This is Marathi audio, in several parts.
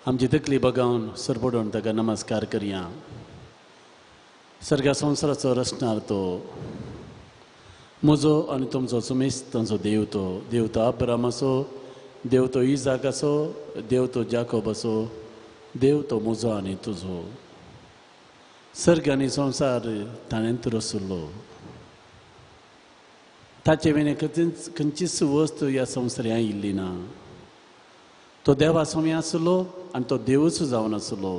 आमची तकली बगावन सरपडून ताका नमस्कार करया. सर्गा संवसाराचो रचणार तो, म्हजो आनी तुमचो सुमेस्तांचो देव तो. देव तो अब्रामाचो, देव तो इजाकाचो, देव तो जाकोबाचो, देव तो म्हजो आनी तुजो. सर्ग आनी संवसार ताणेंत रचुल्लो. ताचे वेने खंयचीच वस्त ह्या संवसारांत आयिल्ली ना. तो देवा सोमी आसलो आनी तो देवूच जावन आसलो.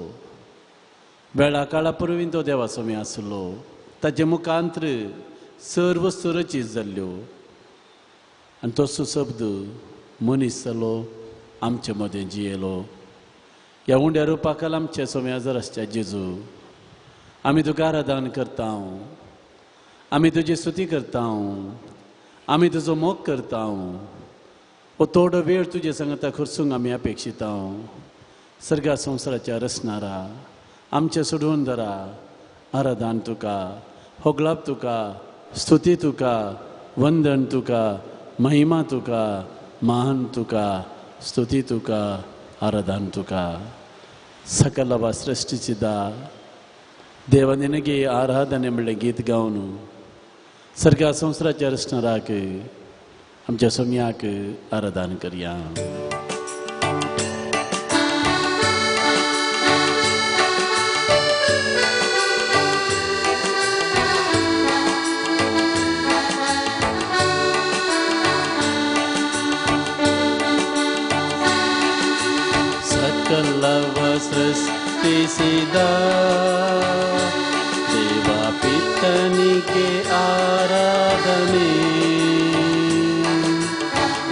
वेळा काळा परवीन तो देवा सोमी आसलो. ताचे मुखांतर सर्व रचीत जाल्ल्यो आनी तो सुशब्द मनीस जालो, आमचे मदें जियेलो. ह्या उंड्या रुपाखाल आमचे सोमी हजर आसच्या जेजू, आमी तुका आराधन करता, आमी तुजी स्तुती करता, आमी तुजो मोग करता. हो थोडो वेळ तुजे सांगता खर्चूंक आमी अपेक्षिता. सर्गा संवसाराच्या रचणारा आमचे सोडून धरा. आराधन तुका, होगलाप तुका, स्तुती तुका, वंदन तुका, महिमा तुका, महान तुका, स्तुती तुका, आराधन तुका. सकल सृष्टीचिदा देवा निनगे आराधने म्हणलें गीत गावन सर्गा संवसाराच्या रचणाराक आमच्या सोम्याक आराधन करया. सकल सृष्टिसिदा देवा पितनिगे आराधने,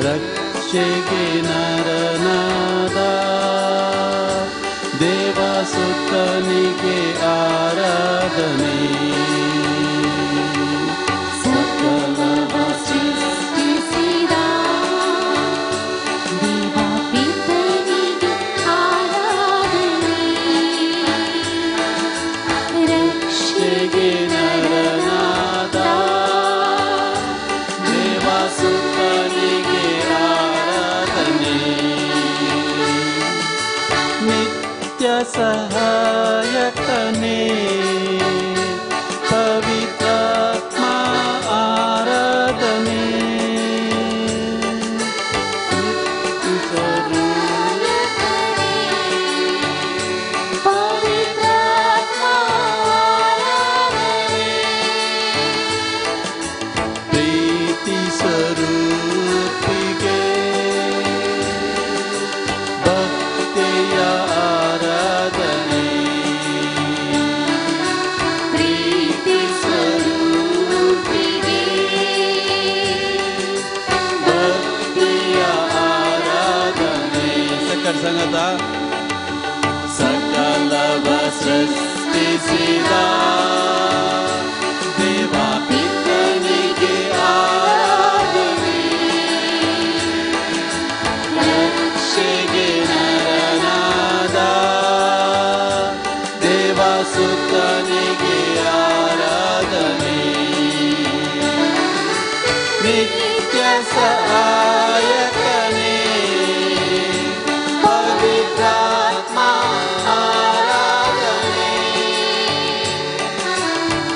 रक्षेगे नरनादा देवा सुतनिगे आराधने. सहायकने पवित्रात्मा आराधने. प्रीति स्वरूपिगे भक्तिया संगता. सकल सृष्टिसिदा देवा पितनिगे आराधने, रक्षेगे नरनादा देवा सुतनिगे आराधने. नित्य सहायकने पवित्रात्मा आराधने.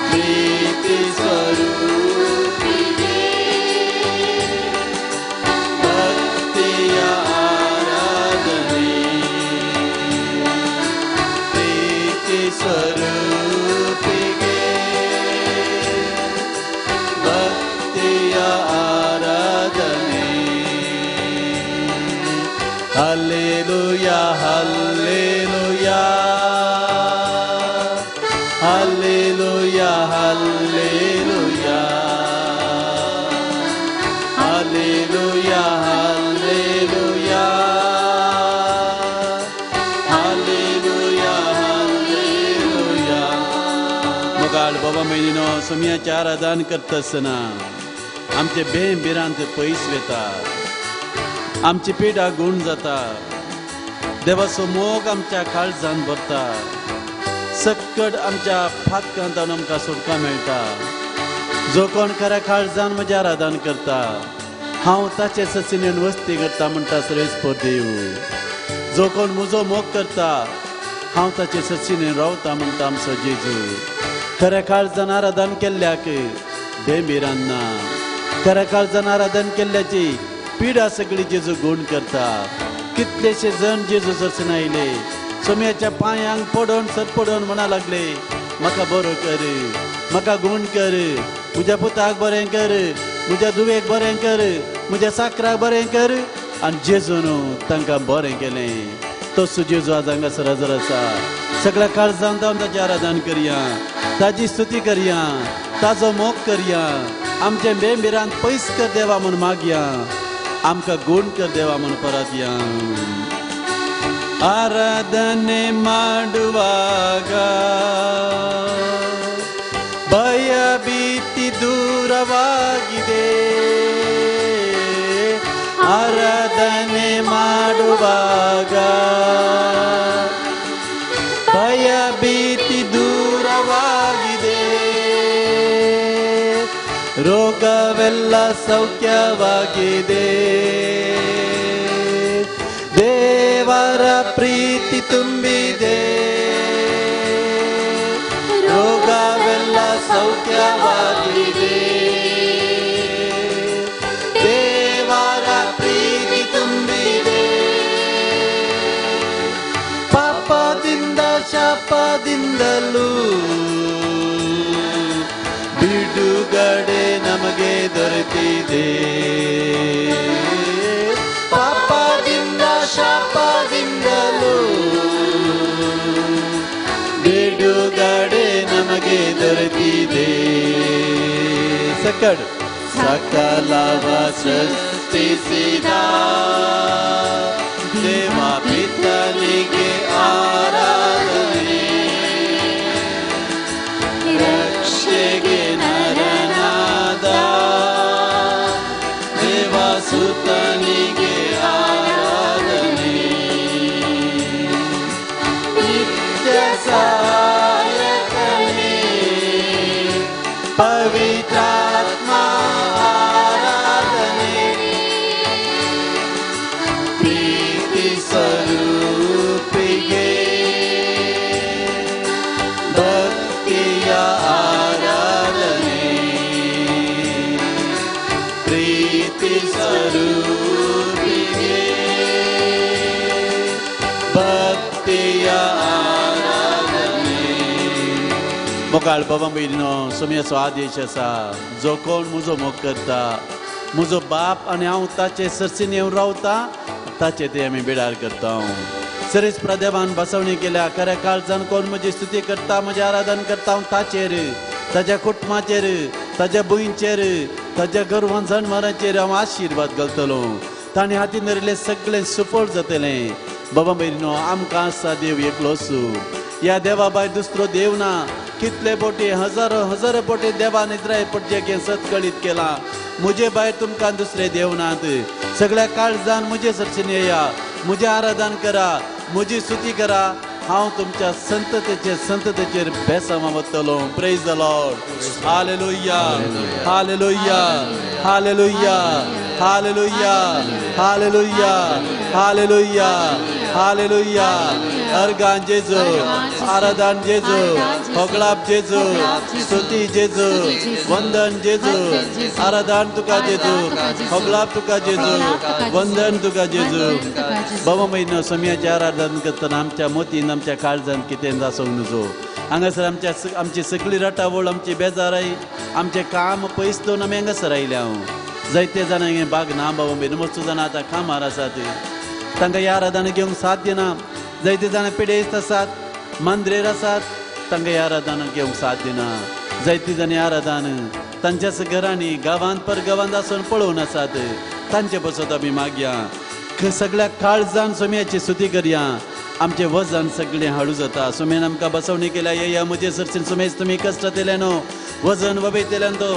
प्रीति स्वरूपिगे भक्तिया आराधने. प्रीति स्वरूपिगे भक्तिया आराधने. Hallelujah hallelujah hallelujah hallelujah hallelujah hallelujah hallelujah hallelujah. मोगाळ बाबा महिनो सोम्याचें आराधन करता आसतना आमचे बेंबिरांत पयस वेता, आमची पिडा गुण जाता. देवाचो मोग आमच्या काळजान भरता. सक्कड आमच्या फातकांतान आमकां सुटका मेळटा. जो कोण खऱ्या काळजान म्हजें आराधन करता, हांव ताचे ससिनेन वस्ती करता म्हणटा श्रेश्ठ देव. जो कोण म्हजो मोग करता हांव ताचे सचीन रावता म्हणटा आमचो जेजू. खऱ्या काळजान आराधन केल्ल्याक बेंबीरान ना. खऱ्या काळजान आराधन केल्ल्याची पिडा सगळी जेजू गुण करता. कितलेशे जण जेजू सरसन आयले, सोम्याच्या पांयांक पडोवन सरपडोवन म्हणा लागले, म्हाका बरो कर, म्हाका गुण कर, म्हज्या पुताक बरें कर, म्हज्या धुवेक बरें कर, म्हज्या साकराक बरें कर. आनी जेजून तांकां बरें केलें. तसो जेजू आज हांगासर हजर आसा. सगळ्या काळजान जावन ताचें आराधन करया, ताची स्तुती करया, ताजो मोग करया. आमचे बेंबिरान पयस कर देवा म्हूण मागया, आमकां गुण कर देवा म्हूण परतया. ಆರಾಧನೆ ಮಾಡುವಾಗ ಭಯ ಭೀತಿ ದೂರವಾಗಿದೆ. ಆರಾಧನೆ ಮಾಡುವಾಗ ಭಯ ಭೀತಿ ದೂರವಾಗಿದೆ. ರೋಗವೆಲ್ಲ ಸೌಖ್ಯವಾಗಿದೆ. ದೇವರ ಪ್ರೀತಿ ತುಂಬಿದೆ. ರೋಗವೆಲ್ಲ ಸೌಖ್ಯವಾಗಿದೆ. ದೇವರ ಪ್ರೀತಿ ತುಂಬಿದೆ. ಪಾಪದಿಂದ ಶಾಪದಿಂದಲೂ ಬಿಡುಗಡೆ ನಮಗೆ ದೊರೆತಿದೆ. ಶಾಪದಿಂದಲೂ ಬಿಡುಗಡೆ ನಮಗೆ ದೊರೆತಿದೆ. ಸಕಲವ ಸೃಷ್ಟಿಸಿದ ದೇವ ಪಿತನಿಗೆ ಆರಾಧನೆ. ರಕ್ಷೆಗೆ ನರನಾದ ದೇವ ಸುತನಿಗೆ ಸಹಾಯಕನೇ ಪವಿತ್ರಾತ್ಮ ಆರಾಧನೆ. ಪ್ರೀತಿ ಸ್ವರೂಪಿಗೆ ಭಕ್ತಿಯ ಆರಾಧನೆ. ಪ್ರೀತಿ ಸ್ವರೂಪಿಗೆ ಭಕ್ತಿಯ मोकाळ बाबा भयणीनो, सोम्याचो आदेश आसा. जो कोण म्हजो मोग करता, म्हजो बाप आनी हांव ताचे सरसीन येवन रावता, ताचे ते आमी बिडार करता. सरीस प्रदेवान बसवणी केल्या. खऱ्या काळजान कोण म्हजी स्तुती करता, म्हजें आराधन करता, हांव ताचेर, ताच्या कुटुंबाचेर, ताच्या भुंयचेर, ताच्या गोरवां जनावरांचेर हांव आशिर्वाद घालतलो. ताणें हातीन धरिल्लें सगळें सुफळ जातलें. बाबा भयणीनो, आमकां आसा देव एकलोच. ह्या देवा भायर दुसरो देव ना. कितले पोटी हजारो हजारो पोटी देवान इस्रायल पडचे सतकळीत केला. म्हजे भायर तुमकां दुसरे देव नात. सगळ्या काळजान म्हजे सरसीन येया, म्हजें आराधन करा, म्हजी स्तुती करा. हांव तुमच्या संततेचेर बेसांव वतलो. Praise the Lord. Hallelujah, hallelujah, hallelujah, hallelujah, hallelujah, hallelujah, hallelujah. अर्गान जेजू, आराधन जेजू, होगलाप जेजू, स्तुती जेजू, वंदन जेजू, आराधन तुका जेजू, होगलाप तुका जेजू, वंदन तुका जेजू. बाबा महिनो सोम्याचें आराधन करतना आमच्या मोतीन, आमच्या काळजान कितें जावंक नजो. हांगासर आमची सगळी रटावळ, आमची बेजाराय, आमचें काम पयस दवरून आमी हांगासर आयल्या. जायते जाणां हे भाग ना बाबा महिनो. मस्त जाणां आतां कामार आसात, तांकां ह्या आराधना घेवंक साध्य ना. जायते जाणां पिडेस्त आसात, मंदिरेर आसात, तांकां ह्या आराधना घेवंक साध्य ना. जायती जाणी आराधन तांच्याच घरांनी गांवांत परगांवांत आसून पळोवन आसात. तांचे बसत आमी मागया. सगळ्या काळजान सोम्याची स्तुती करया. आमचे वजन सगळें हाडू जाता. सोम्यान आमकां बसवणी केल्या. या म्हजे सरसीन सोमेच तुमी कश्ट केले न्हू, वजन वबयतल्यान तो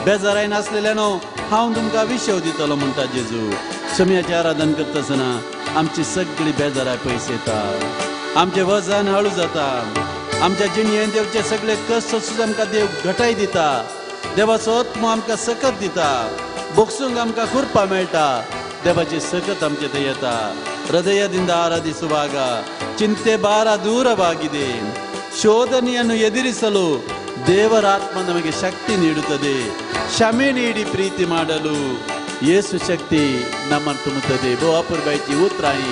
बेजाराय नासलेले न्हू, हांव तुमकां विशव दितलो म्हणटा जेजू. सोम्याचें आराधन करता आसतना आमची सगळी बेजाराय पयस येता. आमचें वजन हळू जाता. आमच्या जिणयेन देवचे सगळे कश्ट सुद्दां आमकां देव घटाय दिता. देवाचो आत्मो आमकां सकत दिता. बोगसूंक आमकां खुरपा मेळटा. देवाची सकत आमचे थंय येता. ಹೃದಯದಿಂದ ಆರಾಧಿಸುವಾಗ ಚಿಂತೆ ಭಾರ ದೂರವಾಗಿದೆ. ಶೋಧನೆಯನ್ನು ಎದುರಿಸಲು ದೇವರಾತ್ಮ ನಮಗೆ ಶಕ್ತಿ ನೀಡುತ್ತದೆ. ಕ್ಷಮೆ ನೀಡಿ प्रीती ಮಾಡಲು येसु शक्ती नमन तुम्हतदे. बोआपूर बायची उतराई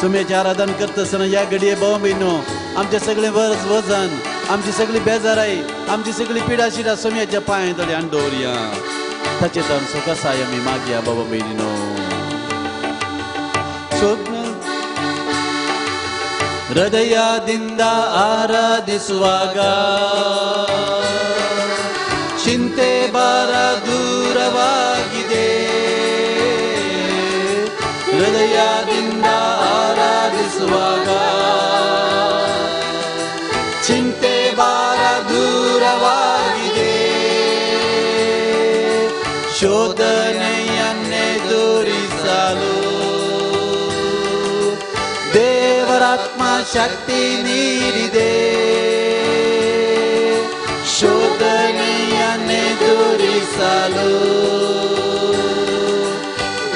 सुम्याचे आराधन करता असताना या घडये भाव बहिणो, आमचे सगळे वजन, आमची सगळी बेजाराई, आमची सगळी पिडा शिडा सुम्याच्या पांयातले आनी दवरया. ताचे तान सुखा साय आमी मागया बाबा बहिणीनो. ಹೃದಯದಿಂದ ಆರಾಧಿಸುವಾಗ ಚಿಂತೆ ಭಾರ ದೂರವಾಗಿದೆ. ಹೃದಯದಿಂದ ಆರಾಧಿಸುವಾಗ ಚಿಂತೆ ಭಾರ ದೂರವಾಗಿದೆ. ಶೋಧನೆಯನ್ನೆದುರಿಸಲು ದೇವರಾತ್ಮ ಶಕ್ತಿ ನೀಡಿದೆ. ಶೋಧನೆಯನ್ನೆದುರಿಸಲು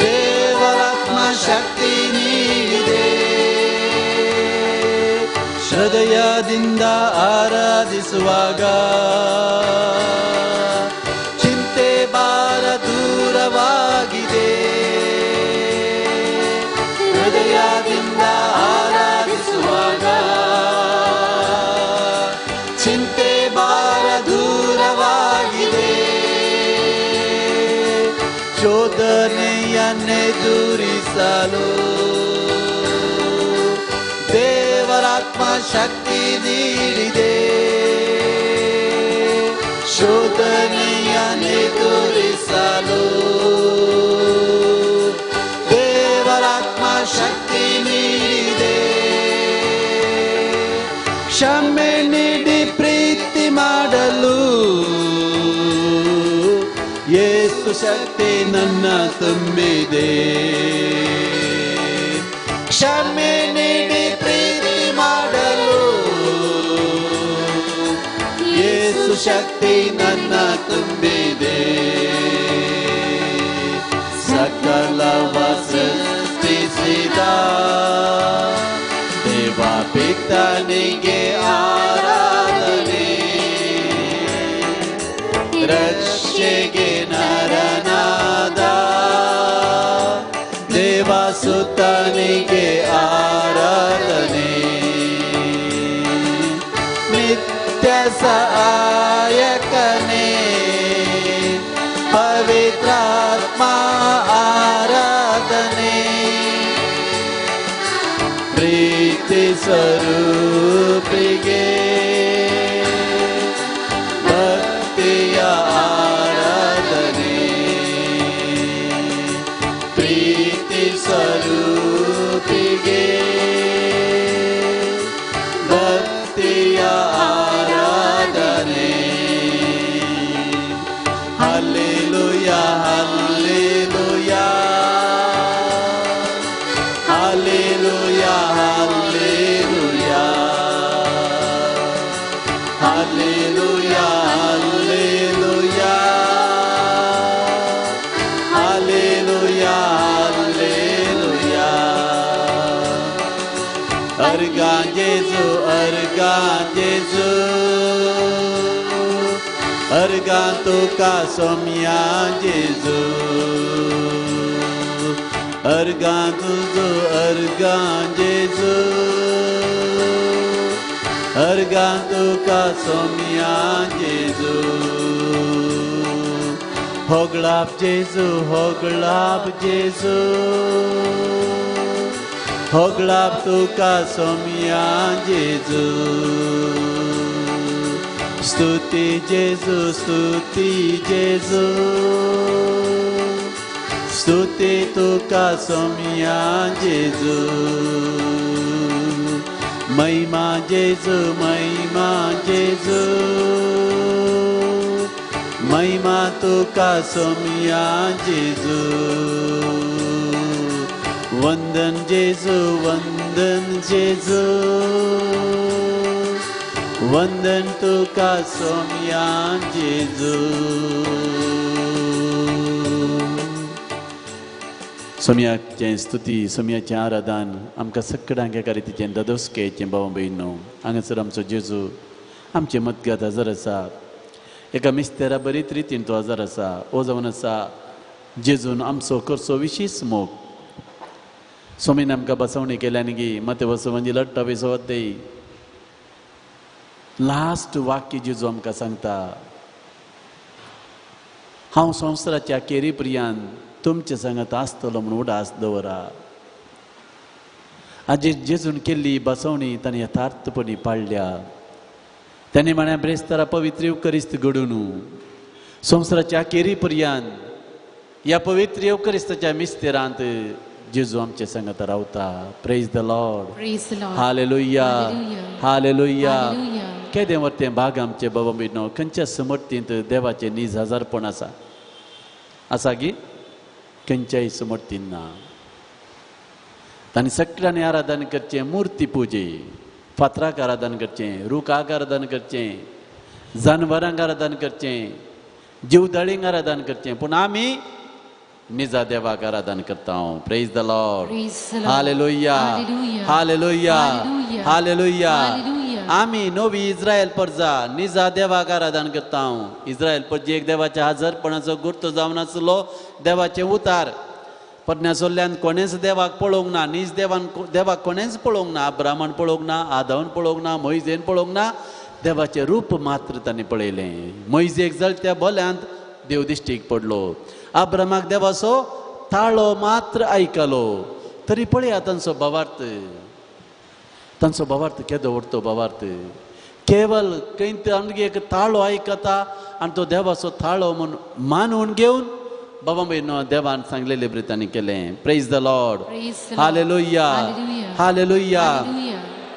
ದೇವರಾತ್ಮ ಶಕ್ತಿ ನೀಡಿದೆ. ಹೃದಯದಿಂದ ಆರಾಧಿಸುವಾಗ ಚಿಂತೆ ಭಾರ ದೂರವಾಗಿದೆ. ಹೃದಯದಿಂದ ಆರಾಧಿಸುವಾಗ ಚಿಂತೆ ಭಾರ ದೂರವಾಗಿದೆ. ಶೋಧನೆಯನ್ನೆದುರಿಸಲು ದೇವರಾತ್ಮ ಶಕ್ತಿ ನೀಡಿದೆ. ಶೋಧನೆಯನ್ನೆದುರಿಸಲು ದೇವರಾತ್ಮ ಶಕ್ತಿ ನೀಡಿದೆ. ಕ್ಷಮೆ ನೀಡಿ ಪ್ರೀತಿ ಮಾಡಲು ಯೇಸು ಶಕ್ತಿ ನನ್ನ ತುಂಬಿದೆ. ಕ್ಷಮೆ ನೀಡಿ ಪ್ರೀತಿ ಮಾಡಲು ಯೇಸು ಶಕ್ತಿ ನನ್ನ ತುಂಬಿದೆ. ಸಕಲವ ಸೃಷ್ಟಿಸಿದ ದೇವ ಪಿತನಿಗೆ ಆರಾಧನೆ. ರಕ್ಷೆಗೆ ನರನಾದ ದೇವ ಸುತನಿಗೆ ಆರಾಧನೆ. ನಿತ್ಯ ಸಹಾಯಕನೇ ಪವಿತ್ರಾತ್ಮ ಆರಾಧನೆ. ಪ್ರೀತಿ ಸ್ವರೂಪಿಗೆ ಭಕ್ತಿಯ ಆರಾಧನೆ. ಪ್ರೀತಿ ಸ್ವರೂಪಿಗೆ ಭಕ್ತಿಯ ಆರಾಧನೆ. Hallelujah hallelujah hallelujah hallelujah hallelujah hallelujah hallelujah. Argan Jesu, Argan Jesu, Argan tu kasomya Jesu, Argan tu Argan Jesu, Argan tu kasomya Jesu. Hoglap Jesu, Hoglap Jesu. Hoglap tu kasomya Jesu. Stuti Jesu, Stuti Jesu. Stuti tu kasomya Jesu. Mahima Jesu, Mahima Jesu. Mahima tu kasomya Jesu. Vandan Jesu, Vandan Jesu. Vandan tu kasomya Jesu. सोम्याचें स्तुती सोम्याचें आराधन आमकां सगळ्यांक एका रितीचें ददोसकेचें भाव भयणो हांगासर आमचो जेजू आमचे मदगत हजर आसा एका मिस्तेरा बरीच रितीन तो हजर आसा हो जावन आसा जेजून आमचो करचो विशीस मोग सोमीन आमकां बसवणी केल्यान गी मते वसो म्हणजे लट्टा विसवत देई लास्ट वाक्य जेजू आमकां सांगता हांव संवसाराच्या अखेरी पर्यंत तुमचे सांगत आसतलो म्हणून उडास दवरा आज जेजून केल्ली बसवणी ताणें यथार्थपणी पाळल्या ताणें म्हळ्यार ब्रेस्तारा पवित्र युकरिस्त घडून संवसाराच्या अखेरी पर्यंत ह्या पवित्र युकरिस्ताच्या मिस्तेरांत जेजू आमचे सांगत रावता praise the Lord hallelujah hallelujah केदें वर्तें भाग आमचे बाबा बिनो खंयच्या समर्थींत देवाचें नीज हजारपण आसा गी खंयच्याय समर्थीन ना तांणी सगळ्यांनी आराधन करचें मुर्ती पुजे फातराक आराधन करचें रुखाक आराधन करचें जानवरांक आराधन करचें जीवदाळींक आराधन करचें पूण आमी निजा देवाक आराधन करता हांव praise the Lord hallelujah hallelujah hallelujah आमी नवी इस्रायल प्रजा निजा देवाक आराधन करता हांव इस्रायल प्रजेक देवाच्या हजरपणाचो गुर्त जावन आसलो देवाचे उतार पडण्यासोल्ल्यान कोणेच देवाक पळोवंक ना नीज देवाक कोणेच पळोवंक ना अब्राहमान पळोवंक ना आदावन पळोवंक ना मोइजेन पळोवंक ना देवाचें रूप मात्र तांणी पळयलें मोइजेक जळत्या बोल्यांत देव दिश्टीक पडलो अब्राहमाक देवाचो ताळो मात्र आयकलो तरी पळया तांचो भावार्थ केदो व्हरतो भावार्थ केवल खंय आमगे एक ताळो आयकता आनी तो देवाचो ताळो म्हूण मानून घेवन बाबा भयणो देवान सांगलेले ब्रितांनी केलें praise the Lord hallelujah hallelujah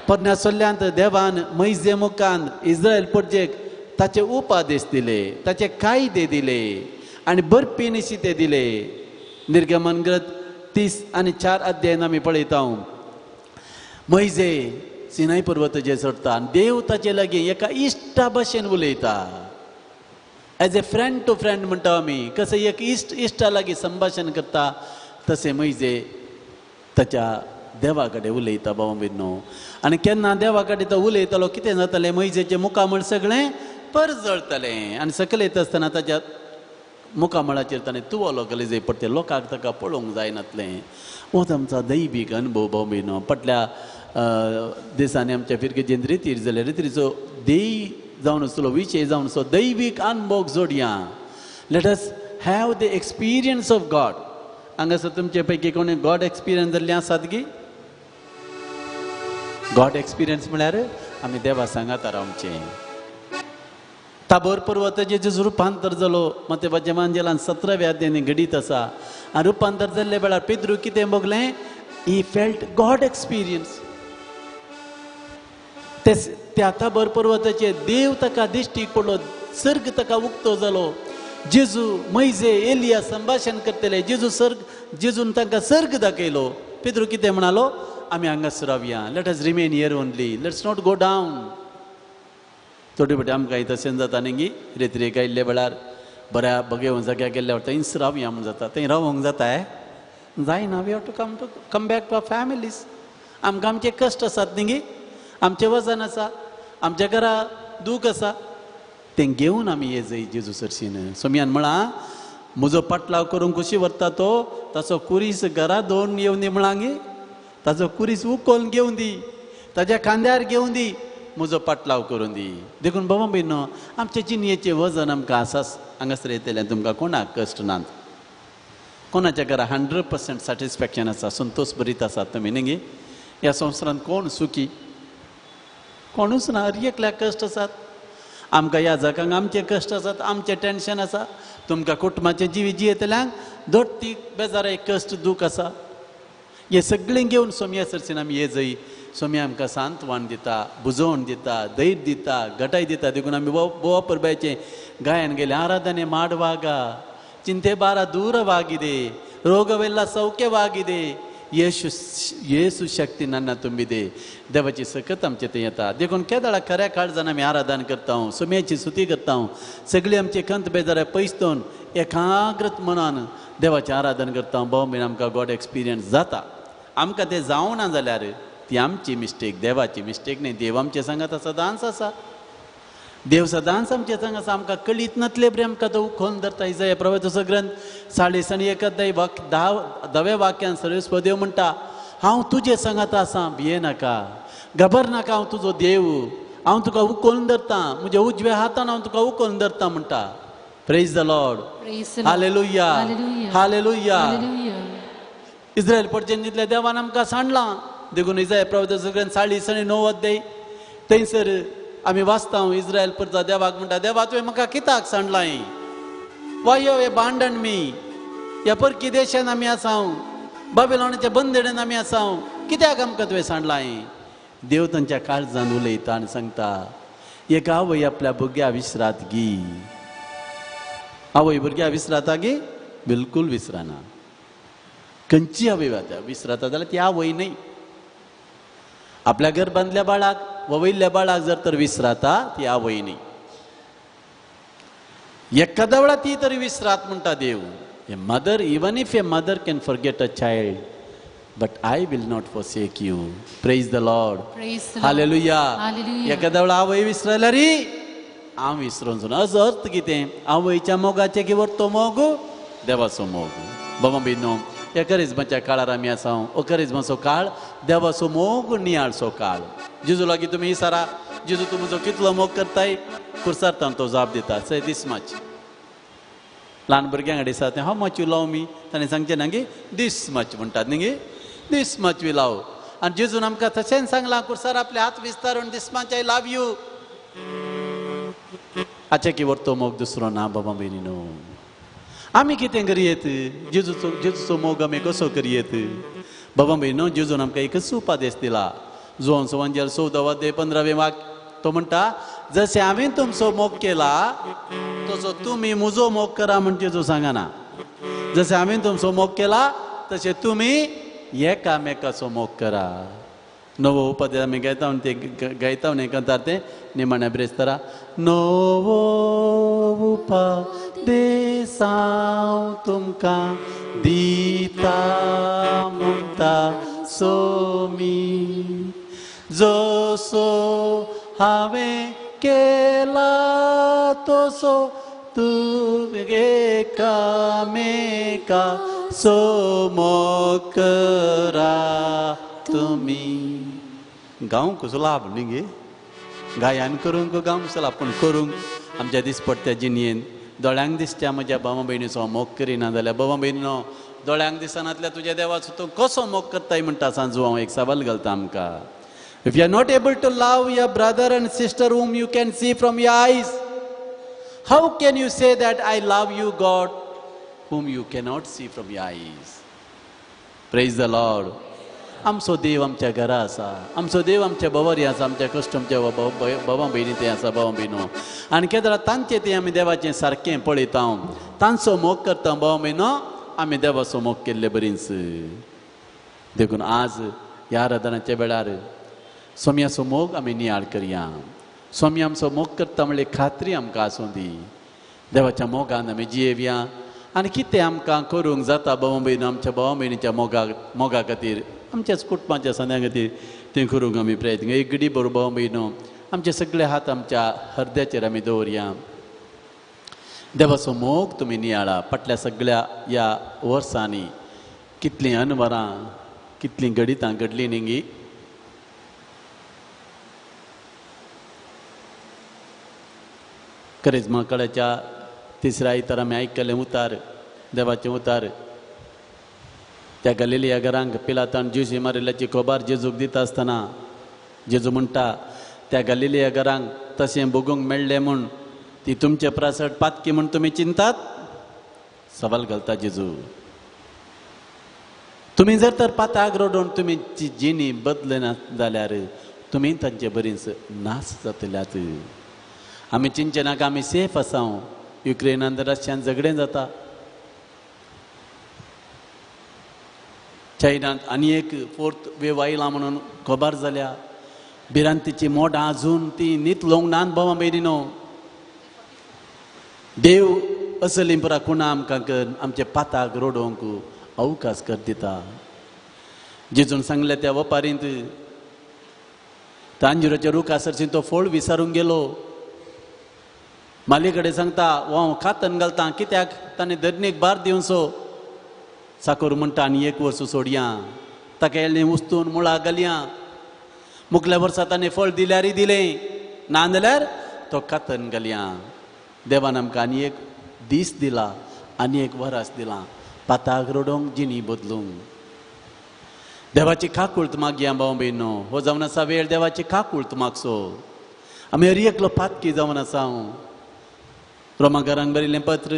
पडण्यासोल्ल्यांत देवान मैजे मुखांत इस्रायल प्रजेक ताचे उपादेश दिले ताचे कायदे दिले आनी बरपी निशिते दिले निर्गमन ग्रंथ 30 आनी 4 अध्यायान आमी पळयता मैजे सिनाय पर्वताचेर चडटा आनी देव ताचे लागीं एका इश्टा भशेन उलयता as a friend to friend म्हणटा आमी कशें एक इश्टा लागीं संभाशण करता तशें मैजे ताच्या देवा कडेन उलयता बाबा बिन्नो आनी केन्ना देवा कडेन तो उलयतालो कितें जातालें मैजेचें मुखामळ सगळें पर जळटलें आनी सकयल येता आसतना ताच्या मुखामळाचेर ताणें तुवलो गलेजे पडटे लोकांक ताका पळोवंक जायनातलें हो आमचो दैवीक अनुभव बाबा बिन्नो फाटल्या दिसांनी आमच्या फिरकेचेर रितीर जाल्यार रितीचो देय जावन आसलो विशय जावन असो दैवीक अनुभव जोडया let us have the experience of God हांगासर तुमचे पैकी कोणी गॉड एक्सपिरियन्स जाल्ले आसात गी गॉड एक्सपिरियन्स म्हळ्यार आमी देवा सांगात आमचें ताबोर पर्वताचें जेजू रुपांतर जालो मत्तेवाच्या मांजेलान 17व्या अध्यायान घडीत आसा आनी रुपांतर जाल्ले वेळार पेद्रू कितें बगलें ही फेल्ट गॉड एक्सपिरियन्स त्या ताबोर पर्वताचेर देव ताका दिश्टीक पडलो सर्ग ताका उक्तो जालो जेजू मैजे एलिया संभाशण करतले जेजून तांकां सर्ग दाखयलो पेद्रू कितें म्हणालो आमी हांगासर रावया let us remain here only let's not go down थोडे फावटी आमकां तशें जाता न्ही रेत्रेक आयिल्ल्या वेळार बऱ्या बगेव जाग्यार गेल्ल्या वरता थंयच रावया म्हूण जाता थंय रावंक जाता जायना we have to come back to families आमकां आमचे कश्ट आसात न्ही आमचें वजन आसा आमच्या घरा दूख आसा तें घेवन आमी हे जय जेजू सरशीन सोम्यान म्हळा म्हजो पाटलाव करूंक कशी व्हरता तो ताचो कुरीस घरा दोन येवन दी म्हळांगी ताचो कुरीस उखोवन घेवन दी ताच्या खांद्यार घेवन दी म्हजो पाटलाव करून दी देखून बाबा बिनो आमचे जिणयेचें वजन आमकां आसाच हांगासर येतलें तुमकां कोणाक कश्ट नात कोणाच्या घरा 100% सॅटिस्फॅक्शन आसा संतोष भरीत आसात तुमी न्ही ह्या संवसारांत कोण सुखी कोणूच ना एकल्याक कश्ट आसात आमकां ह्या जगांक आमचे कश्ट आसात आमचें टेन्शन आसा तुमकां कुटुंबाचें जियेतल्यांक दोट्टी बेजाराय कश्ट दूख आसा हे सगळें घेवन सोम्या सरसीन आमी हे जई सोम्या आमकां सांतवण दिता बुजोवण दिता धैर्य दिता घटाय दिता देखून आमी बोवा परबायचें गायन गेले आराधने ಮಾಡುವಾಗ ಚಿಂತೆ ಭಾರ ದೂರವಾಗಿದೆ ರೋಗವೆಲ್ಲ ಸೌಖ್ಯವಾಗಿದೆ येसू शक्ती नन्ना तुम्ही देवाची सकत आमचे ते येता देखून केदाळा खऱ्या काळजान आमी आराधन करता सुम्याची स्तुती करता सगळी आमची खंत बेजार पयसतोन एकाग्रत मनान देवाचें आराधन करता भोंवबीन आमकां गॉड एक्सपिरियन्स जाता आमकां तें जावना जाल्यार ती आमची मिस्टेक देवाची मिस्टेक न्ही देव आमचे सांगात सदांच आसा देव सदांच आमचे सांग आसा आमकां कळीत नातले बरें आमकां तो उखोवन धरता इजाया प्रवचनाचो ग्रंथ 10:10 वाक्यान सर्वेस्व देव म्हणटा हांव तुजे सांगात आसा भिये नाका घबरनाका हांव तुजो देव हांव तुका उखोवन धरता म्हज्या उजव्या हातान हांव तुका उखोवन धरता म्हणटा praise the Lord hallelujah hallelujah Israel पर्जन्नींतल्या देवान आमकां सांडलां देखून इजाया प्रवचनाचो ग्रंथ 9:9 अध्याय थंयसर आमी वाचता इस्रायल परजा देवाक म्हणटा देवा तुवें म्हाका कित्याक सांडलां वाय हे भांडण मी ह्या परकी देशान आमी आसा बाबिलोनाच्या बंदडेन आमी आसा कित्याक आमकां तुवें सांडलां देव तांच्या काळजान उलयता आनी सांगता एक आवय आपल्या भुरग्या विसरात गी आवय भुरग्या विसराता गी बिलकूल विसराना खंयची आवय विसराता जाल्यार ती आवय न्ही आपल्या गर्भांतल्या बाळाक ववयल्ल्या बाळाक जर तर विसराता ती आवय न्ही एखाद्या वेळा ती तरी विसरात म्हणटा देव a mother even if a mother can forget a child but I will not forsake you praise the Lord hallelujah एखाद्या वेळा आवय विसरल्यार हांव विसरोन सुना हाचो अर्थ कितें आवयच्या मोगाचें की व्हरतो मोग देवाचो मोग बाबा बिनो ह्या करिज्माच्या काळार आमी आसा हो करिज्माचो काळ देवाचो मोग नियाळचो काळ जेजू लागीं तुमी विचारा जेजू तूं म्हजो कितलो मोग करताय खुर्सार तो जाप दिता से दीस मच ल्हान भुरग्यांक दिसा तें हाव मच यू लव मी ताणें सांगचें ना गे दीस मच म्हणटात न्ही गे दीस मच वी लव आनी जेजून आमकां तशेंच सांगलां खुर्सार आपले हात विस्तारून दीस मच आय लव यू हाचे की व्हरतो मोग दुसरो ना बाबा बेनीनो आमी कितें करयेत जेजूचो मोग आमी कसो करयेत बाबा बेनो जेजून आमकां एकच उपादेश दिला जोन सुवांजेर 14:15 वाक्य तो म्हणटा जशें हांवें तुमचो मोग केला तसो तुमी म्हजो मोग करा म्हण जेजू सांगना जशें हांवें तुमचो मोग केला तशें तुमी एकामेकाचो मोग करा नवो उपादेश आमी गायता ते गायता कंतार तें निमाण्या ब्रेस्तारा नवो उपादेश हांव तुमकां दिता म्हणटा सोमी जसो हांवें केला तसो तूं एकामेकाचो मोग करा तुमी गांव कसो लाभ न्ही गे गायन करूंक गांव कसो लाभ पूण करूंक आमच्या दिसपट्ट्या जिणयेन दोळ्यांक दिसच्या म्हज्या भावा भयणीचो मोग करिना जाल्यार भावा भयणीनो दोळ्यांक दिसनातल्या तुज्या देवाचो तूं कसो मोग करताय म्हणटा सांजू हांव एक सवाल घालता आमकां if you are not able to love your brother and sister whom you can see from your eyes, how can you say that I love you God whom you cannot see from your eyes? Praise the Lord. आमचो देव आमच्या घरा आसा आमचो देव आमच्या बवरी आसा आमच्या कश्ट आमच्या बाबा भयणी ते आसा बाबा भयणो आनी केदार तांचे ते आमी देवाचें सारकें पळयता तांचो मोग करता बाबा भयणो आमी देवाचो मोग केल्ले बरींच देखून आज ह्या आराधनाच्या वेळार सोम्याचो मोग आमी नियाळ करया सोमी आमचो मोग करता म्हणल्यार खात्री आमकां आसूं दी देवाच्या मोगान आमी जियेवया आनी कितें आमकां करूंक जाता भावा भयण आमच्या भावा भयणीच्या मोगा खातीर आमच्याच कुटुंबाच्या सणां खातीर तें करूंक आमी प्रयत्न एक घडी बरोबर भावा भयणो आमचे सगळे हात आमच्या हृदयाचेर आमी दवरया देवाचो मोग तुमी नियाळा फाटल्या सगळ्या ह्या वर्सांनी कितलीं अनवरां कितलीं घडितां घडलीं न्ही गी करिज्मा काळाच्या तिसऱ्या आयतार आमी आयकलें उतार देवाचें उतार त्या गलिलिया घरांक पिलातान जेजू मारिल्ल्याची खबर जेजूक दिता आसतना जेजू म्हणटा त्या गलिलिया घरांक तशें बगूंक मेळ्ळें म्हूण ती तुमचे प्रासड पातकी म्हूण तुमी चिंतात सवाल घालता जेजू तुमी जर तर पाताक रडोवन तुमी जिणी बदलना जाल्यार तुमी तांचे बरींच नाश जातल्यात आमी चिंचे नाका आमी सेफ आसा युक्रेनान रशियान झगडें जाता चायनात आनी एक फोर्थ वेव आयला म्हणून खबर जाल्या भिरांतीची मोडां अजून ती नीत लोंग नान भावां भयणीनो देव असली पुरा कुणा आमकां कर आमचे पाताक रोडोवंक अवकाश कर दिता जेजून सांगले त्या वपारींत तांजुराच्या रुखासरशी तो फोळ विसारूंक गेलो माली कडेन सांगता वो खातन घालता कित्याक ताणें धरणीक भार दिवन सो साकोर म्हणटा आनी एक वर्स सोडया ताका येल्लें उस्तून मुळा घालया मुखल्या वर्सा ताणें फळ दिल्यारय दिलें ना जाल्यार तो खातन घालया देवान आमकां आनी एक दीस दिला आनी एक वरास दिलां पाताक रोडोवंक जिणी बदलूंक देवाची काकुळत मागया भाव भयणो हो जावन आसा वेळ देवाची काकुळत मागसो आमी हर एकलो पातकी जावन आसा रोमाकारांक बरयलें पत्र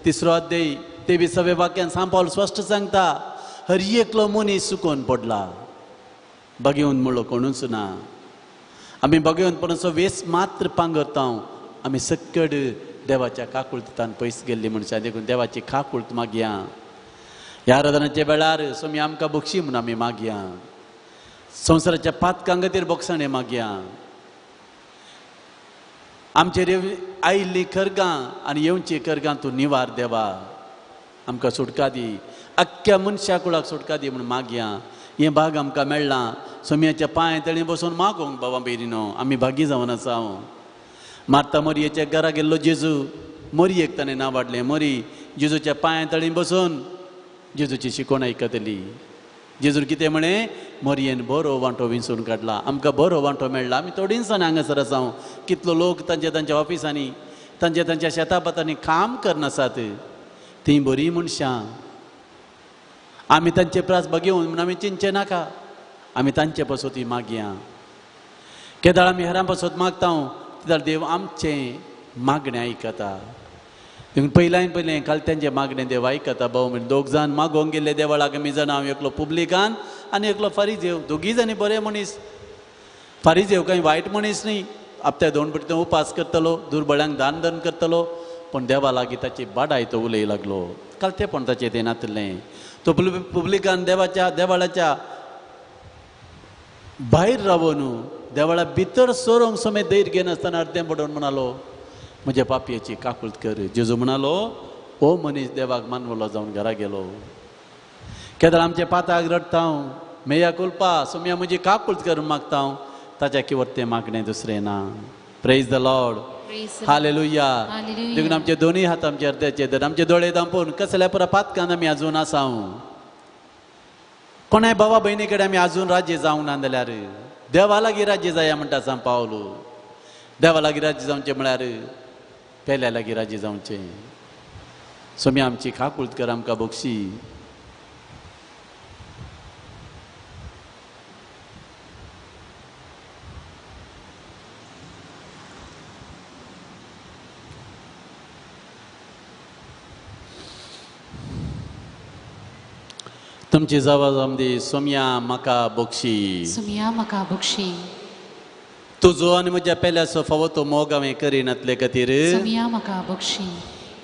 3रो अध्याय 23वे वाक्यान सांग पावल स्पश्ट सांगता हर एकलो मनीस सुकोवन पडला बगेवन म्हणलो कोणूच ना आमी बगेवन पडसो वेस मात्र पांगरता आमी सकड देवाच्या काकुळतान पयस गेल्ली मनशां देखून देवाची काकुळत मागया ह्या आराधनाच्या वेळार सोमी आमकां बक्षी म्हणून आमी मागया संवसाराच्या पातकां खातीर बक्षाणें मागया आमचेर आयिल्लीं खरगां आनी येवची खरगां तूं निवार देवा आमकां सुटका दी आख्ख्या मनशा कुळाक सुटका दी म्हणून मागया हें भाग आमकां मेळ्ळां सोम्याच्या पांय तळी बसून मागोंक बाबा बेरिनो आमी भागी जावन आसा मार्ता मरियेच्या घरा गेल्लो जेजू मरियेक ताणें नांव वाडलें मरी जेजूच्या पांय तळी बसून जेजूची शिकोवण आयकतली जेजून कितें म्हणें मरियेन बरो वांटो विंचून काडला आमकां बरो वांटो मेळ्ळा आमी थोडी दिसांनी हांगासर आसा कितलो लोक तांच्या ऑफिसांनी तांच्या शेता पातांनी काम करनासात तीं बरीं मनशां आमी तांचे प्रास बगेवन म्हूण आमी चिंतचे नाका आमी तांचे पासून ती मागया केदाळ आमी हेरां पासून मागता तेदाळ देव आमचें मागणें आयकता पयलें कालत्यांचें मागणें देव आयकता भाऊ म्हणजे 2 जाण मागोवंक गेल्ले देवळाक आमी जाणा हांव एकलो पुबलिकान आनी एकलो फारिजेव दोगी जाणी बरे मनीस फारिजेव कांय वायट मनीस न्ही आपत्या 2 पटी तो उपास करतलो दुर्बळ्यांक दान धन करतलो पण देवा लागीं ताची बाडाय तो उलय लागलो कालतेपण ताचें तें नातलें तो पुबलिकान देवाच्या देवाळाच्या भायर रावून देवाळा भितर सोरोंक समेत धैर्य घेनासतना अर्दें पडोवन म्हणालो म्हज्या पापयेची काकुळत कर जेजू म्हणालो ओ मनीस देवाक मानवलो जावन घरा गेलो केदार आमचे पाताक रडता मेया कुलपा सोम्या म्हजी काकुळत कर मागता ताच्या किंवा तें मागणें दुसरें ना प्रेज द लॉर्ड हालेलुया देखून आमचे दोनूय हात आमचे अर्द्याचे धर आमचे दोळे दांपोवन कसल्या पुरा पातकान आमी आजून आसा कोणाय भावा भयणी कडेन आमी आजून राज्य जावंक ना जाल्यार देवा लागीं राज्य जाया म्हणटा सांग पावलो देवा लागीं राज्य जावचें म्हळ्यार पेल्या लागीं राज्य जावचें सोमी आमची काकुळत कर आमकां बक्षी तुमची जवळ आमदी सोम्या म्हाका बक्षी सोम्या म्हाका बक्षी तुजो आनी म्हज्या पेल्याचो फावो तो मोग हांवें करिनातले खातीर सोम्या म्हाका बक्षी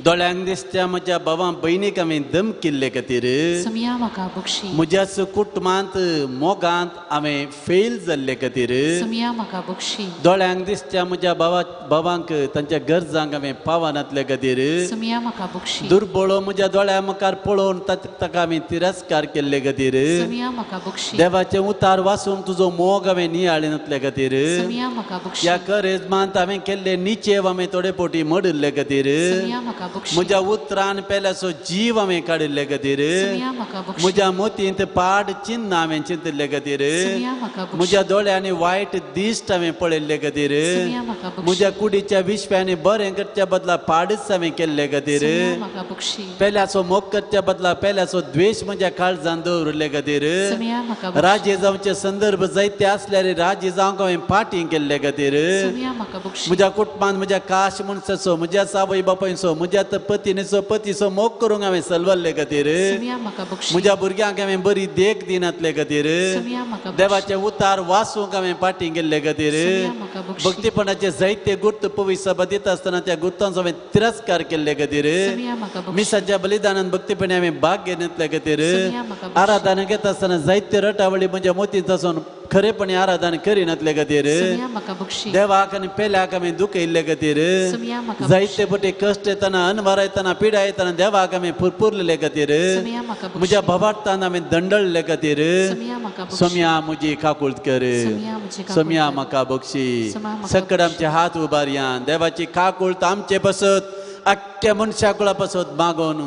दोळ्यांक दिसत्या म्हज्या भावां भयणीक हांवें दम केल्ले खातीर सोम्या म्हाका बक्षी म्हज्याच कुटुंबांत मोगांत हांवें फेल जाल्ले खातीर सोम्या म्हाका बक्षी दोळ्यांक दिसत्या म्हज्या भावांक तांच्या गरजांक हांवें पावनातले खातीर सोम्या म्हाका बक्षी दुर्बळो म्हज्या दोळ्या मुखार पळोवन ताका हांवें तिरस्कार केल्ले खातीर सोम्या म्हाका बक्षी देवाचें उतार वाचून तुजो मोग हांवें नियाळिनातले खातीर सोम्या म्हाका बक्षी ह्या करेजमांत हांवें केल्ले निचेव हांवें थोडे पोटी मोडिल्ले खातीर सोम्या म्हाका बक्षी म्हज्या उतरान पेल्याचो जीव हांवें काडिल्ले खातीर सोम्या म्हाका बक्षी म्हज्या मोतींत पाड चिन्ह हांवें चिंतिल्ले खातीर सोम्या म्हाका बक्षी म्हज्या दोळ्यांनी वायट दिश्ट हांवें पळयल्ले खातीर सोम्या म्हाका बक्षी म्हज्या कुडीच्या विश्व्यांनी बरें करच्या बदला पाडच हांवें केल्ले खातीर सोम्या म्हाका बक्षी पेल्याचो मोग करच्या बदला पेल्याचो द्वेश म्हज्या काळजांत दवरले खातीर सोम्या म्हाका बक्षी राज्य जावचे संदर्भ जायते असल्यार राज्य जावंक हांवें फाटीं केल्ले खातीर सोम्या म्हाका बक्षी म्हज्या कुटुंबांत म्हज्या काश मनशाचो म्हज्या सावय बापायचो म्हज्या म्हज्या पतीनेचो पतीचो मोग करूंक हांवें सलवल्ले खातीर सुमया म्हाका बक्षी म्हज्या भुरग्यांक हांवें बरी देख दिनातले खातीर सुमया म्हाका बक्षी देवाचे उतार वाचूंक हांवें फाटी गेल्ले खातीर सुमया म्हाका बक्षी भक्तीपणाचे जायते गुर्त पवित्र सभा दिता आसतना त्या गुर्तांचो हांवें तिरस्कार केल्ले खातीर सुमया म्हाका बक्षी मिसाच्या बलिदानान भक्तीपणे हांवें भाग घेतले खातीर सुमया म्हाका बक्षी आराधना घेता आसतना जायते रटावळी म्हज्या मोतींत आसून खरेपणी आराधना करिनातले खातीर सुमया म्हाका बक्षी देवाक आनी पेल्याक हांवें दुखयल्ले खातीर सुमया म्हाका जायते पटी कश्ट येतना अनवार येतना पिडा येतना देवाक हांवें फुरफुरलेले खातीर सुमया म्हाका बक्षी म्हज्या भवार्थान हांवें दंडळले खातीर सुमया म्हाका बक्षी सोम्या म्हजी काकूळट कर सुमया म्हजी काकूळट सोम्या कर. म्हाका बक्षी सोम्या म्हाका सकड आमचे हात उबारया देवाची काकूळट आमचे बसत आख्ख्या मनशा कुळा बसत मागोन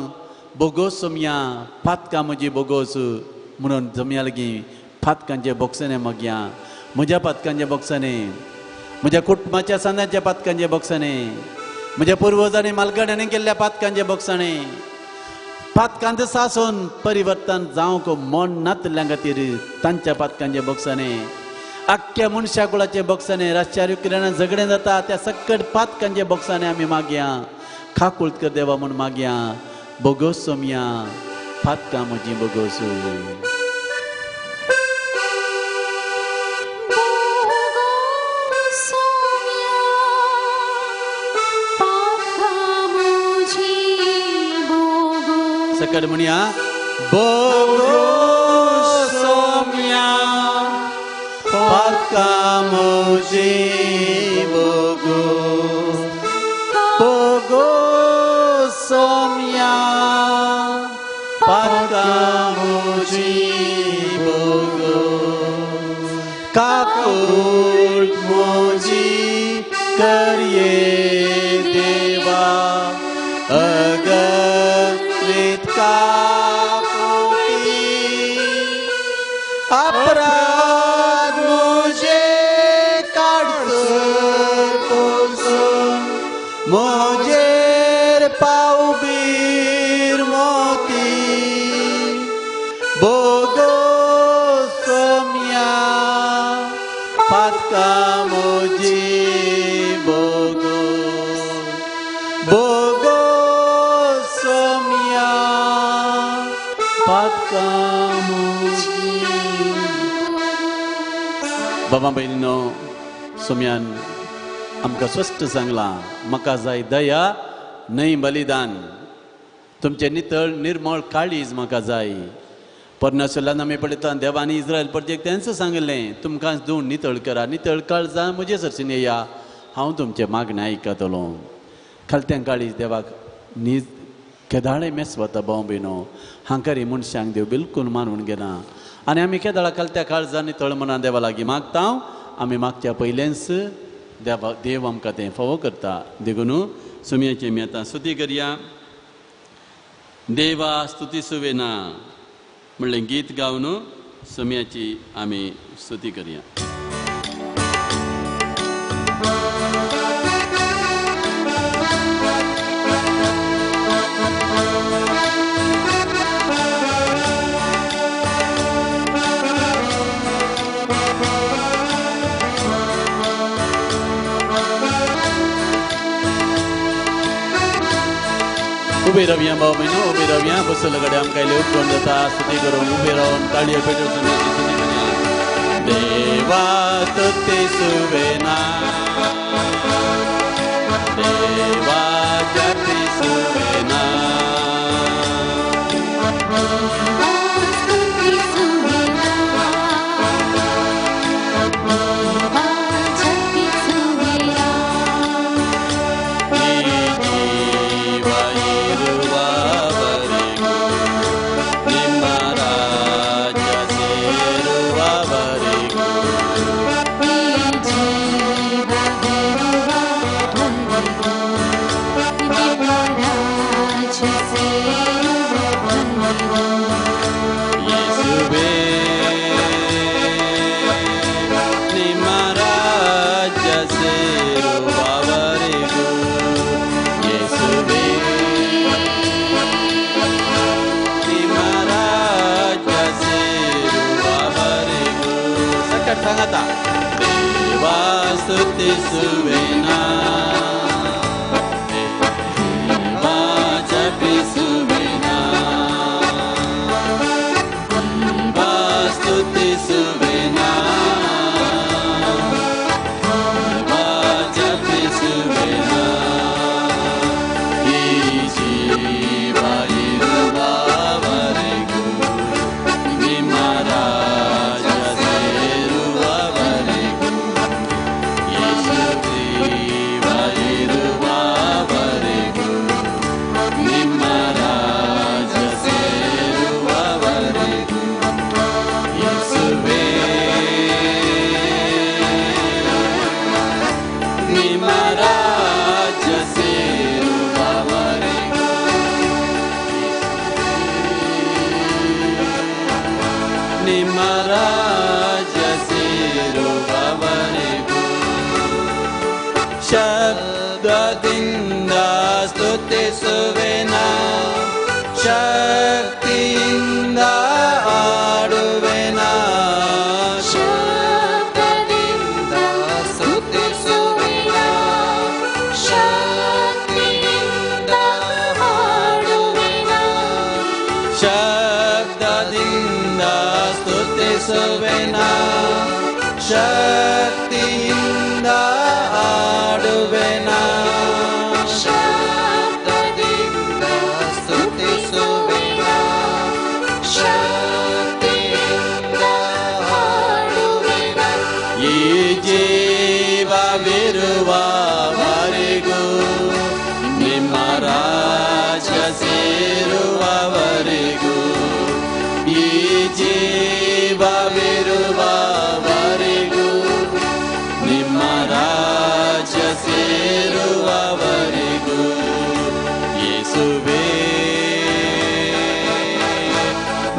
बोगोस सोम्या फातकां म्हजी बोगोस म्हणून जमया लागीं फातकांचे बॉक्साने मागया म्हज्या फातकांचे बॉक्साने म्हज्या कुटुंबाच्या सणाच्या पातकांचे बॉक्साने म्हज्या पुर्वजांनी मालगड्यांनी केल्ल्या पातकांचे बॉक्साने पातकांत सासून परिवर्तन जावंक मन नातल्या खातीर तांच्या पातकांचे बॉक्साने आख्ख्या मनशा कुळाचे बॉक्साने रातच्या युक्रेनान झगडें जाता त्या सकट पातकांचे बॉक्साने आमी मागया खाकुळट कर देवा म्हूण मागया बोगोस सोम्या फातकां म्हजी बोगोस सकट म्हणया बोगोस सोम्या फातकां म्हजी बोगोस बोगोस सोम्या फातकां म्हजी बोगोस काकूळट म्हजी करये देवा अगणित काकोटी अपराध मुझे काढसर पोसून मोजेर पावबीर मोती बोगोस सोम्या फातकां म्हजी बोगोस बोगोस सोम्या फातकां म्हजी बाबा भयणीनो सोम्यान आमकां स्पश्ट सांगलां म्हाका जाय दया न्हय बलिदान तुमचे नितळ निर्मळ काळीज म्हाका जाय परमेश्वरान आमी पळयता देवानी इस्रायल प्रजेक तेंच सांगलें तुमकां धुवन नितळ करा नितळ काळजां म्हजे सरशीन येया हांव तुमचे मागणें आयकतलो खालत्या काळीज देवाक न्ही केदाळे मेस वता भाव भयणो हांकारी मनशांक देव बिलकूल मानून घेना आनी आमी केदाळा खालत्या काळजां नितळ मनान देवा लागीं मागता आमी मागच्या पयलेंच देव आमकां तें फावो करता देखून सुमयाची आमी आतां स्तुती करया देवा स्तुती सुवेना म्हणलें गीत गावन सुमयाची आमी स्तुती करया उबे रावया भाव भयणो उबे रावया बसले कडेन आमकां इल्लें उपकरण जाता स्तुती करूंक उबे रावन ताळयो पेटोवन सुमयाची स्तुती करया देवा स्तुती सुवेना देवा जाती सुवेना स्तुति सुवेना देवा ಜಪಿಸುವೆನ ಸ್ತುತಿಸುವೆನ ಜಪಿಸುವೆನ ಈ ಜೀವ ಇರುವವರೆಗೂ ನಿಮ್ಮ ರಾಜ ಸೇರುವವರೆಗೂ ಯೇಸು ಜೀವ ಇರುವವರೆಗೂ ನಿಮ್ಮ ರಾಜ ಸೇರುವವರೆಗೂ ಯೇಸುವೇ ನಿಮ್ಮ ರಾಜ ಸೇರುವವರೆಗೂ ನಿಮ್ಮ ರಾಜ ಸೇರುವವರೆಗೂ ಶಬ್ದದಿಂದ ಸ್ತುತಿಸುವೆನ ಶಕ್ತಿಯಿಂದ ಆಡುವೆನ ಶಬ್ದದಿಂದ ಸ್ತುತಿಸುವೆನ ಶಕ್ತಿಯಿಂದ ಆಡುವೆನ ಶಬ್ದದಿಂದ ಸ್ತುತಿಸುವೆನ ಶಕ್ತಿಯಿಂದ ಆಡುವೆನ ಶಬ್ದದಿಂದ ಸ್ತುತಿಸುವೆನ ಶಕ್ತಿಯಿಂದ ಆಡುವೆನ ಈ ಜೀವವಿರುವವರೆಗೂ ನಿಮ್ಮ ರಾಜ ಸೇರುವವರೆಗೂ ಈ ಜೀವವಿರುವವರೆಗೂ ನಿಮ್ಮ ರಾಜ ಸೇರುವವರೆಗೂ ಯೇಸುವೇ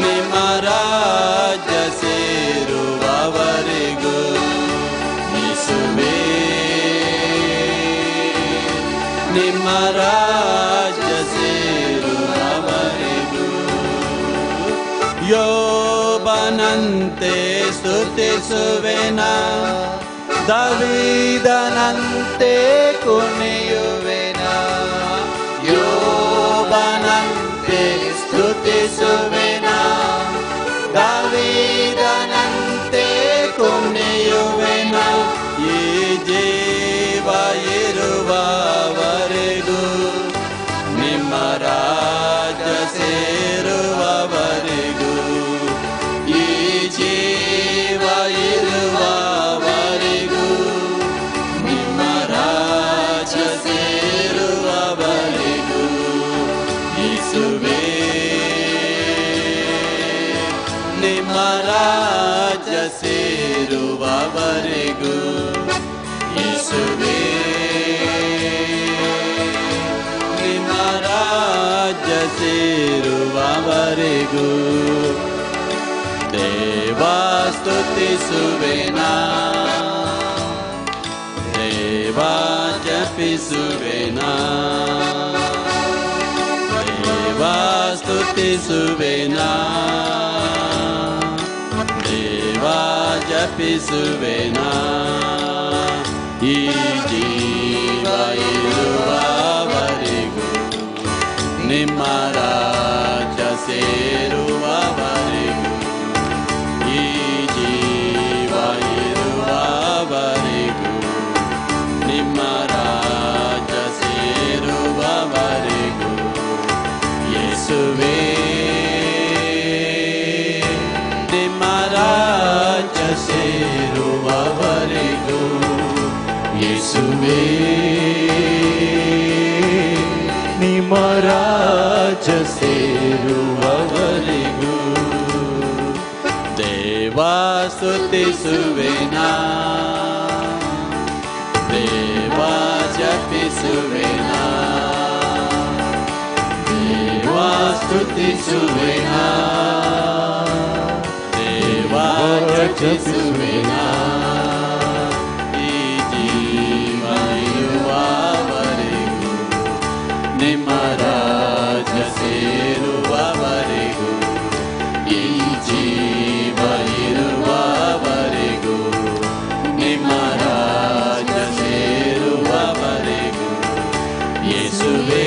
ನಿಮ್ಮ ರಾಜ ಸೇರುವವರೆಗೂ ಯೇಸುವೇ ನಿಮ್ಮ ರಾಜ ಸೇರುವವರೆಗೂ ಯೋಬನಂತೆ ಸ್ತುತಿಸುವೆನ ದಾವೀದನಂತೆ ಕುಣಿಯುವೆನ ಯೋಬನಂತೆ ಸ್ತುತಿಸುವೆನ ದಾವೀದನಂತೆ ಕುಣಿಯುವೆನ ಈ ಜೀವ ಇರುವವರೆಗೂ ನಿಮ್ಮ ರಾಜ ಸೇರುವವರೆಗೂ ಈ ಜೀವ ಇರುವವರೆಗೂ ನಿಮ್ಮ ರಾಜ ಸೇರುವವರೆಗೂ ಯೇಸುವೇ ನಿಮ್ಮ ರಾಜ ಸೇರುವವರೆಗೂ ಯೇಸುವೇ ನಿಮ್ಮ ರಾಜ ಸೇರುವವರೆಗೂ ದೇವಾ ಸ್ತುತಿಸುವೆನ ದೇವಾ ಜಪಿಸುವೆನ ದೇವಾ ಸ್ತುತಿಸುವೆನ ದೇವಾ ಜಪಿಸುವೆನ ಈ ಜೀವ ಇರುವವರೆಗೂ ನಿಮ್ಮ ರಾಜ ಸೇರುವವರೆಗೂ ಈ ಜೀವ ಇರುವವರೆಗೂ ನಿಮ್ಮ ರಾಜ ಸೇರುವವರೆಗೂ ಯೇಸುವೇ ನಿಮ್ಮ ರಾಜ ಸೇರುವವರೆಗೂ ಯೇಸುವೇ ನಿಮ್ಮ ರಾಜ ಸೇರುವವರೆಗೂ ದೇವಾ ಸ್ತುತಿಸುವೆನ ದೇವಾ ಜಪಿಸುವೆನ ದೇವಾ ಸ್ತುತಿಸುವೆನ ದೇವಾ ಜಪಿಸುವೆನ ಈ ಜೀವ ಇರುವವರೆಗೂ ನಿಮ್ಮ ರಾಜ ಸೇರುವವರೆಗೂ ಈ ಜೀವ ಇರುವವರೆಗೂ ನಿಮ್ಮ ರಾಜ ಸೇರುವವರೆಗೂ ಯೇಸುವೇ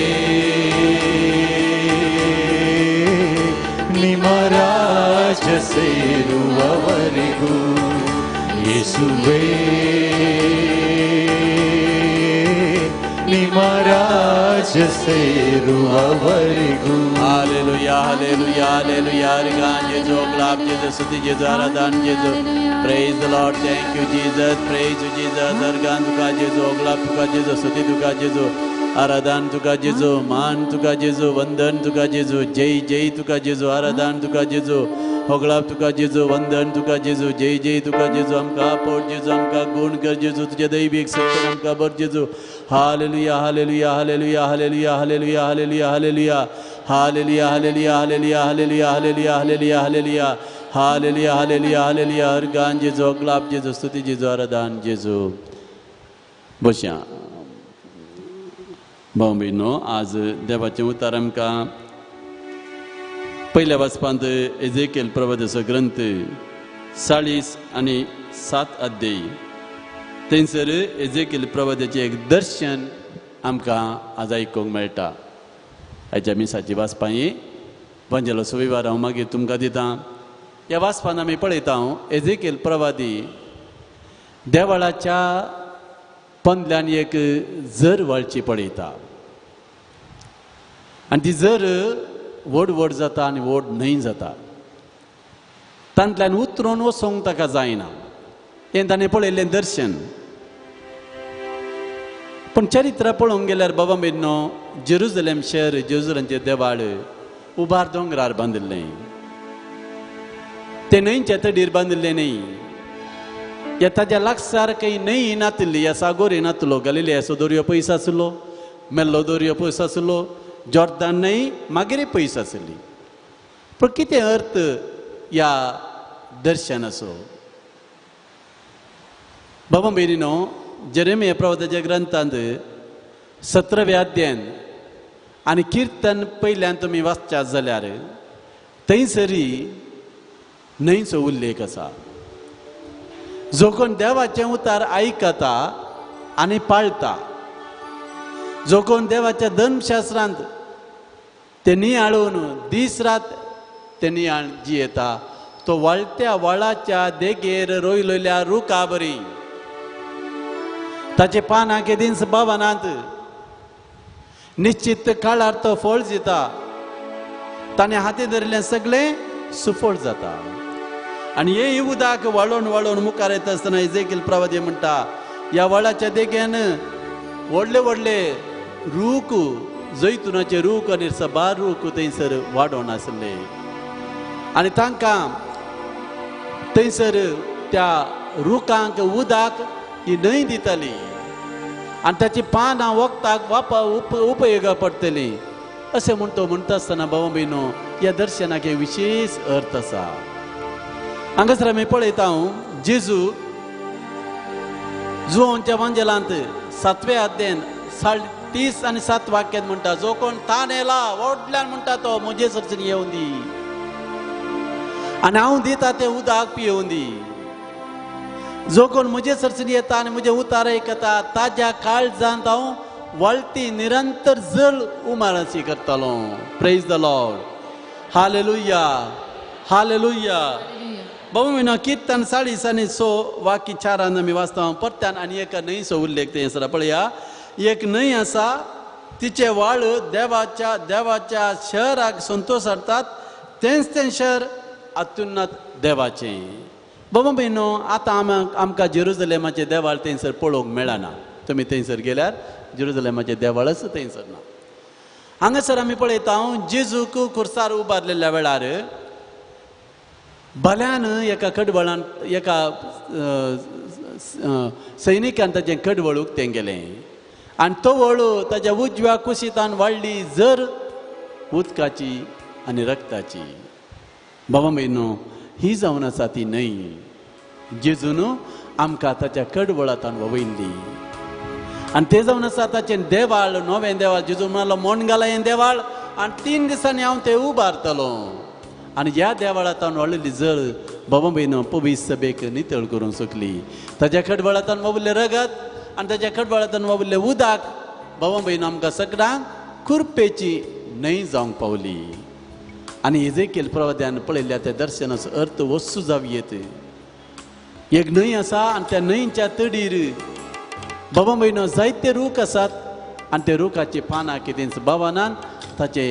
ಸೇರುವವರೆಗೂ ಯೇಸುವೇ ನಿಮ್ಮ ರಾಜ್ಯ ಸೇರುವವರೆಗೂ. हालेलुया हालेलुया हालेलुया रिगान जेजो क्लाप जेजो स्तुति जेजो आराधन जेजो praise the Lord thank you Jesus praise you Jesus अर्गान तुका जेजो क्लाप तुका जेजो स्तुति तुका जेजो आराधन तुका जेजो मान तुका जेजो वंदन तुका जेजो जय जय तुका जेजो आराधन तुका जेजो होगलाप तुका जेजो वंदन तुका जेजो जय जय तुका जेजो आमका पोट जेजो आमका गुण कर जेजो तुझे दैविक सत्य आमका बर जेजो hallelujah hallelujah hallelujah hallelujah hallelujah hallelujah hallelujah hallelujah hallelujah hallelujah hallelujah hallelujah hallelujah hallelujah hallelujah hallelujah hallelujah अर्गान जेजो अगलाप जेजो स्तुती जेजो आराधन जेजो बशा भाऊ बहिणो आज देवाचें उतार आमकां पयल्या वाचपांत एजेकिएल प्रवादाचो ग्रंथ 40 आनी 7 अध्याय थंयसर एजेकिएल प्रवादाचें एक दर्शन आमकां आज आयकूंक मेळटा. आयच्या मिसाची वाचपां ही वंजेलो सुविवार हांव मागीर तुमकां दितां. ह्या वाचपान आमी पळयता एजेकिएल प्रवादी देवाळाच्या पंदल्यान एक झर वळची पळयता आनी ती झर व्हड व्हड जाता आनी व्हड न्हंय जाता. तांतल्यान उतरून वचोंक ताका जायना हें ताणें पळयल्लें दर्शन. पण चरित्र पळोवंक गेल्यार बाबा बेन्नो जेरुसलेम शहर जेरुसलेमचें देवाळ उबार दोंगरार बांदिल्लें. तें न्हंयच्या तडीर बांदिल्लें न्ही. ह्या ताज्या लागसार खंय न्हंय नातिल्ली ह्या सागोर नातलो. गलिलियाचो दर्यो पयस आसलो, मेल्लो दर्यो पयस आसलो, जॉर्दान न्हंय मागीर पयस आसली. पूण कितें अर्थ ह्या दर्शनाचो? बाबा बेनिनो जेरेमिया प्रवादाच्या ग्रंथांत 17व्या अध्यायान आनी किर्तन पयल्यान तुमी वाचच्यात जाल्यार थंयसरी न्हंयचो उल्लेख आसा. जो कोण देवाचें उतार आयकता आनी पाळटा, जो कोण देवाच्या धर्मशास्त्रांत ते नियाळून दीस रात ते नियाळ जियेता तो वळत्या वळाच्या देगेर रोयलेल्या रुखा बरी ताचे पानां केदींच बावनांत निश्चित काळार तो फळ दिता. ताणें हाती धरिल्लें सगळें सुफळ जाता. आनी हे उदक वळोवन वळोवन मुखार येता आसतना एजेकिएल प्रवादी म्हणटा ह्या वळाच्या देगेन व्हडले व्हडले रूख, जैतुनाचे रूख आनी सबार रूख थंयसर वाडोवन आसले आनी तांकां थंयसर त्या रुखांक उदक ही न्हंय दिताली आनी ताची पानां वखदाक उपयोगा पडटलीं अशें म्हूण तो म्हणटा आसतना बाबा बेनो ह्या दर्शनाक एक विशेश अर्थ आसा. हांगासर आमी पळयता जेजू जुआंच्या वांजेलांत 7व्या अध्यायान 30 आनी 7 वाक्यांत म्हणटा जो कोण ताण येला व्हडल्यान म्हणटा तो म्हजे सरचीन येवं दी आनी हांव दिता तें उदक पियोवन दी. जो कोण म्हजे सरचीन येता आनी म्हजे उतार आयकता ताज्या काळजांत हांव वळती निरंतर जल उमाळशी करतलो. Praise the Lord hallelujah hallelujah. बाबा म्हण किर्तन 40 आनी 6 वाक्य 4 आमी वाचता परत्यान आनी एका न्हंयचो उल्लेख थंयसर पळया. एक न्हंय आसा तिचे व्हाळ देवाच्या शहराक संतोश हाडटात तेंच तें शहर अत्युन्नत देवाचें. बाबा बहिणो आतां आमकां जेरुसलेमाचें देवाळ थंयसर पळोवंक मेळना. तुमी थंयसर गेल्यार जेरुसलेमाचें देवाळच थंयसर ना. हांगासर आमी पळयता जेजूक खुर्सार उबारलेल्या वेळार भल्यान एका कडवळान एका सैनिकान ताचें कडवळूक तें गेलें आनी तो वळू ताच्या उजव्या कुशीतान वाडली जर उदकाची आनी रक्ताची. बाबा बहिणो ही जावन आसा ती न्हंय जेजून आमकां ताच्या कडवळांतल्यान वयली आनी तें जावन आसा ताचें देवाळ नवें देवाळ. जेजू म्हणालो मोण घाला हें देवाळ आनी 3 दिसांनी हांव तें उबारतलो. आनी ह्या देवाळांतल्यान व्हडली जळ बाबा बहिणो पवित्र सभेक नितळ करूंक सोदली. ताच्या कडवळांतल्यान वयलें रगत आनी ताच्या कडवळांतल्यान वयलें उदक बाबा बहिणो आमकां सगळ्यांक कुरपेची न्हंय जावंक पावली. आनी एजेकिएल प्रवाद्यान पळयल्ल्या त्या दर्शनाचो अर्थ वस्तू जावी येते एक न्हंय आसा आनी त्या न्हंयच्या तडीर बाबा भयणो जायते रूख आसात आनी ते रुखाची पानां कितें भावनान ताचे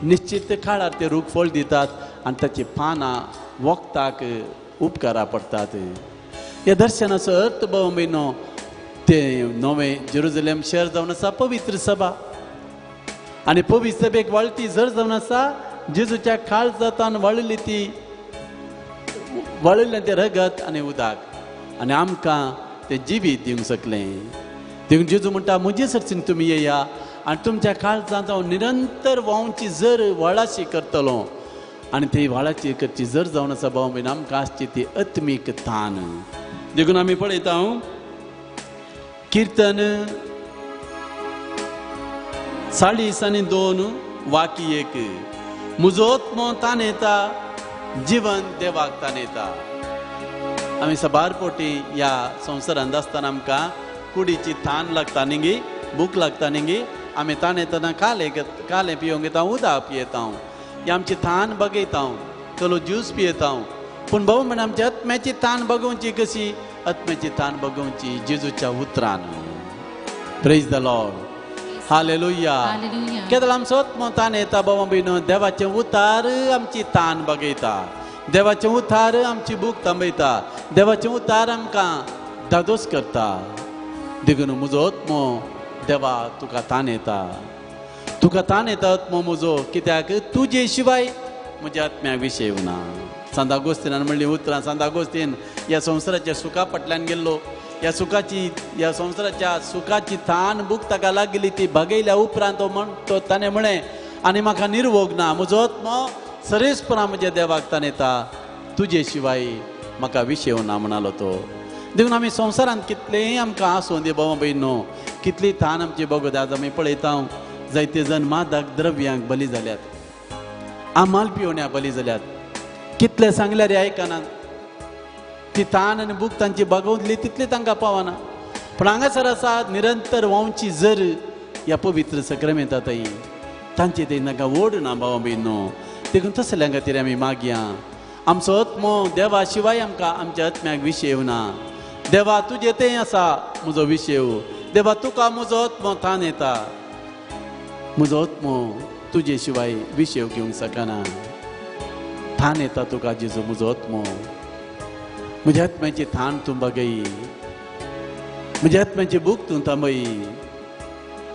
निश्चित काळार ते रूख फळ दितात आनी ताची पानां वखदाक उपकारा पडटात ह्या दर्शनाचो अर्थ बाबा भयणो ते नवे जेरुजलेम शहर जावन आसा पवित्र सभा आनी पवित्र सभेक वाळटी जर जावन आसा जेजूच्या काळजातान वाळिल्ली ती वाळिल्लें तें रगत आनी उदक आनी आमकां तें जिवीत दिवंक शकलें देखून जेजू म्हणटा म्हजे सरसीन तुमी येया आनी तुमच्या काळजांत हांव निरंतर व्हांवची जर व्हाळाशी करतलो आनी ती व्हाळाची करची जर जावन आसा भाव भयण आमकां आसची ती आत्मीक तान देखून आमी पळयता कीर्तन 40:2 वाकी 1 म्हजो आत्मो तान येता जीवन देवाक तान येता आमी सबार पोटी ह्या संवसारांत आसतना आमकां कुडीची तान लागता न्ही भूक लागता न्ही आमी तान येतना कालें पियोंक येता उदक पियेता ही आमची तान बगयता चलो ज्यूस पियेता पूण भाऊ म्हण आमच्या आत्म्याची तान बगोवची कशी आत्म्याची तान बगोवची जेजूच्या उतरान प्रेज द लॉर्ड हालेलुया केदल आमचो आत्मो तान येता बाबा भयणो देवाचे उतार आमची तान बगयता देवाचे उतार आमची भूक थांबयता देवाचे उतार आमकां धादोस करता देखून म्हजो आत्मो देवा तुका तान येता आत्मो म्हजो कित्याक तुजे शिवाय म्हज्या आत्म्याक विशय ना सांत आगोस्तिनान म्हणली उतरां सांत आगोस्तीन ह्या संवसाराच्या सुखा फाटल्यान गेल्लो ह्या संवसाराच्या सुखाची तान भूक ताका लागली ती बगयल्या उपरांत तो ताणें म्हळें आनी म्हाका निर्वोग ना म्हजो आत्मो सरेसपणां म्हज्या देवाक तान येता तुजे शिवाय म्हाका विशय ना म्हणालो तो देखून आमी संवसारांत कितलेंय आमकां आसूं दी बाबा भयणो कितली तान आमची बगत आज आमी पळयता जायते जण मादक द्रव्यांक बली जाल्यात आमाल पिवण्या बली जाल्यात कितले सांगल्यार आयकनात ती तान आनी भूक तांची बगवतली तितली तांकां पावना पूण हांगासर आसा निरंतर व्हांवची जर ह्या पवित्र सक्रामेंतांतय तांची ते नाका ओड ना बाबा भयणो देखून तसल्या खातीर आमी मागया आमचो आत्मो देवा शिवाय आमकां आमच्या आत्म्याक विशय ना देवा तुजें तें आसा म्हजो विशय देवा तुका म्हजो आत्मो तान येता म्हजो आत्मो तुजे शिवाय विशय घेवंक शकना तान येता तुका जेजू म्हजो आत्मो म्हज्या आत्म्याची थान तूं बगय म्हज्या आत्म्याची भूक तूं थांबय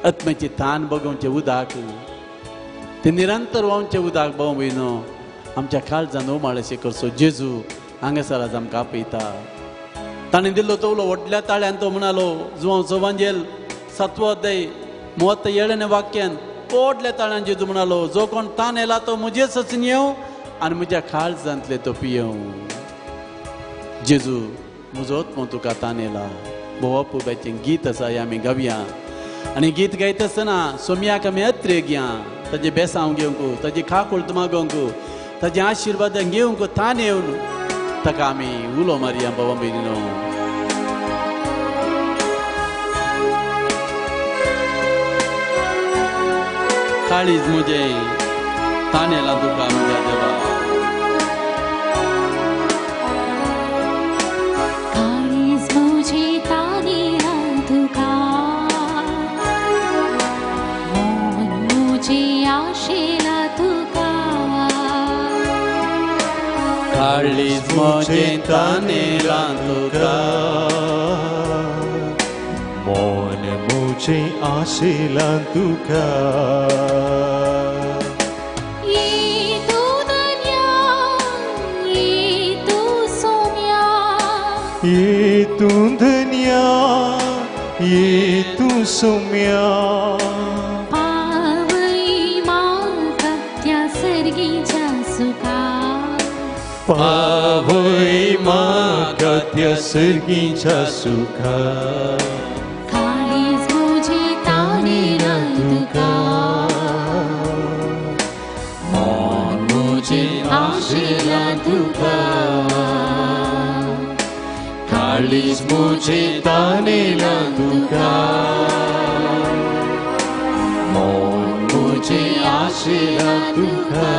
आत्म्याची तान बगोवचें उदक तें निरंतर व्हांवचें उदक भाव भयणो आमच्या काळजान उमाळशें करचो जेजू हांगासर आज आमकां आपयता ताणें दिल्लो तवलो व्हडल्या ताळ्यान तो म्हणालो जुवांचो वांजेल 7 अध्याय 37 वाक्यान व्हडल्या ताळ्यान जेजू म्हणालो जो कोण तान येला तो म्हजे सचून येवं आनी म्हज्या काळजांतले तो पियेवं जेजू म्हजो आत्मो तुका तान येला भोवा पुबाचें गीत आसा हें आमी गावया आनी गीत गायता आसतना सोम्याक आमी अत्रे घेया ताजे बेसांव घेवंक ताजी खाकुळत मागोवंक ताजे आशिर्वाद घेवंक तान येवन ताका आमी उलो मारया बाबा भयणीनो काळीज म्हजें तान येला तुका म्हज्या देवा काळीज म्हजें तान येला तुका मन म्हजें आशेला तुका ये तूं धन्या ये तूं सौम्या पावई म्हाका त्या सर्गीच्या सुखा पावय म्हाका त्या सर्गीच्या सुखा काळीज म्हजें तान येला तुका मन म्हजें आशेला तुका काळीज म्हजें तान येला तुका मन मुझे आशिला तुका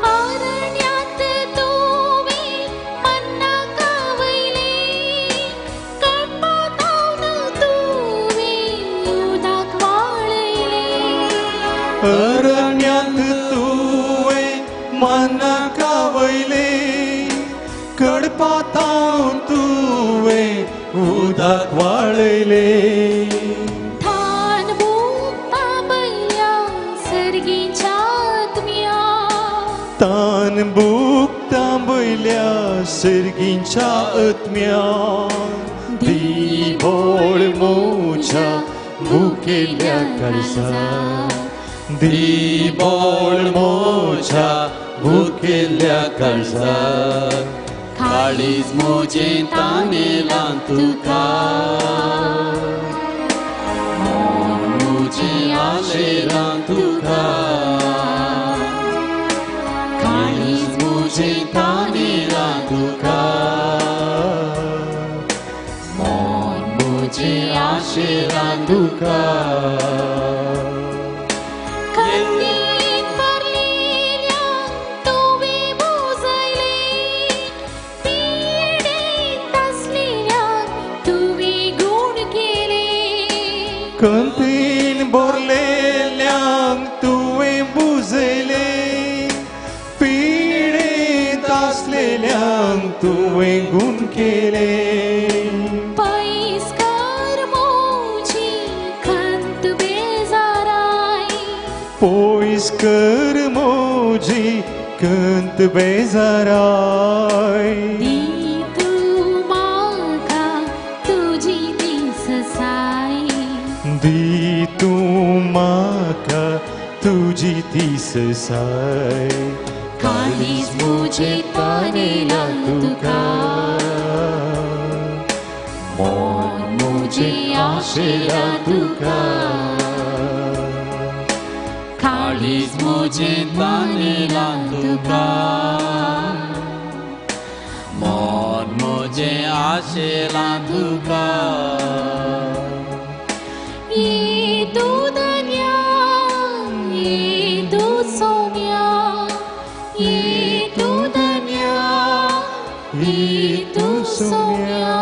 अरण्यात तुवे मन्ना कावैले कळपातावन तुवे उदक वाळयले अरण्यात तुवे मना कावैले कडपातावन तुवे उदक वाळयले थान बुक्ता बैल्या सर्गीच्या आत्म्या तान बुक्ता बैल्या सर्गींच्या आत्म्या दिबोळ मोच्या भुकेल्या काळजा दिबोळ मोच्या भुकेल्या काळजा काळीज मोजे तानेला तुका मन मुझे आशेला तुका काळीज मोजे तानेला तुका मन मुझे आशेला तुका खंडीत भरलेल्या तुवे बुजयले पिडेत असलेल्या तुवे गुण केले कंतीन बोरलेल्यांक तुवें बुजयले पिडेत आसलेल्यांक तुवें गुण केले पैस्कार मोची खंत बेजाराय पोयस कर मोजी कंत बेजाराय दी तू म्हाका तुजी ती ससाय दी तूं म्हाका तुजी ती ससाय काळीज मुझे तानेला तुका मन मुझे आशेला तुका काळीज मोजे तानेला तुका मन मोजे आशेला तुका ये दूधन्या ये दूध सोम्या ये दूधन्या ये दूध सोम्या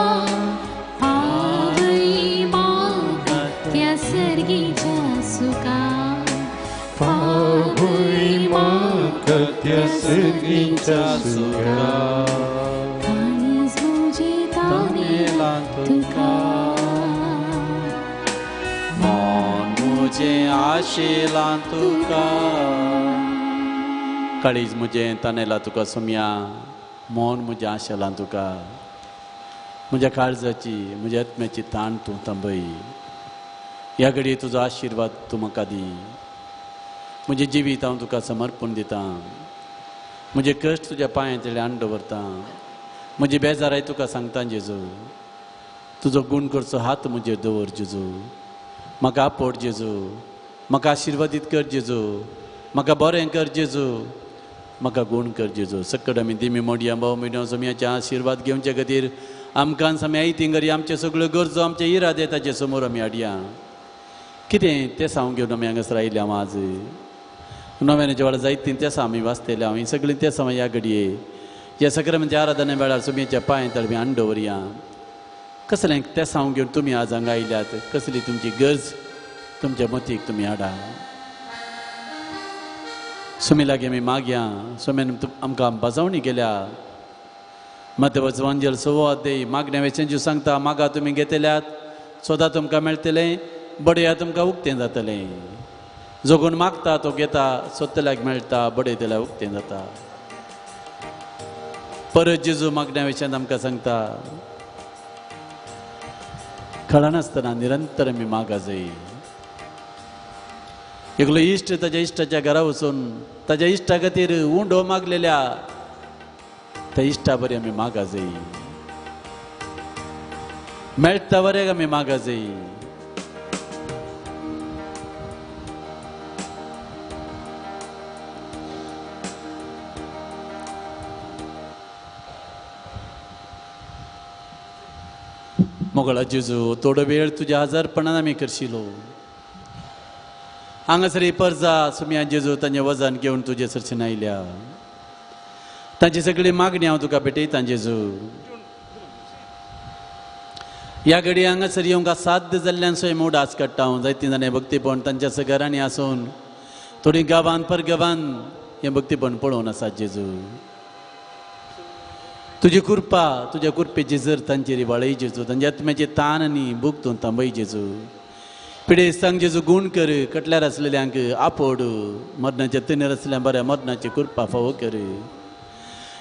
पावई म्हाका त्या सर्गीच्या सुका पावई म्हाका त्या सर्गीच्या सुका काळीज मुझे तानेला तुका मन मुझे आशेला तुका काळीज मुझे तानेला तुका सोम्या मन मुझे आशेला तुका म्हज्या काळजाची म्हज्या आत्म्याची ताण तूं थांबय ह्या घडये तुजो आशिर्वाद तूं म्हाका दी म्हजें जिवीत हांव तुका समर्पण दितां म्हजे कश्ट तुज्या पांयां आण दवरतां म्हजी बेजाराय तुका सांगता जेजू तुजो गूण करचो हात म्हजेर दवर जेजू म्हाका आपड जेजू म्हाका आशिर्वादीत कर जेजू म्हाका बरें कर जेजू म्हाका गूण कर जेजू सकट आमी दिमी मोडया भाव मिडिया सोम्याचे आशिर्वाद घेवचे खातीर आमकां समय तिंगरी आमच्यो सगळ्यो गरजो आमचे इरादे ताचे समोर आमी हाडया कितें तें सांग घेवन आमी हांगासर आयले हांव आज नव्याच्या वेळार जायतीं तें आमी वाचतले हांव ही सगळीं तें समय ह्या घडये ह्या सक्रामेंच्या आराधने वेळार सोम्याच्या पांय तळबी आण दवरया कसलें तें सांग घेवन तुमी आज हांगा आयल्यात कसली तुमची गरज तुमच्या मतीक तुमी हाडा सुमी लागीं आमी मागया सोम्यान आमकां बजावणी केल्या मत्तवचो एवांजेल 6 अध्याय मागण्या वेचेंची सांगता मागा तुमी घेतल्यात सोदा तुमकां मेळटलें बडया तुमकां उक्तें जातलें जो कोण मागता तो घेता सोदतल्याक मेळटा बडयतल्याक उक्तें जाता परत जेजू मागण्या विशयान आमकां सांगता कळनासतना निरंतर आमी मागा जाय एकलो इश्ट ताच्या इश्टाच्या घरा वचून ताच्या इश्टा खातीर उंडो मागलेल्या त्या इश्टा बरें आमी मागा जाय मेळटा बरें आमी मागा जाय मोगळा जेजू थोडो वेळ तुझ्या आजारपणान आमी करशिलो हांगासर परजा सुमया जेजू तांचें वजन घेवन तुजे सरच्यान आयल्या तांची सगळी मागणी हांव तुका भेटयतां जेजू ह्या घडी हांगासर येवंक साध्य जाल्ल्यान स्वयं उडास काडटा हांव जायतीं जाणां भक्तीपण तांच्या घरांनी आसून थोडी गांवांत परगांवांत हें भक्तीपण पळोवन आसात जेजू तुजी कृपा तुज्या कृपेची जर तांचेर इबाळय जेजू तांच्या आत्म्याचे ताण आनी भूक तूं थांबय जेजू पिडेस्तांक जेजू गूण कर कटल्यार आसलेल्यांक आपोड मरणाच्या तनेर आसलेल्या बऱ्या मरणाची कृपा फावो कर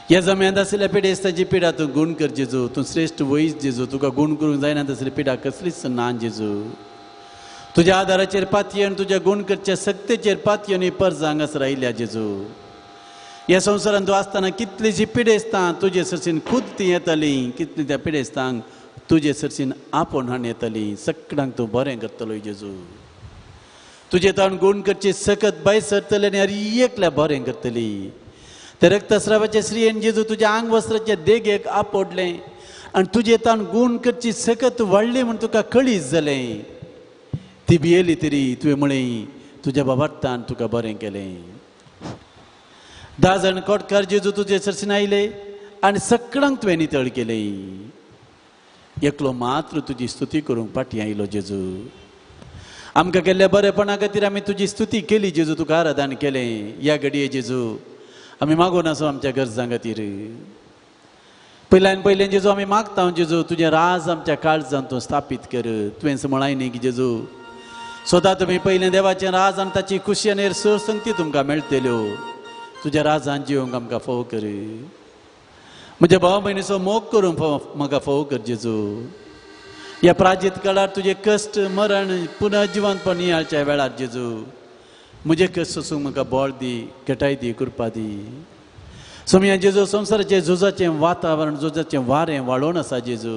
ह्या जम्यांत आसलेल्या पिडेस्ताची पिडा तूं गूण कर जेजू तूं श्रेश्ठ वैज जेजू तुका गूण करूंक जायना तसली पिडा कसलीच ना जेजू तुज्या आदाराचेर पातयेन तुज्या गूण करच्या सक्तेचेर पातयेन परज हांगासर आयल्या जेजू ह्या संवसारांत तूं आसतना कितलींशीं पिडेस्तां तुजे सरसीन खुद ती येतालीं कितलीं त्या पिडेस्तांक तुजे सरसीन आपोवन हाडून येतालीं सगळ्यांक तूं बरें करतलो जेजू तुजे ताण गूण करची सकत भायर सरतली आनी हर एकल्या बरें करतली ते रक्तस्रावाचे श्रीयेन जेजू तुज्या आंग वस्त्राच्या देगेक आपोडलें आनी तुजे ताण गूण करची सकत वाडली म्हूण तुका कळीस जालें ती भियेली तरी तुवें म्हळें तुज्या बाबार्थान तुका बरें केलें 10 जाण कोटकार जेजू तुजे सरसीन आयले आनी सगळ्यांक तुवें नितळ केलें एकलो मात्र तुजी स्तुती करूंक फाटीं आयलो जेजू आमकां केल्ल्या बरेपणा खातीर आमी तुजी स्तुती केली जेजू तुका आराधन केलें ह्या घडये जेजू आमी मागून आसो आमच्या गरजां खातीर पयल्यान पयलें जेजू आमी मागता जेजू तुजें राज आमच्या काळजांत तूं स्थापीत कर तुवें म्हणाय न्ही की जेजू स्वता तुमी पयलें देवाचें राज आनी ताची खुशी आनी संगती तुमकां मेळटल्यो तुज्या राजांत जिवंक आमकां फोव कर म्हज्या भाव भयणीचो मोग करून म्हाका फोव कर जेजू ह्या प्राजीत काळार तुजे कश्ट मरण पुनः जिवंतपण नियाळच्या वेळार जेजू म्हजे कश्ट सोसूंक म्हाका बळ दी घटाय दी कृपा दी सोमया जेजू संवसाराचें झुजाचें वातावरण झुजाचें वारें वाडोवन आसा जेजू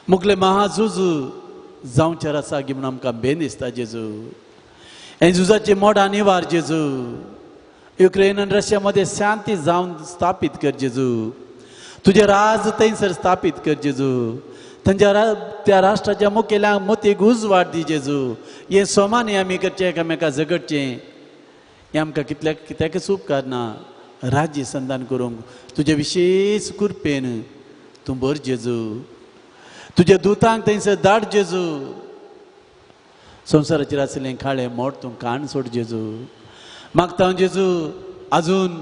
मुखलें महाझूज जावचें आसा गी म्हूण आमकां भेन दिसता जेजू हे झुजाचें मोडान निवार जेजू युक्रेन आनी रशिया मध्ये शांती जावन स्थापीत कर जेजू तुझे राज थंयसर स्थापीत कर जेजू त्या राष्ट्राच्या मुखेल्यांक मोतीक उजवाड दी जेजू हे सोमानी आमी करचें एकामेकां झगडचें हें आमकां कित्याकच उपकार ना राज्य संधान करूंक तुजे विशेष कृपेन तूं भर जेजू तुज्या दुतांक थंयसर धाड जेजू संवसाराचेर आसलें खाळें मोड तूं काण सोड जेजू मागता जेजू अजून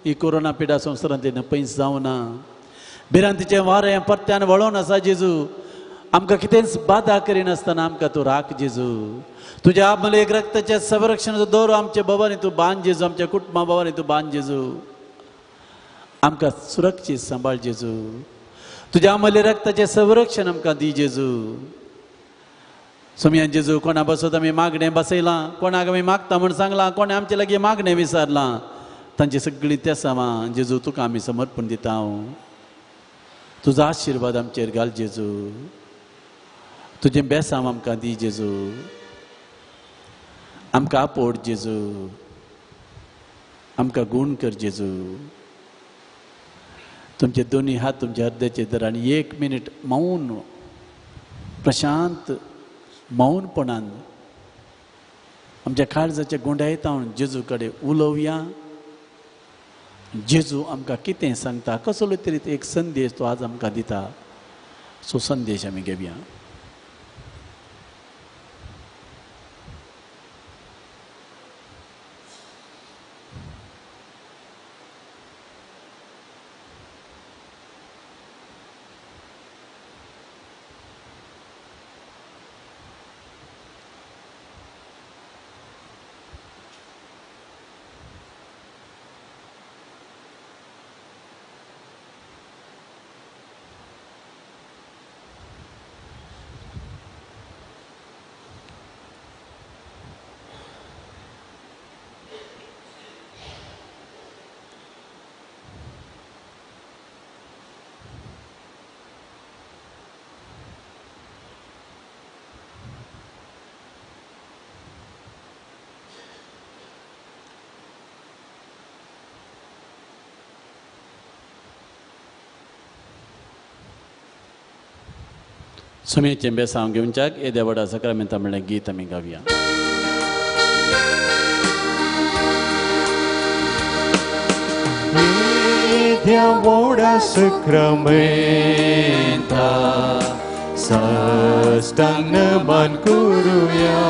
ही कोरोना पिडा संवसारांतल्यान पयस जावना भिरांतीचें वारें परत्यान वळोन आसा जेजू आमकां कितेंच बाधा करिनासतना आमकां तूं राख जेजू तुज्या आमलेक रक्ताच्या संरक्षणाचो दोरो आमच्या भवानी तूं बांद जेजू आमच्या कुटुंबा भवानी तूं बांद जेजू आमकां सुरक्षीत सांबाळ जेजू तुज्या आमले रक्ताचें संरक्षण आमकां दी जेजू सोमयान जेजू कोणा बसत आमी मागणें बसयलां कोणाक आमी मागता म्हूण सांगलां कोणें आमचे लागीं मागणें विचारलां तांची सगळीं तेसावां जेजू तुका आमी समर्पण दिता हांव तुजो आशिर्वाद आमचेर घाल जेजू तुजें बेसांव आमकां दी जेजू आमकां आपोड जेजू आमकां गूण कर जेजू तुमचे दोनी हात तुमच्या हृदयाचेर धर आनी 1 मिनीट मौन प्रशांत मौनपणान आमच्या काळजाच्या गुंडायतावन जेजू कडेन उलोवया जेजू आमकां कितें सांगता कसलो तरी एक संदेश तो आज आमकां दिता सो संदेश आमी घेवया सुमेचे बेसांव घेवनच्याक हे देवडा सक्रामेंता म्हणलें गीत आमी गावया. Devoda sakramenta sastang naman kuruya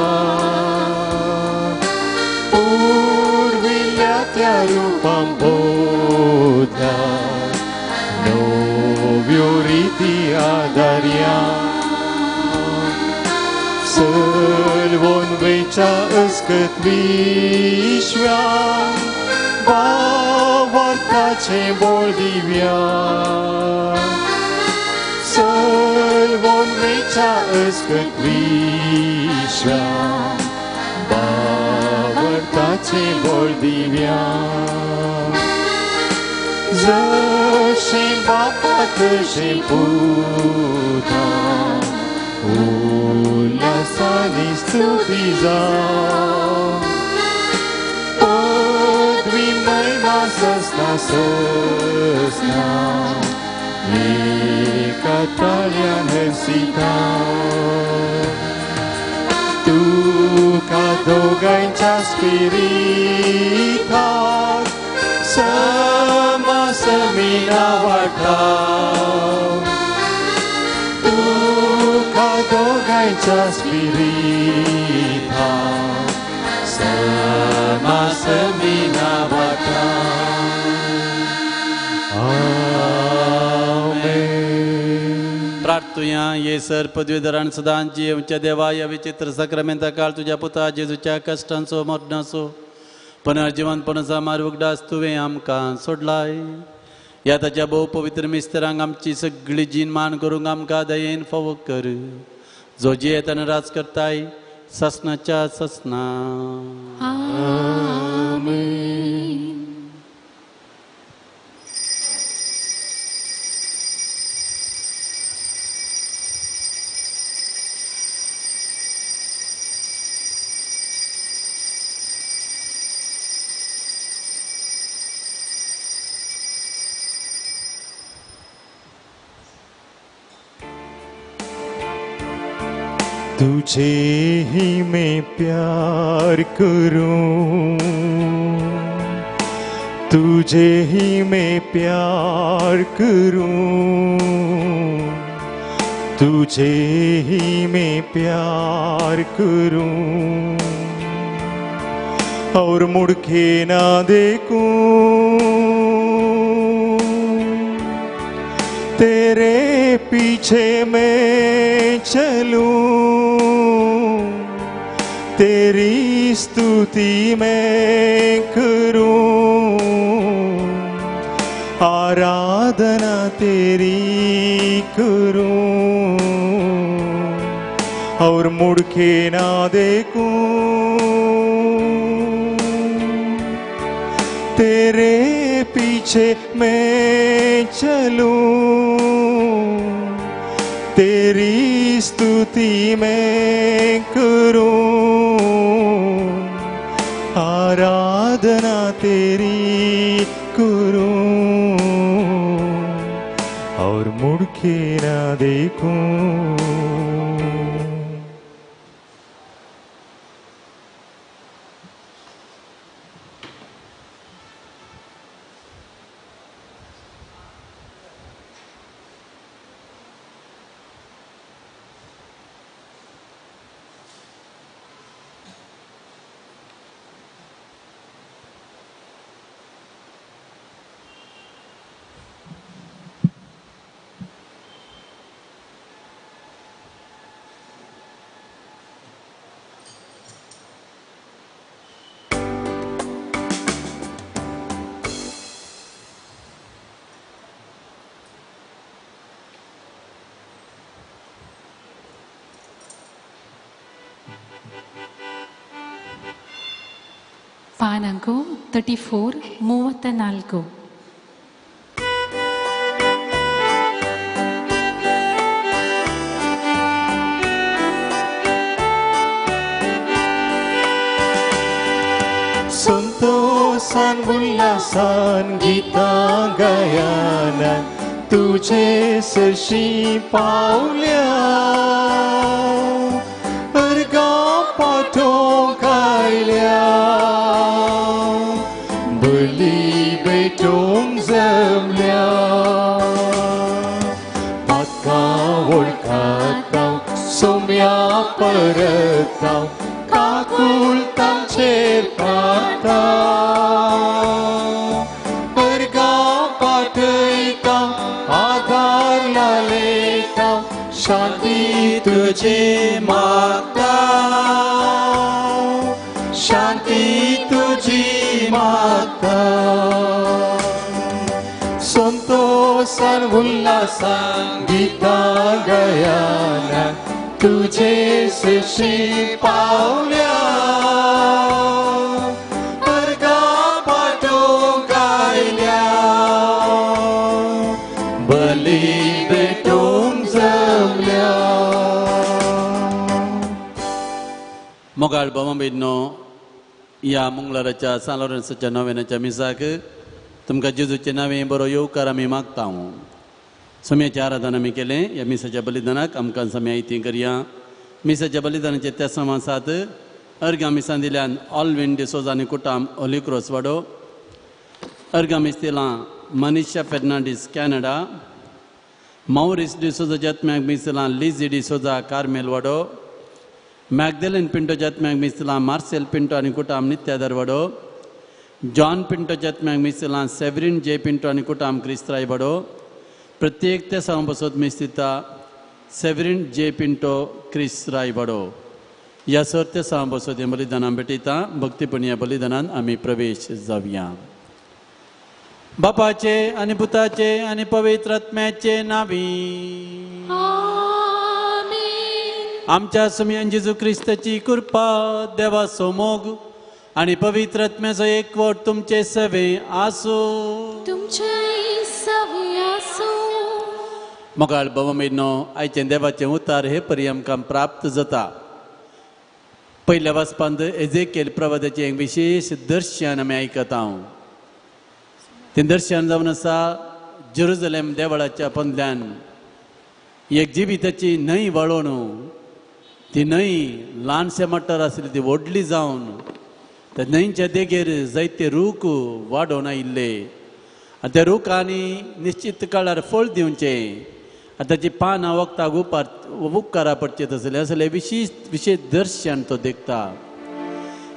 Purvilatya rupam Buddha Novyo riti adarya Sălvon vecea îscăt vișveam Vartace boldivia Sălvon vecea îscăt vișveam Vartace boldivia Zășim bapată și puta Ula sani stutiza Podvi mai masasna sasna E catalian hensita Tu ca dogaința spirita Sama semina varta Dogaința spirita Sama semina vata Amen. प्रार्थुया येसर पदवीधरान सदांची येवच्या देवा या विचित्र सक्रामेंता काळ तुझ्या पुता जेजूच्या कष्टांचो मरणाचो पुनर्जीवनपणाचा मार्ग उगडास तुवें आमकां सोडलाय. या ताच्या भोव पवित्र मिस्त्रांक आमची सगळी जीण मान करूंक आमकां दयेन फावो कर जो जियेत आनी राज करताय ससनाच्या ससना. आमेन. तुझे ही मैं प्यार करूं तुझे ही मैं प्यार करूं तुझे ही मैं प्यार करूं और मुड़ के ना देखूं तेरे पीछे मैं चलूं तेरी स्तुति मैं करूं आराधना तेरी करूं और मुड़ के ना देखूं तेरे पीछे मैं चलूं तेरी स्तुति मैं करूं आराधना तेरी करूं और मुड़ के ना देखूं. ಪಾನಂಕು 34 Santosan ullasan gita gayana तुझे सरशी पावल्या अर्गा पाठो खायल्या बली भेटूंक जमल्या पातका वळखात हांव सोम्या परत हांव काकूल तांचेर पाता अर्गा पाठयता आधार लालयता शांती तुझे मागता शांती तुझी मागता संतोषान उल्हासान गीता गयाना तुझे सरशी पावल्या अर्गा पाठो गायल्या बली भेटूंक जमल्या मोगाळ बोमांबेडनो ह्या मंगळाराच्या सालोरांसाच्या नव्यानाच्या मिसाक तुमकां जेजूचे नांवें बरो येवकार आमी मागता सोम्याचें आराधन आमी केलें ह्या मिसाच्या बलिदानाक आमकां सोम्या इती करया मिसाच्या बलिदानाचे त्या समासात अर्घा मिसान दिल्यान ऑलविन डिसोजा आनी कुटाम होली क्रॉस वाडो अर्घा मिस दिलां मनीषा फेर्नांडीस कॅनडा मौरिस डिसोजा जत्म्याक मिस दिलां लिझी डिसोजा कार्मेल वाडो मॅगदलेन पिंटो जत्म्याक मिस दिलां मार्सेल पिंटो आनी कुटाम नित्यादर वाडो जॉन पिंटो जत्म्याक मिस दिलां सेवरीन जे पिंटो आनी कुटाम क्रिस्त्राय वाडो प्रत्येक ते सावन बसत मिस दिता सेवरीन जे पिंटो क्रिस्त्राय वाडो ह्या सर्ते सावन बसत हें बलिदानां भेटयता भक्तीपण ह्या बलिदानान आमी प्रवेश जावया बापाचे आनी पुताचे आनी पवित्र आत्म्याचे नांवी आमच्या समियान जेजू क्रिस्ताची कृपा देवाचो मोग आनी पवित्र आत्म्याचो एकवट तुमचे सेवे आसूं तुमचे सवे आसूं मोगाळ बोमांबेडनो आयचे देवाचें उतार हे परी आमकां प्राप्त जाता पयल्या वाचपांत एजेकेल प्रवादाचें एक विशेष दर्शन आमी आयकता तें दर्शन जावन आसा जेरुजलेम देवळाच्या पंदल्यान एक जिविताची न्हंय वळोवन ती न्हंय ल्हानशें मट्टर आसली ती व्हडली जावन त्या न्हंयच्या देगेर जायते रूख वाडोवन आयिल्ले आनी त्या रुखांनी निश्चित काळार फळ दिवचें आनी ताची पानां वखदाक उपकारा पडचें तसलें असलें विशेष दर्शन तो देखता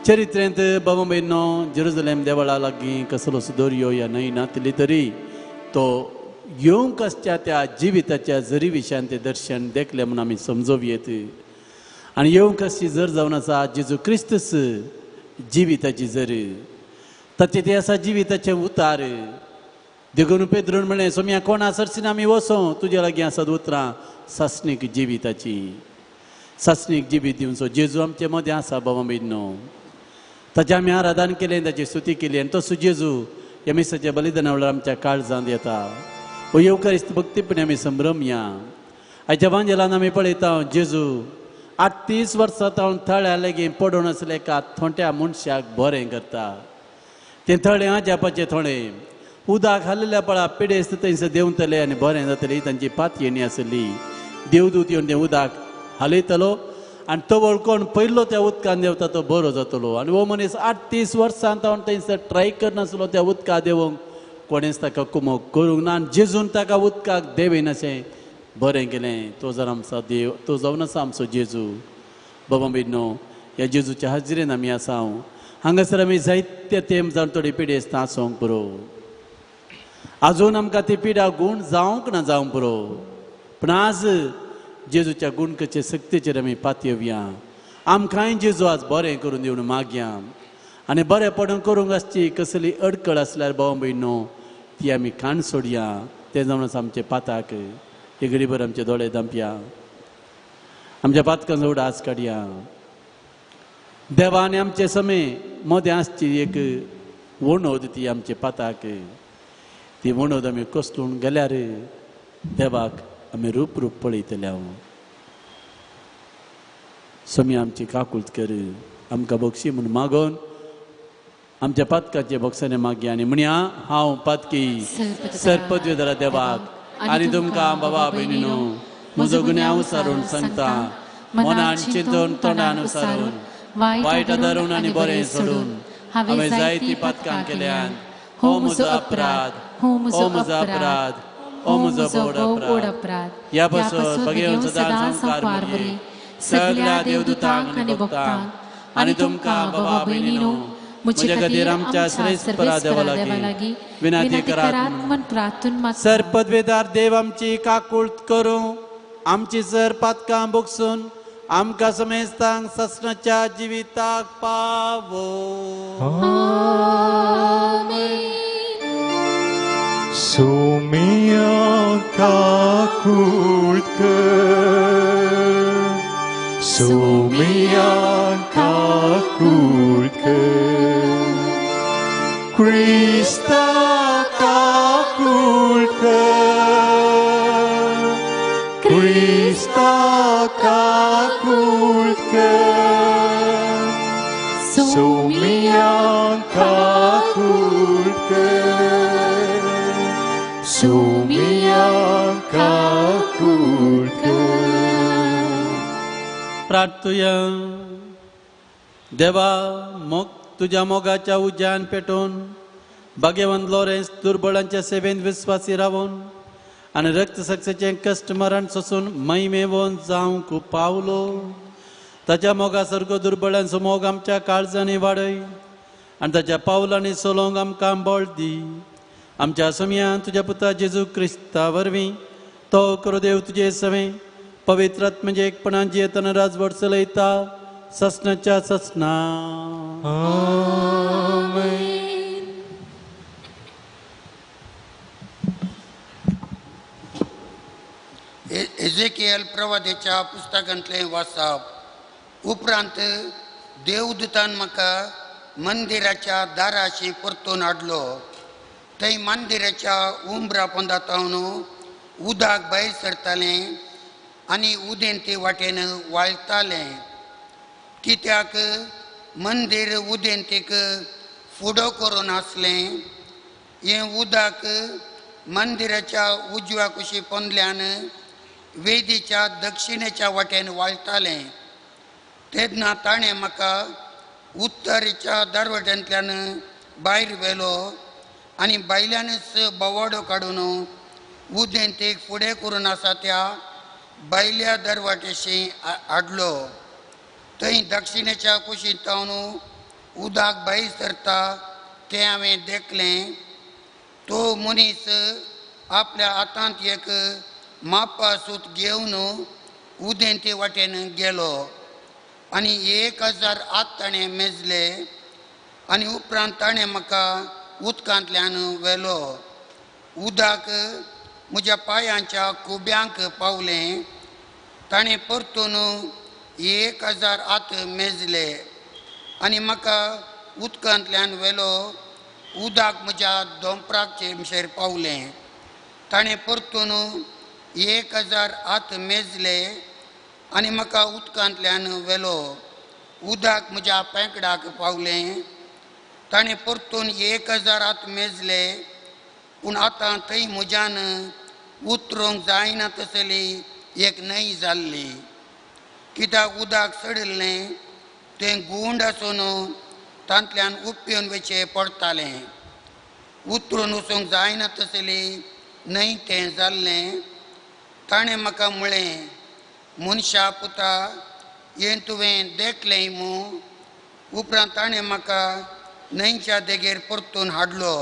चरित्रेंत बोमांबेडनो जेरुजलेम देवळा लागीं कसलो सुदोर्यो ह्या न्हंय नातली तरी तो येवंक आसच्या त्या जिविताच्या जरी विशयान तें दर्शन देखलें म्हूण आमी समजोवयेत आनी येवंक आसची जर जावन आसा जेजू क्रिस्तस जिविताची जर ताचें तें आसा जिविताचें उतार देखून पेद्रून म्हणलें सोम्या कोणा सरसीन आमी वचों तुजे लागीं आसात उतरां सासणीक जिविताची सासणीक जिवीत दिवचो जेजू आमचे मदें आसा बोमांबेडनो ताचें आमी आराधन केलें ताची स्तुती केली आनी तसो जेजू ह्या मिसाच्या बलिदाना वेळार आमच्या काळजांत येता हो येवकारिस्त भक्तीपणी आमी संभ्रमया आयच्या वांजेलान आमी पळयता जेजू 38 वर्सां हांव थळ्या लेगीत पडून आसले एका थोंट्या मनशाक बरें करता तें थळें आजापाचें थोडें उदक हाललेल्या पळा पिडेस्त थंयसर देंवतलें आनी बरें जातलें तांची पातयेणी आसली देवदूत येवन तें उदक हालयतलो आनी तो वळखून पयलो त्या उदकान देंवता तो बरो जातलो आनी हो मनीस 38 वर्सां हांव थंयसर ट्राय करनासलो त्या उदकाक देवंक कोणेंच ताका कुमोग करूंक ना आनी जेजून ताका उदकाक देवेन अशें बरें केलें तो जर आमचो देव तो जावन आसा आमचो जेजू बोमांबेडनो ह्या जेजूच्या हाजिरेन आमी आसा हांगासर आमी जायते तेंप जावन थोडी पिडेस्त आसोंक पुरो आजून आमकां ती पिडा गूण जावंक ना जावंक पुरो पूण आज जेजूच्या गुणकचे सक्तीचेर आमी पातयेवया आमकांय जेजू आज बरें करून दिवन मागया आनी बरें पडून करूंक आसची कसली अडकळ आसल्यार बोमांबेडनो ती आमी काण सोडया तें जावन आसा आमचे पाताक एक घडीभर आमचे दोळे धांपया आमच्या पातकांचो उडास काडया देवान आमचे समे मदें आसची एक वणोद ती आमचे पाताक ती वणोद आमी कोसळून गेल्यार देवाक आमी रूप रूप पळयतले समी आमची काकुळट कर आमकां बक्षी म्हूण मागोन आमच्या पातकाचे बक्षाने मागया आनी म्हणया हांव पातकी सरपदवेदरा देवाक आनी तुमकां बाबा भयणीनो म्हजो गुन्यांव सारून सांगता मनान चिंतून तोंडान उसारून वायट धरून आनी बरें सोडून हांवें जायतीं पातकां केल्यान हो म्हजो अपराध हो म्हजो अपराध हो म्हजो बोड अपराध ह्या पासून भगेवन सदां संकार मुरी सगळ्या देवदूतांक आनी भक्तांक आनी तुमकां बाबा भयणीनो म्हजे खातीर आमच्या श्रेष्ठ देवा लागीं विनंती करात सर पदवेदार देव आमची काकूळट करूं आमची सर पातकां बोगसून आमकां समेस्तांक ससनाच्या जिविताक पावो Sumia kakult कर Sumia kakult कर Krista kakult कर Krista kakult कर Sumia kakult कर Sumia kakult कर प्रार्थुया देवा मोग तुझ्या मोगाच्या उज्यान पेटोवन भाग्यवंत लॉरेन्स दुर्बळांच्या सेवेंत विस्वासी रावून आनी रक्त सक्सेचें कश्ट मरण सोसून महिमेवोन जावंक पावलो ताच्या मोगा सारको दुर्बळांचो मोग आमच्या काळजांनी वाडय आनी ताच्या पावलांनी सोलोंक आमकां बळ दी आमच्या समियान तुझ्या पुता जेजू क्रिस्ता वरवीं तो करो देव तुजे सवें पवित्र आत्म्याचे एकपणान जियेतना राजवट चलयता ससनाच्या ससना एजेकियल प्रवादेच्या पुस्तकांतलें वाचप उपरांत देवदूतान म्हाका मंदिराच्या दाराशी परतून हाडलो थंय मंदिराच्या उंबरा पोंदातावन उदक भायर सरतालें आनी उदेंते वाटेन व्हाळटालें कित्याक मंदीर उदेंतेक फुडो करून आसलें हें उदक मंदिराच्या उजव्या कुशी पोंदल्यान वेदीच्या दक्षिणेच्या वाटेन व्हाळटालें तेन्ना ताणें म्हाका उत्तरेच्या दरवाज्यांतल्यान भायर व्हेलो आनी भायल्यानच बोवाडो काडून उदेंतेक फुडें करून आसा त्या भायल्या दरवाजेशी हाडलो थंय दक्षिणेच्या कुशींत तावन उदक भायर सरता तें हांवें देखलें तो मनीस आपल्या हातांत एक मापा सूत घेवन उदेंते वाटेन गेलो आनी 1000 हात ताणें मेजले आनी उपरांत ताणें म्हाका उदकांतल्यान व्हेलो उदक म्हज्या पांयांच्या खुब्यांक पावलें ताणें परतून 1000 हात मेजले आनी म्हाका उदकांतल्यान व्हेलो उदक म्हज्या दोंपराचेर पावलें ताणें परतून 1000 हात मेजले आनी म्हाका उदकांतल्यान व्हेलो उदक म्हज्या पेंकडाक पावलें ताणें परतून 1000 हात मेजले पूण आतां थंय म्हज्यान उतरूंक जायना तसली एक न्हंय जाल्ली कित्याक उदक सडिल्लें तें गुंड आसून तांतल्यान उपयोन वेचें पडटालें उतरून वचूंक जायना तसली न्हंय तें जाल्लें ताणें म्हाका म्हळें मनशा पुता हें तुवें देखलें मू उपरांत ताणें म्हाका न्हंयच्या देगेर परतून हाडलो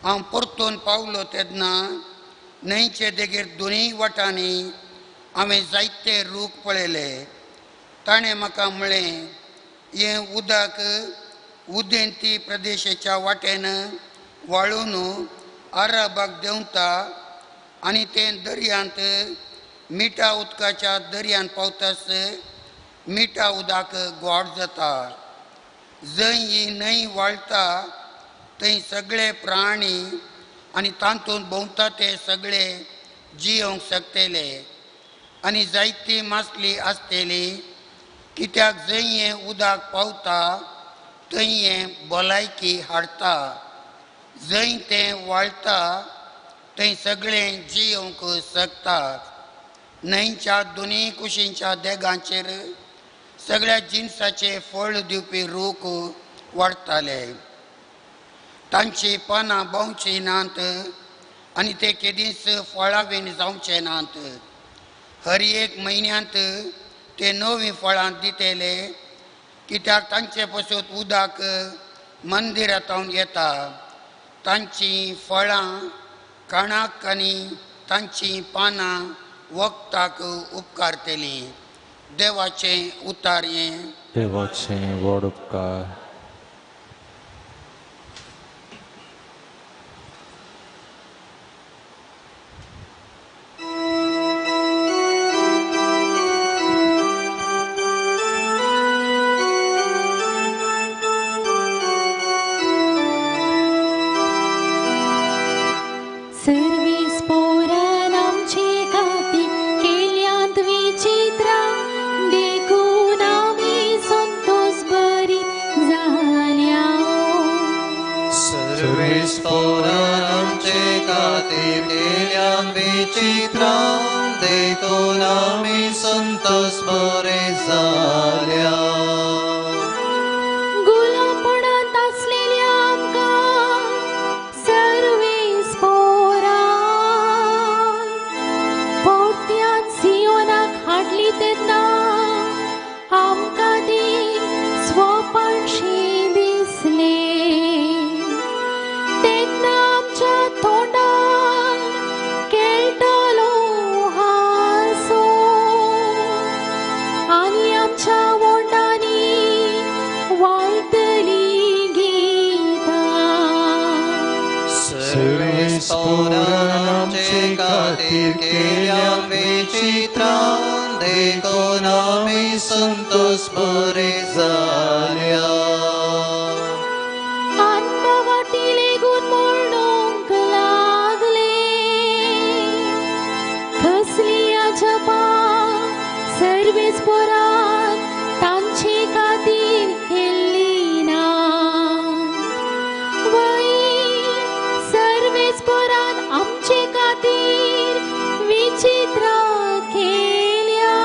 हांव परतून पावलो तेन्ना न्हंयचे देगेर दोनूय वाटांनी हांवें जायते रूख पळयले ताणें म्हाका म्हळें हें उदक उदेंती प्रदेशाच्या वाटेन वाळून अरबाक देंवता आनी तें दर्यांत मिठा उदकाच्या दर्यान पावतास मिठा उदक गोड जाता जंय ही न्हंय वाळटा थंय सगळे प्राणी आनी तातूंत भोंवता ते सगळे जियोंक शकतले आनी जायती मासली आसतली कित्याक जंय हें उदक पावता थंय हें भलायकी हाडटा जंय तें वाळटा थंय सगळे जियोंक शकतात. न्हंयच्या दोनी कुशींच्या देगांचेर सगळ्या जिन्साचे फळ दिवपी रूख वाडटाले. तांची पानां भोंवची नात आनी ते केदींच फळावीण जावचे नात. हर एक म्हयन्यांत ते नवीं फळां दितेले, कित्याक तांचे पसून उदक मंदिरांतून येता. तांची फळां काणाक आनी तांची पानां वखदाक उपकारतलीं. देवाचें उतार हें. देवाचें व्हड उपकार. सर्वीस पोरां आमची खातीर केल्यांत विचित्रां, देखून आमी संतोष बरी जाल्या. सर्वीस पोरां आमचे खातीर केल्यांत विचित्रां, देखून आमी संतोष बरे जाल्या. गुलामपणांत आसलेल्या आमकां सर्वीस पोरत्यान सियोनाक हाडली तेन्ना आमकां ती स्वपणशी दिसले. तेन्ना आमच्या तोंडार केळटलो हांसो आनी आमच्या वोंडांनी वाळटलीं गितां. सर्वीस पोरां आमचे खातीर केल्यांत विचित्रां, देखून आमी संतोष बरे जाल्या. अनभवाटी लेगून म्हणूंक लागले, कसली अजपां सर्वीस पोरान तांचे खातीर केल्ली ना. वै सर्वीस पोरान आमचे खातीर विचित्रां केल्या,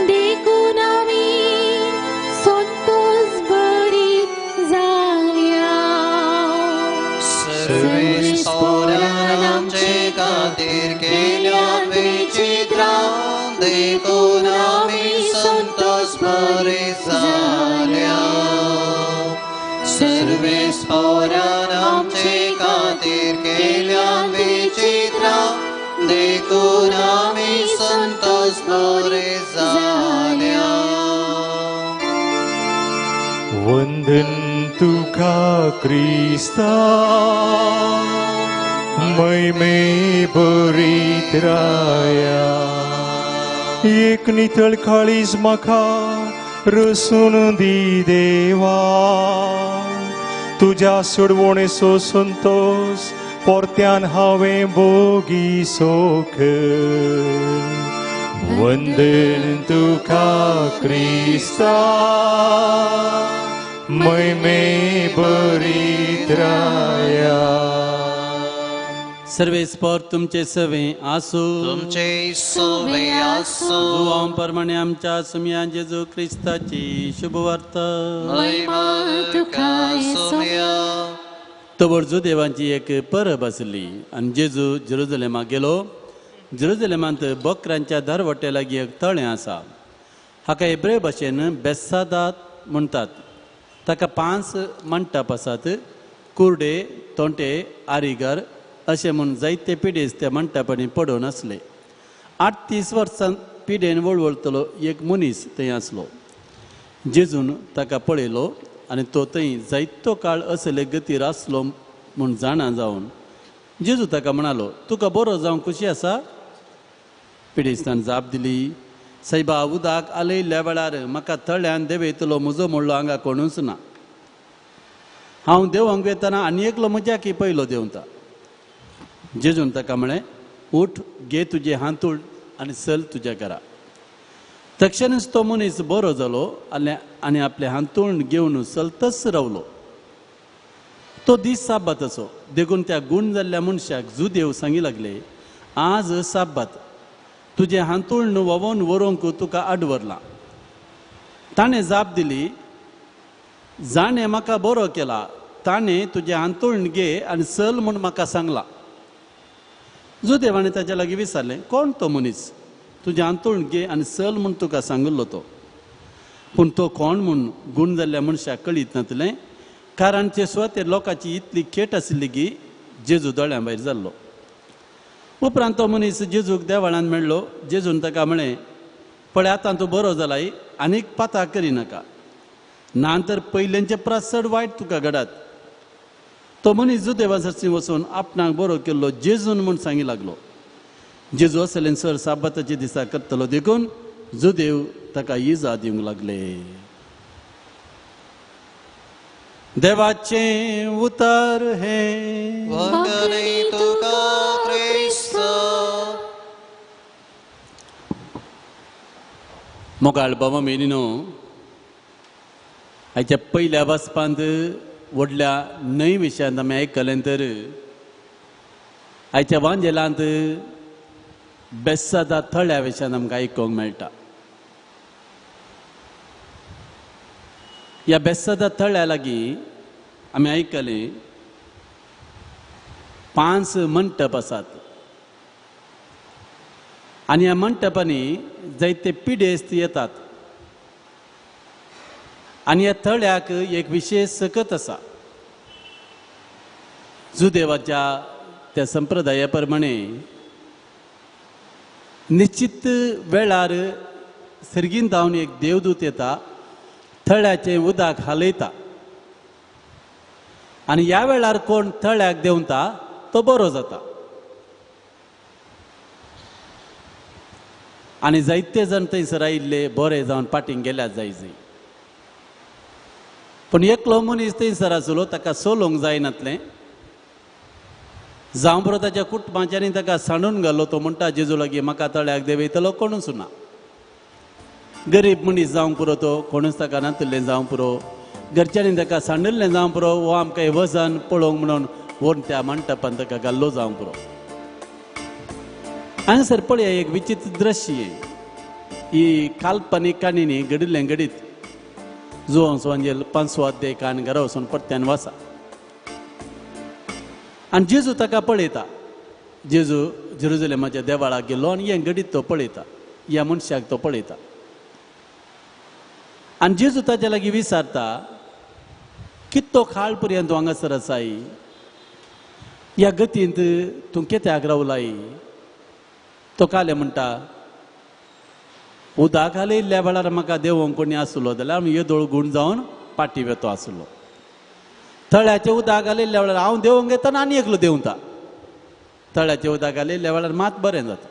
देखून आमी संतोष बरी जाल्या. सर्वीस पोरां आमचे खातीर केल्यांत विचित्रां, देखून आमी संतोष बरे जाल्या. सर्वीस पोरां आमचे खातीर केल्यांत विचित्रां, देखून आमी संतोष बरे जाल्या. वंदन तुका क्रिस्ता, मैमे बरीत राया. एक नितळ काळीज म्हाका रसून दी देवा, तुज्या सोडवणेचो संतोष परत्यान हांवें भोगी सोख. वंदन तुका क्रिस्ता, मैमे बरीत राया. सर्वेस्पर तुमचे सवे आसू. तुमचे सोबे आसो. जुवां प्रमाणे आमच्या सुम्या जेजू क्रिस्ताची शुभवार्ता. महिमा तुका सोम्या. तवरजो देवांची एक परब आसली आनी जेजू जेरुजलेमाक गेलो. जेरुजलेमांत बकरांच्या दरवट्या लागीं एक तळें आसा. हाका हेब्रेय भाशेन बेसादात म्हणटात. ताका 5 मंडप आसात. कुर्डे, तोंटे, आरिगार अशें म्हूण जायते पिडेस त्या मंडपांनी पडून आसले. 38 वर्सां पिडेन वळवळतलो एक मनीस थंय आसलो. जेजून ताका पळयलो आनी तो थंय जायतो काळ असले गतीर आसलो म्हूण जाणा जावन जेजू ताका म्हणालो, तुका बरो जावं कशी आसा? पिडेस्तान जाप दिली, सायबा, उदक आलयल्ल्या वेळार म्हाका तळ्यान देंवयतलो म्हजो म्हणलो हांगा कोणूच ना. हांव देवंक वेतना आनी एकलो म्हज्याकी पयलो देंवता. जेजून ताका म्हळें, उठ, घे तुजे हांतूळ आनी चल तुज्या घरा. तक्षणच तो मनीस बरो जालो आनी आपले हांतूळ घेवन चलतच रावलो. तो दीस साब्बात असो देखून त्या गुण जाल्ल्या मनशाक जुदेव सांगी लागले आज साब्बात तुझे हांतुळण वोवन व्हरूंक तुका आडवरला. ताणें जाप दिली जाणें म्हाका बरो केला ताणें तुजें हांतुळण घे आनी चल म्हूण म्हाका सांगला. जुदेवाणें ताच्या लागीं विचारलें कोण तो मनीस तुजें हांतुळण घे आनी चल म्हूण तुका सांगलो तो. पूण तो कोण म्हूण गुण जाल्ल्या मनशाक कळीत नातलें कारण ते सुवातेर लोकांची इतली खेट आशिल्ली की जेजू दोळ्यां भायर जाल्लो. उपरांत तो मनीस जेजूक देवाळांत मेळ्ळो. जेजून ताका म्हळें पळय आतां तूं बरो जालाय आनीक पाताळ करिनाका ना तर पयलेंचे परस चड वायट तुका घडात. तो मनीस जुदेवासरची वचून आपणाक बरो केल्लो जेजून म्हूण सांगी लागलो. जेजू असलें सर साबाताच्या दिसा करतलो देखून जुदेव ताका इजा दिवंक लागले. देवाचें उतर हे वगणे तुका क्रिस्त. मोगाळ बाबा मेलिनो हाच्या पयल्या वाचपांत व्हडल्या न्हंय विशयांत आमी आयकलें तर आयच्या वांजेलांत बेसादा थळ्या विशयांत आमकां आयकोंक मेळटा. ह्या बेसादा थळ्या लागीं आमी आयकलें 5 मंटप आसात आनी ह्या मंटपांनी जायते पिडेस्त येतात आनी ह्या थळ्याक एक विशेश सकत आसा. जुदेवाच्या त्या संप्रदाया प्रमाणे निश्चित वेळार सर्गीन जावन एक देवदूत येता थळ्याचें उदक हालयता आनी ह्या वेळार कोण थळ्याक देंवता तो बरो जाता. आनी जायते जाण थंयसर आयिल्ले बरे जावन फाटीं गेल्यात जाय जाय. पूण एकलो मनीस थंयसर आसलो ताका सोलोवंक जायनातलें. जावं बरो ताच्या कुटुंबाच्यांनी ताका सांडून घालो. तो म्हणटा जेजू लागीं म्हाका थळ्याक देंवयतलो कोणूच ना. गरीब मनीस जावंक पुरो तो कोणूच ताका नातलें जावं पुरो. घरच्यांनी ताका सांडिल्लें जावं पुरो वो आमकां हें वचन पळोवंक म्हणून व्हरून त्या मंटपान ताका घाल्लो जावं पुरो. हांगासर पळया एक विचित्र दृश्य ही काल्पनीक काणी न्ही घडिल्लें घडीत जुवोंक सांजेल 5 अध्याय काण घरा वचून परत्यान वाचा. आनी जेजू ताका पळयता. जेजू जेरुजलेमाच्या देवाळाक गेलो आनी हें घडीत तो पळयता. ह्या मनशाक तो पळयता आनी जेजू ताच्या लागीं विचारता कितो खाळ पर्यंत तूं हांगासर आसाय. ह्या गतींत तूं कित्याक रावलाय. तो काले म्हणटा उदक हालयल्ल्या वेळार म्हाका देवोंक कोणी आसलो जाल्यार हांव येदोळ गुण जावन पाटी वेतो आसलो. थळ्याचें उदक हालयल्ल्या वेळार हांव देवोंक येता आनी एकलो देंवता. थळ्याचें उदक हालयल्ल्या वेळार मात बरें जाता.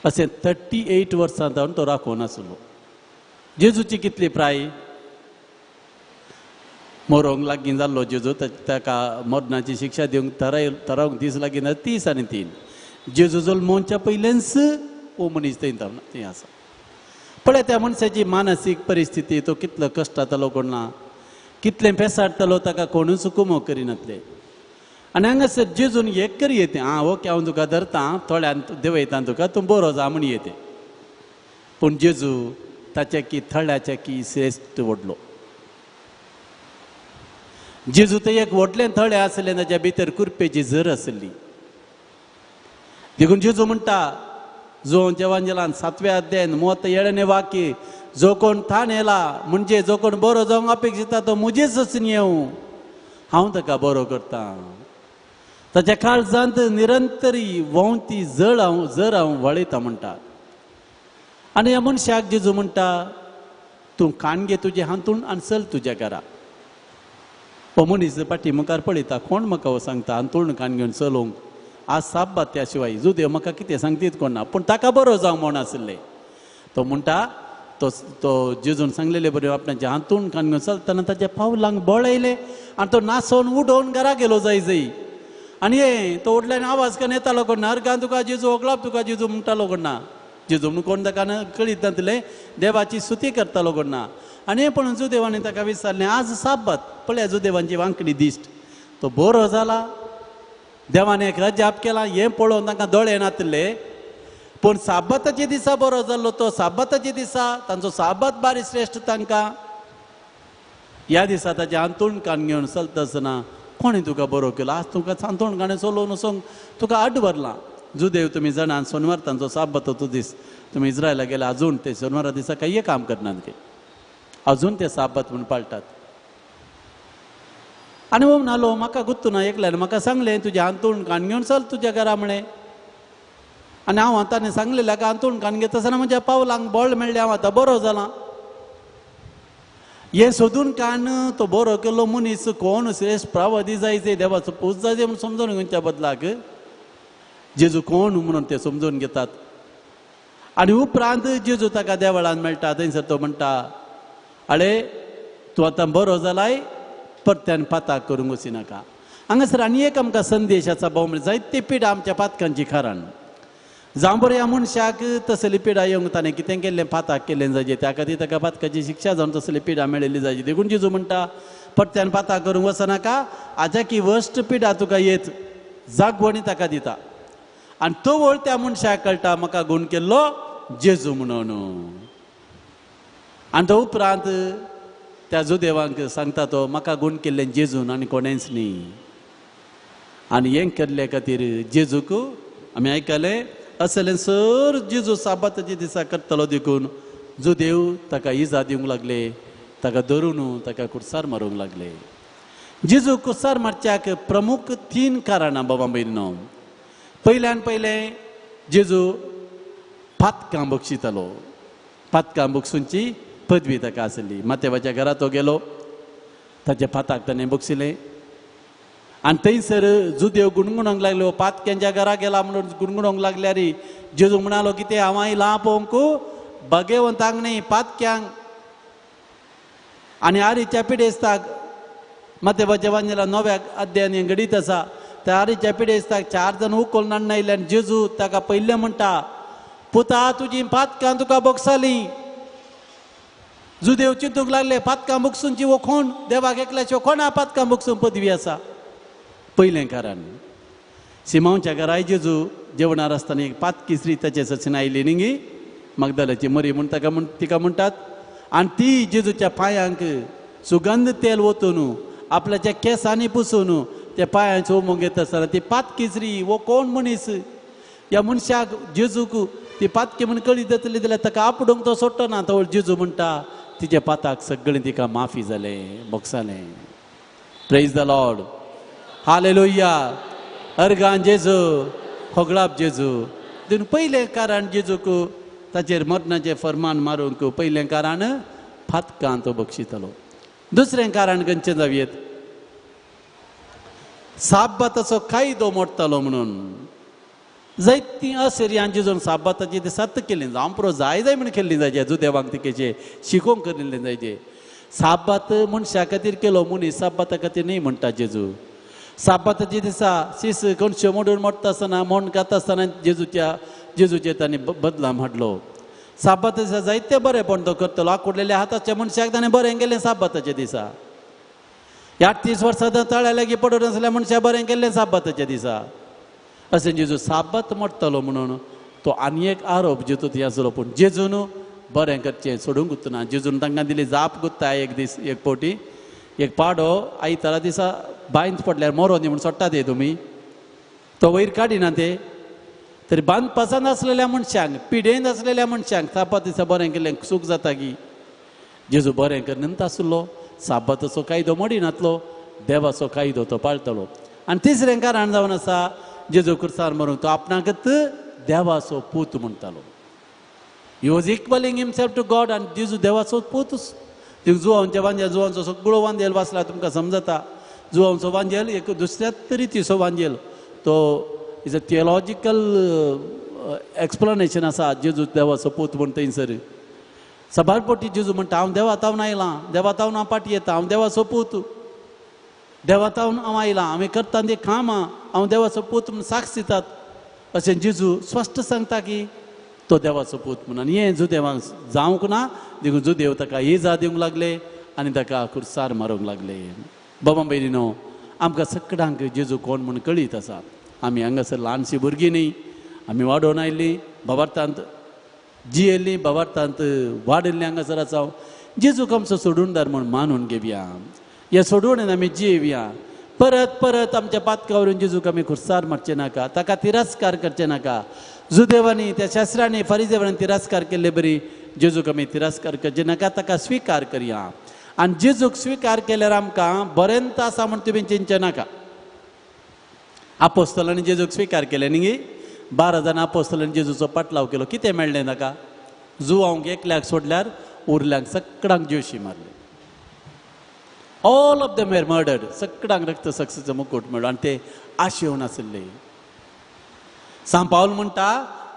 अशें 38 वर्सां जावन तो राखून आसलो. जेजूची कितली प्राय मरोंक लागीं जाल्लो जेजू ताका मरणाची शिक्षा दिवंक थारावंक दीस लागीं 30 आनी 3. जेजू जल्मोवच्या पयलेंच हो मनीस थंय आसा. पळय त्या मनशाची मानसीक परिस्थिती तो कितलो कश्टातलो कोण ना कितलें पेसाडटलो ताका कोणूच कुमो करिनातले. आनी हांगासर जेजून एक करी येते ओके हांव तुका धरता थोड्यान देवयता तुका तूं बरो जा म्हण येते. पूण जेजू ताच्या की थळ्याच्या की श्रेश्ठ व्हडलो. जेजू थंय एक व्हडलें थळें आसलें ताच्या भितर कुरपेची झर आसली. देखून जेजू म्हणटा जो जेवांजलान 7व्या अध्यायान 37वें वाक्य जो कोण थान येला म्हणजे जो कोण बरो जावंक अपेक्षिता तो मुजेच वचून येवं हांव ताका बरो करता. ताच्या काळजांत निरंतरी वोंवती जर हांव वळयता म्हणटा. आनी ह्या मनशाक जेजू म्हणटा तूं काण घे तुजें हातून आनी चल तुज्या घरा. हो मनीस फाटी मुखार पळयता कोण म्हाका हो सांगता हातून काण घेवन चलोवंक. आज साब्बात त्या शिवाय जुदेव म्हाका कितें सांगतीत कोण ना. पूण ताका बरो जावं म्हण आसलें. तो म्हणटा तो जेजून सांगलेले बरें आपणाच्या हातून काण घेवन चलतना ताच्या पावलांक बळ आयलें आनी तो नाचोन उडोवन घरा गेलो जाय जाय. आनी तो व्हडल्यान आवाज करून येतालो कोण ना अर्गां तुका जेजू ओगळाप तुका जेजू म्हणटालो कोण ना. जेजू म्हणून कोण ताका कळीत नासलें देवाची स्तुती करतालो कोण ना आनी हें पळोवन जुदेवानी ताका विचारलें आज साबत पळया जुदेवांची वांकडी दिश्ट तो बरो जाला देवान एक जाप केला हें पळोवन तांकां दोळे नातले पूण साबताचे दिसा बरो जाल्लो तो साबताचे दिसा तांचो साबत बारी श्रेश्ठ तांकां ह्या दिसा ताचे हांतूण कान घेवन चलता आसतना कोणें तुका बरो केलो आज तुका हांतूण काणें चलोवन वचोंक तुका आड भरला जुदेव तुमी जाणा सोनवार तांचो साबताचो दीस तुमी इस्रायला गेले अजून ते सोनवारा दिसा काही काम करनात ते अजून ते साबत म्हूण पाळटात आनी हो म्हणालो म्हाका गुत्तू ना एकल्यान म्हाका सांगलें तुजें हांतूण कान घेवन चल तुज्या घरा म्हणे आनी हांव ताणें सांगलें हाका हांतूण कान घेता आसतना म्हज्या पावलांक बळ मेळ्ळें हांव आतां बरो जाला हे सोदून कान तो बरो केल्लो मनीस कोण श्रेश्ठ प्रावधी जायचे देवाचो पूज जायचे म्हूण समजून घेवच्या बदलाक जेजू कोण म्हणून ते समजून घेतात आनी उपरांत जेजू ताका देवळान मेळटा थंयसर तो म्हणटा आळे तूं आतां बरो जालाय परत्यान पाताक करूंक वची नाका हांगासर आनी एक आमकां संदेश आसा भाऊ म्हणजे जायते पिडा आमच्या पातकांची खारण जावं बरें ह्या मनशाक तसली पिडा येवंक ताणें कितें केल्लें पाताक केल्लें जायचे त्या खातीर ताका पातकाची शिक्षा जावन तसली पिडा मेळिल्ली जायची देखून जेजू म्हणटा परत्यान पाताक करूंक वचनाका हाज्या की वर्स्ट पिडा तुका येत जागवणी ताका दिता आनी तो वळ त्या मनशाक कळटा म्हाका गूण केल्लो जेजू म्हणून आनी तो उपरांत त्या जुदेवांक सांगता तो म्हाका गूण केल्लें जेजून आनी कोणेंच न्ही आनी हें केल्ले खातीर जेजूक आमी आयकलें असलें सर जेजू साबाताच्या दिसा करतलो देखून जुदेव ताका इजा दिवंक लागले ताका धरून ताका कुर्सार मारूंक लागले जेजू कुर्सार मारच्याक प्रमुख 3 कारणां बाबा भयणीनो पयल्यान पयलें जेजू पातकां बक्षितालो पातकां बक्षूंची पदवी ताका आसली मातेवाच्या घरा तो गेलो ताच्या पाताक ताणें बक्षिलें आनी थंयसर जुदेव गुणगुणोंक लागलो पातक्यांच्या घरा गेला म्हणून गुणगुणोंक लागल्यार जेजू म्हणालो कितें हांव आयलां पळोवंक भगेवंतांक न्ही पातक्यांक आनी आरीच्या पिडेस्ताक मातेवाच्या वांजेला 9व्या अध्यायान घडीत आसा त्या आरीच्या पिडेस्ताक 4 जण उखोल नाडून आयल्यान जेजू ताका पयलें म्हणटा पुता तुजी पातकां तुका बक्षालीं जुदेव चिंतूंक लागले पातकां बक्षूंची वो कोण देवाक एकल्याचो कोणा पातकां बक्षूंक पदवी आसा पयलें कारण सिमांवच्या घराय जेजू जेवणार आसतना एक पातकी स्त्री ताचे सचीन आयली न्ही मगदलाची मरी म्हूण ताका तिका म्हणटात आनी ती जेजूच्या पांयांक सुगंध तेल ओतून आपल्याच्या केंसांनी पुसून त्या पांयांचो उमो घेता आसतना ती पातकी स्त्री वो कोण मनीस ह्या मनशाक जेजूक ती पातकी म्हूण कळीत जातली जाल्यार ताका आपडूंक तो सोडटो ना तो जेजू म्हणटा तिच्या पाताक सगळें तिका माफी जालें बक्षालें प्रेज द लॉर्ड हालेलुया अर्गान जेजू होगळाप जेजू देखून पयलें कारण जेजूक ताचेर मरणाचें फर्मान मारूंक पयलें कारण फातकां तो बक्षितालो दुसरें कारण खंयचें जावयेत साबाताचो कायदो मोडटालो म्हणून जायतीं असिरियान जेजून साबाताची ते सत्त केलीं जावं पुरो जाय म्हण केल्लीं जायचे जुदेवांक तिकेचे शिकोवंक करिल्लें जायचे साबात मनशा खातीर केलो मनीस साबाता खातीर न्ही म्हणटा जेजू साबाताच्या दिसा शीस कणश्यो मोडून मोडटा आसतना मोड घाता आसतना जेजूचे तांणी बदलाम हाडलो साबाता दिसा जायते बरेपण तो करतलो आकुडलेल्या हाताच्या मनशाक ताणें बरें केलें साबाताच्या दिसा 38 वर्सां तळ्या लागीं पडून आसल्या मनशाक बरें केल्लें साबाताच्या दिसा अशें जेजू साबत मोडटलो म्हणून तो आनी एक आरोप जेतूंत आसलो पूण जेजून बरें करचें सोडूंक गुत्तना जेजून तांकां दिली जाप गुत्ता एक दीस एक फावटी एक पाडो आयतारा दिसा बांयंत पडल्यार मरो न्ही म्हूण सोडटा ते तुमी तो वयर काडिना ते तरी बांद पसंद आसलेल्या मनशांक पिडेंत आसलेल्या मनशांक साबात दिसा बरें केलें सूख जाता की जेजू बरें करनंत आसलो साबाताचो कायदो मोडिनातलो देवाचो कायदो तो पाळटलो आनी तिसरें कारण जावन आसा जेजू कुर्सार मारूंक तो आपणाकच देवाचो पूत म्हणटालो he was equaling himself to God आनी जेजू देवाचो पूतूच जुवांच्या वांजेल जुवांचो सगळो वांजेल वाचला तुमकां समजता जुवांचो वांजेल एक दुसऱ्याच रितीचो वांजेल तो इज अ थियोलॉजिकल एक्सप्लेनेशन आसा जेजू देवाचो पूत म्हण थंयसर सबार पोटी जेजू म्हणटा हांव देवा तावन आयलां देवा तावन हांव पाटी येता हांव देवाचो पूत देवा तावन हांव आयलां हांवें करता तें कामां हांव देवाचो पूत म्हूण साक्ष दितात अशें जेजू स्पश्ट सांगता की तो देवाचो पूत म्हणून आनी हें जुदेवांक जावंक ना देखून जुदेव ताका इजा दिवंक लागले आनी ताका खुर्सार मारूंक लागले. बाबा भयणीनो, आमकां सगळ्यांक जेजू कोण म्हूण कळीत आसा. आमी हांगासर ल्हानशीं भुरगीं न्ही, आमी वाडोवन आयिल्लीं, बाबार्थांत जियेल्लीं, बाबार्थांत वाडिल्लीं हांगासर आसा. जेजूक आमचो सोडूनदार म्हूण मानून घेवया. ह्या सोडून आमी जियेवया. परत परत आमच्या पातकावरून जेजूक आमी खुर्सार मारचे नाका, ताका तिरस्कार करचे नाका. जुदेवांनी त्या शास्त्रांनी फरिजेवांनी तिरस्कार केल्ले बरी जेजूक आमी तिरस्कार करचे नाका, ताका स्विकार करया. आनी जेजूक स्विकार केल्यार आमकां बरेंत आसा म्हूण तुमी चिंतचे नाका. आपोस्तलांनी जेजूक स्विकार केले न्ही, 12 जाणां आपोस्तलांनी जेजूचो पाटलाव केलो. कितें मेळ्ळें ताका? जुवांक एकल्याक सोडल्यार उरल्यांक सगळ्यांक जेवशी मारले. All of them were murdered. सगळ्यांक रक्त साक्षीचो मुकुट मेळ्ळो आनी ते आशेवन आशिल्ले. सांत पावल म्हणटा,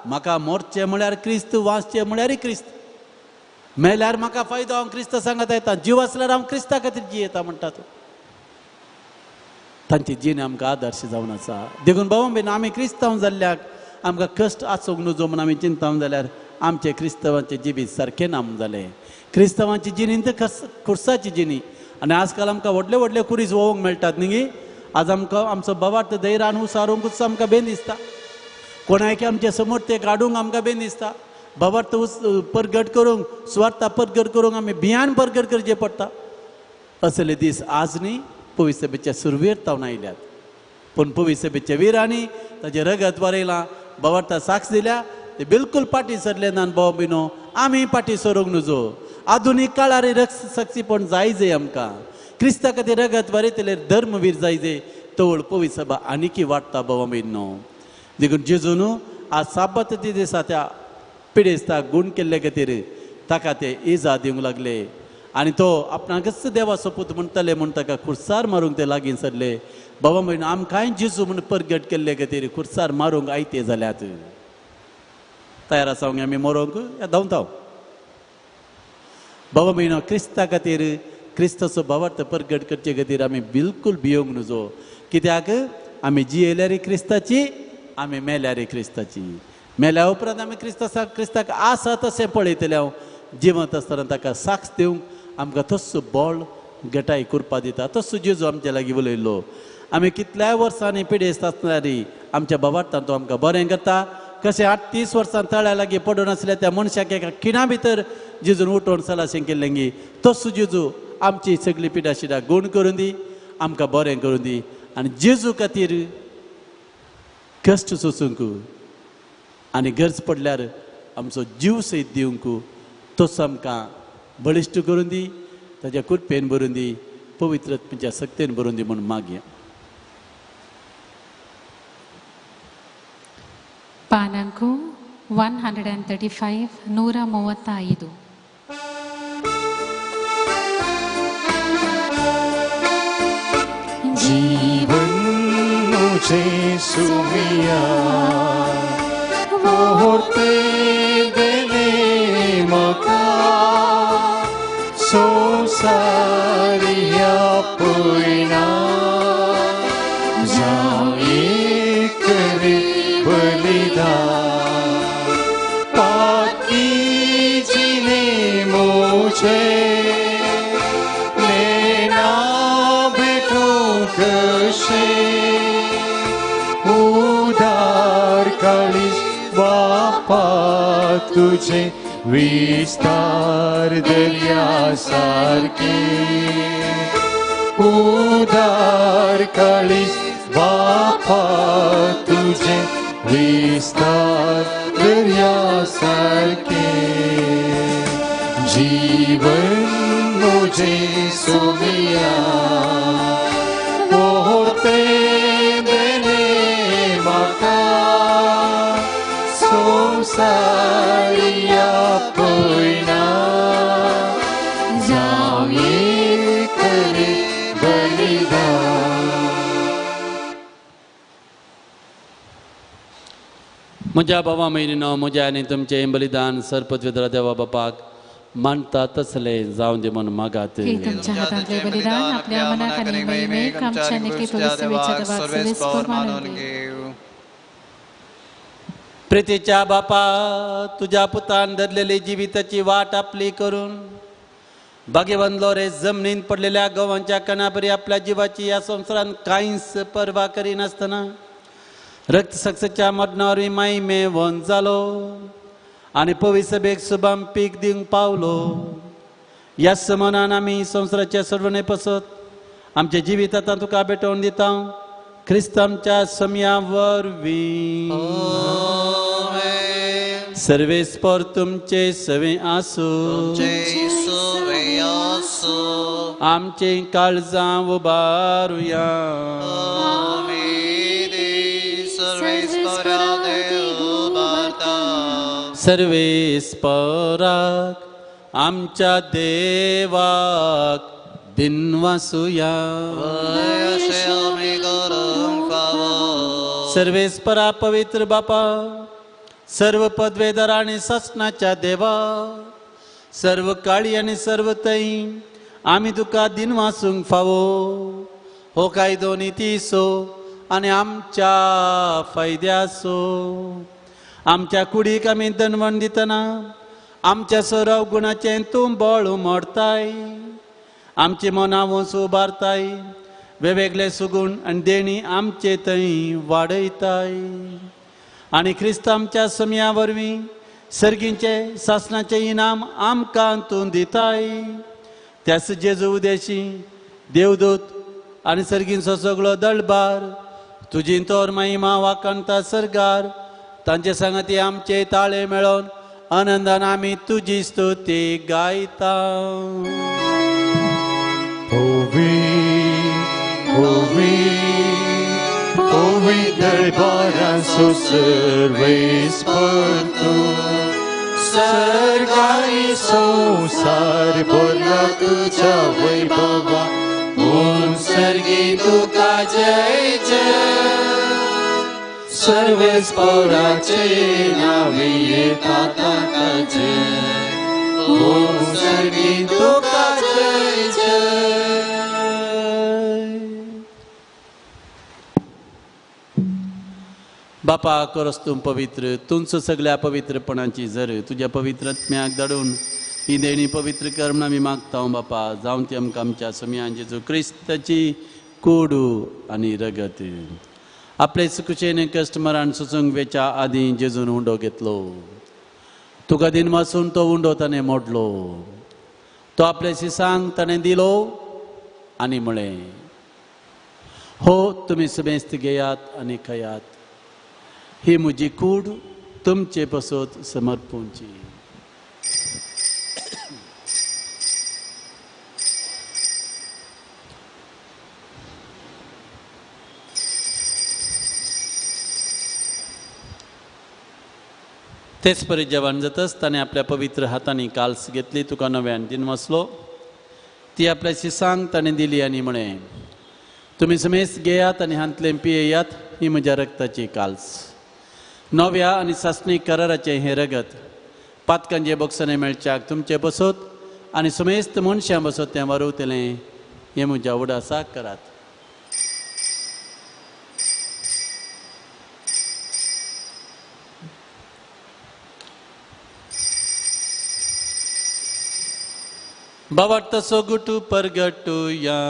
म्हाका मोरचें म्हळ्यार क्रिस्त, वाचचें म्हळ्यार क्रिस्त. मेल्यार म्हाका फायदो, हांव क्रिस्त सांगता येता. जीव आसल्यार हांव क्रिस्ता खातीर जियेता म्हणटा तो. तांची जीण आमकां आदर्श जावन आसा. देखून बाबा बीन आमी क्रिस्तांव जाल्ल्याक आमकां कश्ट आसूंक नजो म्हूण आमी चिंतावन जाल्यार आमचे क्रिस्तवांचे जिबीत सारकें ना म्हूण जालें. क्रिस्तवांची जिणी तर खुर्साची जिणी. आनी आजकाल आमकां व्हडले व्हडले कुरीस वोवंक मेळटात न्ही. आज आमकां आमचो बाबार्थ धैर्यान उसारूंकूच आमकां बेन दिसता. कोणायके आमचे समोर ते काडूंक आमकां बेन दिसता. बाबार्थ परगट करूंक, स्वार्था परगट करूंक आमी भियान परगट करचें पडटा. असले दीस आज न्ही, पवित्र सभेच्या सुरवेर तावन आयल्यात. पूण पवित्र सभेच्या विरांनी ताचें रगत वारयलां, बाबार्था साक्ष दिल्या. ते बिलकूल फाटी सरले ना. बाबा बिनो, आमी फाटी सरूंक नजो. आधुनीक काळार रक्त साक्षीपण जायजे आमकां. क्रिस्ता खातीर रगत वारयतले धर्मवीर जायजे. तवळ पवित्र सभा आनीकय वाडटा बाबा बिनो. देखून जेजून आज साबत दिसा त्या पिडेस्ताक गूण केल्ले खातीर ताका ते इजा दिवंक लागले. आनी तो आपणाकच देवाचो पूत म्हणटले म्हूण ताका खुर्सार मारूंक ते लागीं सरले. बाबा म्हण आमकांय जेजू म्हूण परगट केल्ले खातीर खुर्सार मारूंक आयते जाल्यात. तयार आसा आमी मरोंक या धांवता. बाबा म्हण क्रिस्ता खातीर, क्रिस्ताचो भावार्थ परगट करचे खातीर आमी बिलकूल भियोंक नजो. कित्याक आमी जियेल्यार क्रिस्ताची, आमी मेल्यार क्रिस्ताची. मेल्या उपरांत आमी क्रिस्ताक आसा तशें पळयतले. हांव जिवंत आसतना ताका साक्ष दिवंक आमकां तस्सो बळ गटाय करपा दिता. तस्सो जेजू आमच्या लागीं उलयलो. आमी कितल्याय वर्सांनी पिडेस्त आसणारी आमच्या भावार्थान तो आमकां बरें करता. कशें 38 वर्सां तळ्या लागीं पडून आसल्या त्या मनशाक एका खिणा भितर जेजून उठोवन सलाशें केल्लें गी. तस्सो जेजू आमची सगळी पिडा शिडा गूण करून दी, आमकां बरें करून दी. आनी जेजू खातीर कश्ट सोसूंक आनी गरज पडल्यार आमचो जीव सयत दिवंक तोच आमकां बळिश्ट करून दी. ताच्या कृपेन भरून दी, पवित्र आत्म्याच्या शक्तीन भरून दी म्हूण मागया. ಪಾನಂಕು 135 135. जीवन मुझे सुमिया मोहते देने मका संसारिया पुईना जाए करे बलिदान पाकी जीने मुझे लेना बेटो कशे उदार काळीज बापा तुझे विस्तार दर्या सारखे उदार काळीज बापा तुझे विस्तार दर्या सारखे जीवन मुझे सुमिया मोहते देने मका संसारिया पुईना जावे करे बलिदान. म्हज्या बाबा मैनीनो, म्हज्या आनी तुमचें बलिदान सरपत्वेद्र देवा बापाक मानता तसलें जावं दे म्हूण मागात. हे तुमच्या हातांतले बलिदान आपल्या मनाक आनी महिमेक आमच्या निके पवित्र सभेच्या देवाक सर्वेस्पर मानून घे. प्रितीच्या बापा, तुझ्या पुतान धरलेली जिविताची वाट आपली करून भाग्यवंत रे जमनीन पडलेल्या गव्हांच्या कणापरी आपल्या जीवाची या संसारात काहीच पर्वा करीनासतना रक्त सक्सेच्या मरणावर माई मे वन जालो आणि पविसभेक शुभम पीक दिवंक पावलो. ह्या मनान आमी संसाराच्या सर्वने पसत आमच्या जिवितांत तुका भेटोवन दिता. ख्रिस्त आमच्या समया वरवीं. सर्वेस्पर तुमचे सवे आसूं. आमचे काळजां उबारुया. सर्वेस्पराक आमच्या देवाक दिनवासुया. सर्वेस्परा पवित्र बापा, सर्व पदवेदार आणि शासनाच्या देवा, सर्व काळी आणि सर्व तई आम्ही तुका दिनवासूंक फावो. हो कायदो नितीसो आणि आमच्या फायद्यासो. आमच्या कुडीक आमी दनवण दितना आमच्या सराव गुणाचें तूं बळ उमडताय. आमची मनां वचू उबारताय. वेगवेगळे सुगूण आनी देणी आमचे थंय वाडयताय. आनी ख्रिस्त आमच्या समया वरवीं सर्गींचे शासनाचे इनाम आमकां तूं दिताय. त्यास जेजू उदेशी देवदूत आनी सर्गींचो सगळो दळबार तुजी तोर महिमा वाकणता सरगार तांचे सांगती आमचे ताळे मेळोन आनंदान आमी तुजी स्तुती गायता. दरबारांचो सर्वेस्पर तूं. सर्गारी संसार भरला तुझ्या वैभवा. सर्गी तुका जय जय. सर्वेस्पराचे नावे येता ताचे. सर्गी तुका जय जय. बापा करस तूं पवित्र. तुमचो सगळ्या पवित्रपणाची झर तुझ्या पवित्र आत्म्याक धाडून ही देणी पवित्र कर म्हूण आमी मागता बापा. जावं ती आमकां आमच्या समयान जेजू क्रिस्ताची कोडू आनी रगत. आपले सुकुशेन कश्ट मरण सुसूंक वेच्या आदीं जेजून उंडो घेतलो. तुका दिन वाचून तो उंडो ताणें मोडलो. तो आपल्या शिसांक ताणें दिलो आनी म्हळें, हो तुमी समेस्त घेयात आनी खयात. ही म्हजी कूड तुमचे पसत समर्पूंची. तेच परी जेवण जातच ताणें आपल्या पवित्र हातांनी काल्स घेतली. तुका नव्यान दिन वसलो. ती आपल्या शिसांक ताणें दिली आनी म्हळें, तुमी समेस्त घेयात आनी हांतलें पियेयात. ही म्हज्या रक्ताची काल्स. नव्या आनी सासणीक कराराचें हें रगत पातकांचे बॉक्सांनी मेळच्याक तुमचे बसत आनी समेस्त मनशां बसत तें वारवतलें. हें म्हज्या उडासाक करात. बाबा तसो गुटू परगटूया.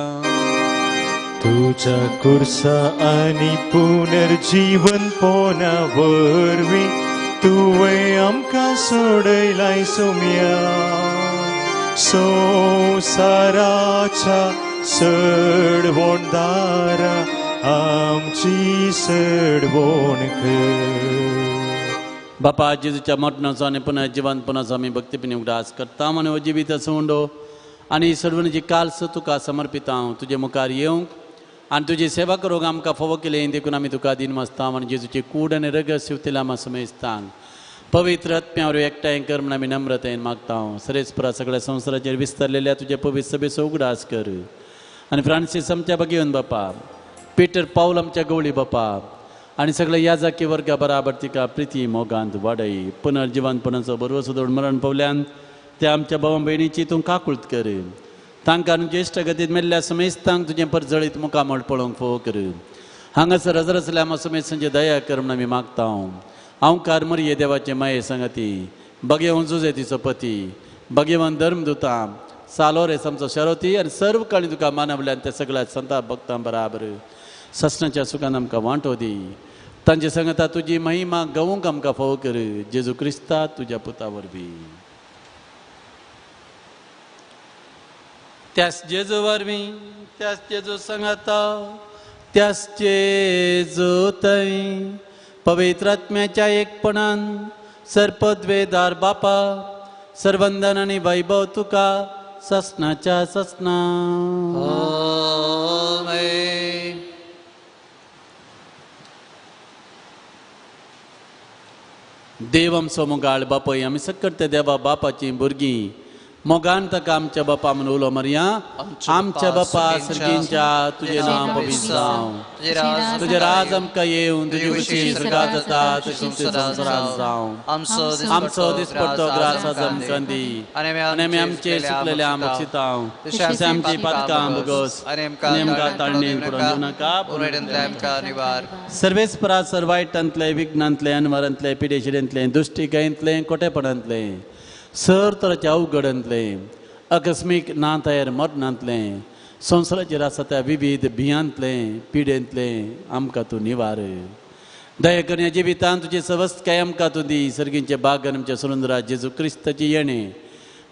तुझ्या कुर्सा आणि पुनर्जीवन पोना वरवीं तुवें आमकां सोडयलाय सोम्या. संवसाराच्या सडवणदारा आमची सडवण कर. बापा जेजूच्या मरणाचो आनी पुन्हा जिवंतपणाचो आमी भक्तीपणी उगडास करता. आनी हो जिविताचो उंडो आनी सडवणीची काल्स तुका समर्पिता. हांव तुजे मुखार येवंक आनी तुजी सेवा करूंक आमकां फोव केलें देखून आमी तुका दिन वाचता. आनी जेजूची कूड आनी रगत शिवतेला आमी समेजतांक पवित्र आत्म्यावर एकठांय कर म्हूण आमी नम्रतेन मागता. सरेस्परा सगळ्या संवसाराचेर विस्तारलेल्या तुजे पवित्र सभेचो उगडास कर. आनी फ्रांसीस आमच्या भगिवन बापा, पिटर पाऊल आमच्या गवळी बापा आनी सगळ्या याजाकी वर्गा बराबर तिका प्रिती मोगांत वाडय. पुनर्जिवंतपणाचो बरो सुदोड मरण पावल्यान त्या आमच्या भावा भयणीची तूं काकुळट कर. तांकां ज्येश्ठ गतींत मेल्ल्या समेस्तांक तुजें परजळीत मुखामळ पळोवंक फोव कर. हांगासर हजर आसल्या आमा समेत संजय दया कर म्हूण आमी मागता. हांव कारमरी देवाचे माये संगती भगेवन जुजेतीचो पती भगेवन धर्मदुतां सालोर समचो शरोती आनी सर्व काळी तुका मानवल्यान त्या सगळ्या संतां भक्तां बराबर ससनाच्या सुखान आमकां वांटो दी तांचे संगता तुजी महिमा गवूंक आमकां फोव कर जेजू क्रिस्ता तुज्या पुता वरवीं त्याच जेजू वरवीं त्याच जेजू संगता त्याच जेजू थंय पवित्र आत्म्याच्या एकपणान सर्पद्वेदार बापा सर्वंदन आनी वैभव तुका ससनाच्या ससना आमेन. देव आमचो मोगाळ बापय आमी सकट त्या देवा बापाची भुरगीं मोगान ताका आमच्या बापा म्हणून उलो मारया आमच्या बापा सर्गींच्या तुझे नांव पवित्र जावं तुझे राज आमकां येवन तुजी खुशी स्वर्गांत जाता तशी संवसारांत जावं आमचो दिसपडटो ग्रास आज आमकां दी आनी आमी आमचेर सुकलेल्या बक्षितांव तशें आमची पातकां भोगोस आनी आमकां ताळणेन पडून दिवं नाका सर्वेस्परा सर्वायटांतले विघ्नांतले अनवरांतले पिडेशिडेंतले दुश्टिकायेंतले कोटेपणांतले सर तराच्या अवघडांतले अकस्मीक ना तयार मरणांतले संवसाराचेर आसा त्या विविध भियांतले पिडेंतले आमकां तूं निवार दया करून ह्या जिवितांत तुजी सवस्तकाय आमकां तूं दी सर्गींचे बागन आमच्या सुरुंदरा जेजू क्रिस्ताची येणे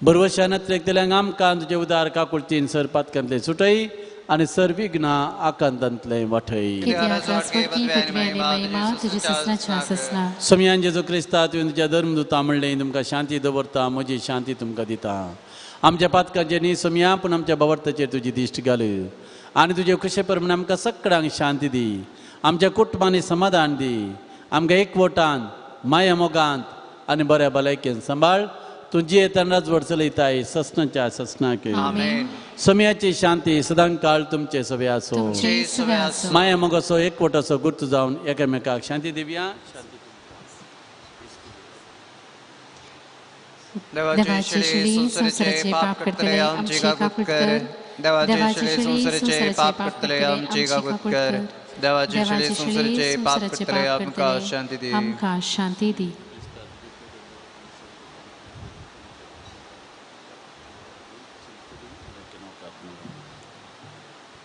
बरवशान नत्रेकतल्यांक आमकां तुजे उदार काकुळतीन सर पातकांतले सुटय आनी सर विघ्नां आकांतांतले वाठय समयान जेजू क्रिस्ता तुवें तुज्या धर्मदुतां म्हणलें तुमकां शांती दवरता म्हजी शांती तुमकां दिता आमच्या पातकांचेर न्ही समया पूण आमच्या भवार्थाचेर तुजी दिश्ट घाल आनी तुजे खुशे प्रमाणे आमकां सगळ्यांक शांती दी आमच्या कुटुंबांनी समाधान दी आमकां एकवटान माया मोगांत आनी बऱ्या भलायकेन सांबाळ तूं जी येताना राजवट चलयताय ससनाच्या ससनाक समयाची शांती सदां काळ तुमचे सवे आसो माया मोगाचो एकवटाचो गुर्त जावन एकामेकाक शांती दिवया देवाची शिडी संसाराचे पाप करतले आमची काकूट कर देवाची शिडी संसाराचे पाप करतले आमची काकूट कर देवाची शिडी संसाराचे पाप करतले आमकां शांती दी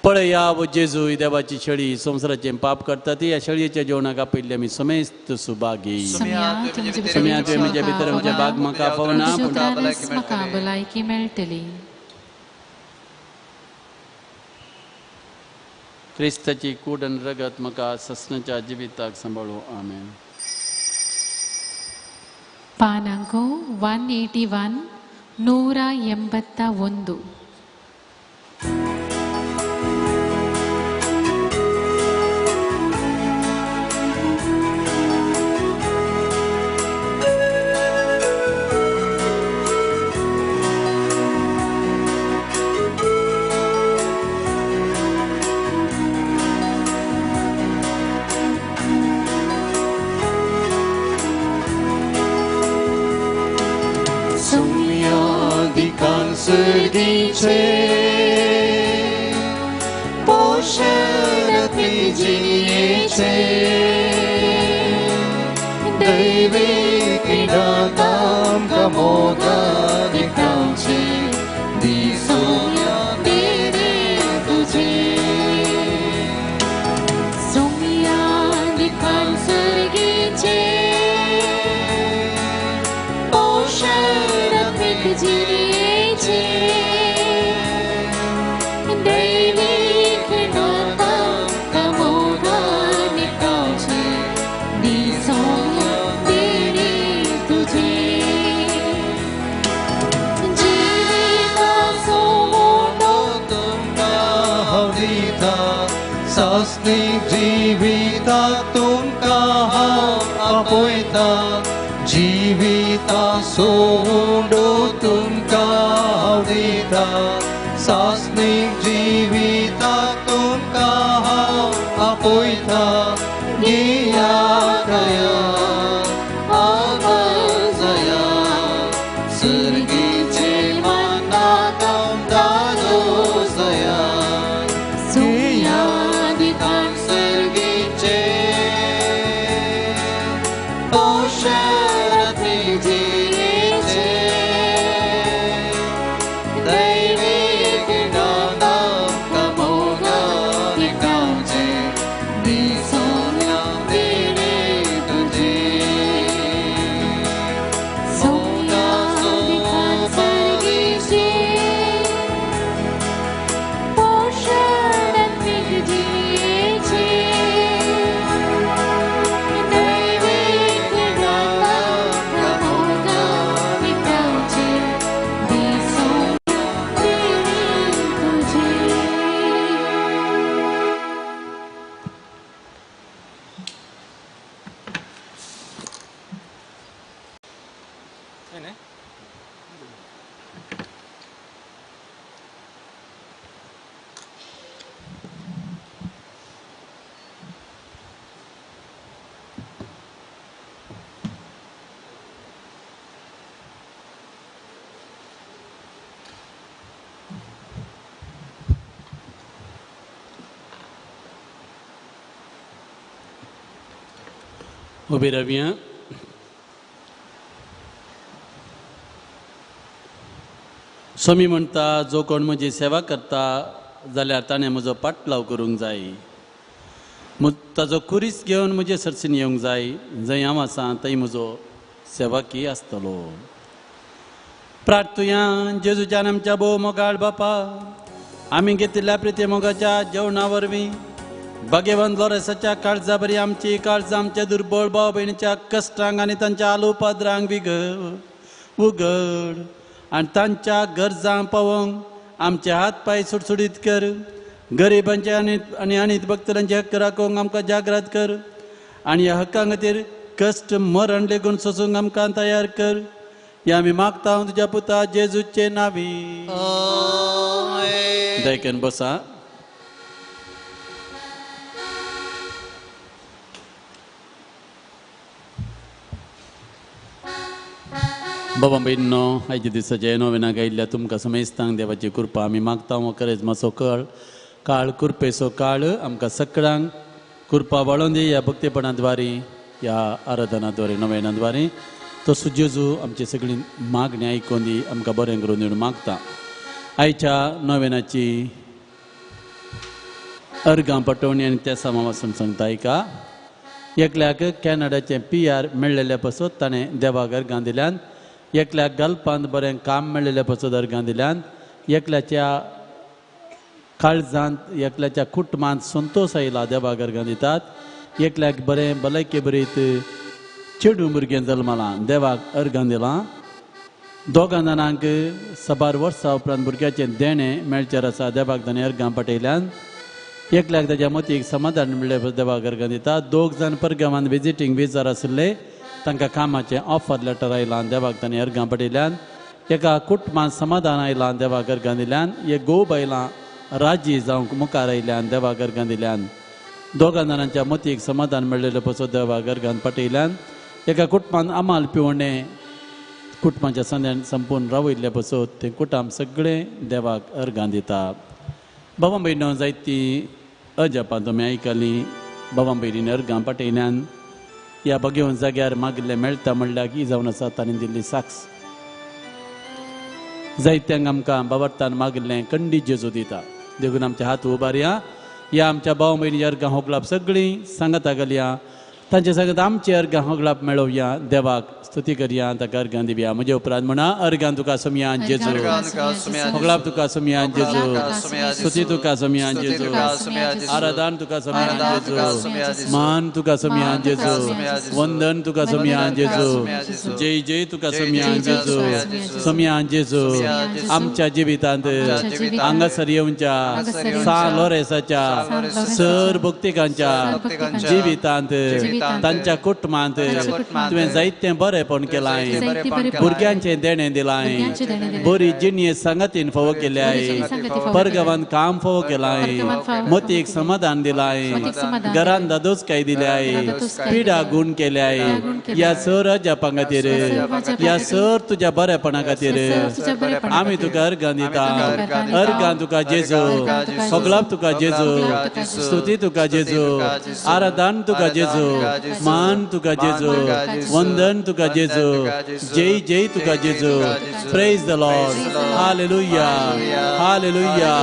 पळया वो जेजू देवाची शेळी संवसाराचें पाप करता ती ह्या शेळयेच्या जेवणाक आपयल्ले आमी समेस्त सुभागी समया तुवें म्हज्या भितर म्हज्या बाग म्हाका पावना म्हाका भलायकी मेळटली क्रिस्ताची कूड आनी रगत म्हाका ससनाच्या जिविताक सांबाळू आमेन पानांको 181 181 सर्गीचे पोषण जियेचे दैविक इनाम मोगान कांचे दिसोया तेरे तुझे सोमिया दिखान सर्गीचे पोषण जियेचे दैविक नाम मोगान कांचे दिसोया तेरे तुझे जीविता सोडो तुमकां हविता सासनीक जिविता तुमकां हांव आपयता जिविता सोडो तुमकां हविता सासनीक जिविता तुमकां हांव आपयता गिया कया आवाजया सर्गीचे मानाका दादो जया सोमिया दिखान सर्गीचे दैविक नाम तमोगा निकाचे नी सोन्या देणे तुझे सोन्या दिखात सर्गीचे पोषणात पीक जियेचे दैविक नाम तमोगा निकाचे नी सोन्या देणे तुझे. उबे रावया. स्वामी म्हणटा जो कोण म्हजी सेवा करता जाल्यार ताणें म्हजो पाटलाव करूंक जाय. ताजो कुरीस घेवन म्हजे सर्सीन येवंक जाय. जंय हांव आसां थंय म्हजो सेवाकी आसतलो. प्रार्थुया. जेजूच्यान आमच्या भोव मोगाळ बापा, आमी घेतिल्ल्या प्रिती मोगाच्या जेवणा वरवीं भाग्यवान लोरेसाच्या काळजा बरी आमची काळजां आमच्या दुर्बळ भाव भयणीच्या कश्टांक आनी तांच्या आलोपाद्रांक उगड आनी तांच्या गरजां पावोवंक आमचे हात पांय सुटसुडीत कर. गरिबांचे आनी अनीत भक्तरांचे हक्क राखोवंक आमकां जागृत कर आनी ह्या हक्कां खातीर कश्ट मरण लेगून सोसूंक आमकां तयार कर. हे आमी मागता तुज्या पुता जेजूचे नांवी. दयकेन बसा. बाबा भयणींनो, आयच्या दिसाचे नोवेनाक आयिल्ल्या तुमकां समेस्तांक देवाची कृपा आमी मागता. हो खरेंच मातसो काळ कृपेचो काळ आमकां सगळ्यांक कृपा वाडोवन दी. ह्या भक्तीपणाद्वारे ह्या आराधनाद्वारे नोवेनाद्वारे तसो जेजू आमची सगळी मागणी आयकून दी. आमकां बरें करून दिवन मागता. आयच्या नोवेनाची अर्गां पटोवणी आनी त्या सामा वाचून सांगता आयका. एकल्याक कॅनडाचें PR मेळ्ळेल्या पासून ताणें देवाक अर्गां दिल्यान. एकल्याक गल्पांत बरें काम मेळ्ळेल्या पासून अर्गां दिल्यान. एकल्याच्या काळजांत एकल्याच्या कुटुंबांत संतोश आयला देवाक अर्गां दितात. एकल्याक बरें भलायकी बरीत चेडूं भुरगें जल्मालां देवाक अर्गां दिलां. दोगां जाणांक 12 वर्सां उपरांत भुरग्याचें देणें मेळचेर आसा देवाक ताणें अर्गां पाठयल्यान. एकल्याक ताच्या मतीक समाधान मेळ्ळें देवाक अर्गां दितात. 2 जाण परगांवांत विजिटींग विजार आशिल्ले तांकां कामाचें ऑफर लेटर आयलां देवाक ताणें अर्गां पाठयल्यान. एका कुटुंबांत समाधान आयलां देवाक अर्गां दिल्यान. एक घोव बायलां राजी जावंक मुखार आयल्यान देवाक अर्गां दिल्यान. 2 जाणांच्या मतीक समाधान मेळ्ळेले पासून देवाक अर्गां पाठयल्यान. एका कुटुंबांत आमाल पिवणें कुटुंबाच्या संद्यान संपून रावयल्ले पासून तें कुटुंब सगळें देवाक अर्गां दिता. बाबा भयणींनो, जायतीं अजापां तुमी आयकलीं. बाबा भयणीन अर्गां पाठयल्यान ह्या भगेवन जाग्यार मागिल्लें मेळटा म्हणल्यार ही जावन आसा ताणें दिल्ली साक्ष. जायत्यांक आमकां बाबर्तान मागिल्लें खंडीत जेजू दिता. देखून आमचे हात उबारया. ह्या आमच्या भाव भयणी अर्गां होगलाप सगळीं सांगाता घालया. तांचे सांगत आमचे अर्गां होगलाप मेळोवया. देवाक स्तुती करया, ताका अर्गां दिवया. म्हजे उपरांत म्हणा. अर्गां तुका सोमयान जेजू, होगलाप तुका सोमयान जेजू, स्तुती तुका सोमयान जेजू, आराधन तुका सोमयान जेजू, मान तुका सोमयान जेजू, वंदन तुका सोमयान जेजू, जय जय तुका सोमयान जेजू, सोमयान जेजू. आमच्या जिवितांत हांगासर येवच्या सान लोरेसाच्या सर भक्तिकांच्या जिवितांत तांच्या कुटुंबांत तुवें जायतें बरेंपण केलाय. भुरग्यांचें देणें दिलाय. बरी जिणें संगतीन फोव केल्याय. परगांवांत काम फोव केलाय. मतीक समाधान दिलाय. घरांत दादोसकाय दिल्याय. पिडा गूण केल्याय. ह्या सर अजापां खातीर, ह्या सर तुज्या बरेपणा खातीर आमी तुका अर्गां दिता. अर्गां तुका जेजू, होगलाप तुका जेजू, स्तुती तुका जेजू, आराधन तुका जेजू. मान तुका जेजू वंदन तुका जेजू जय जय तुका जेजू praise the Lord hallelujah hallelujah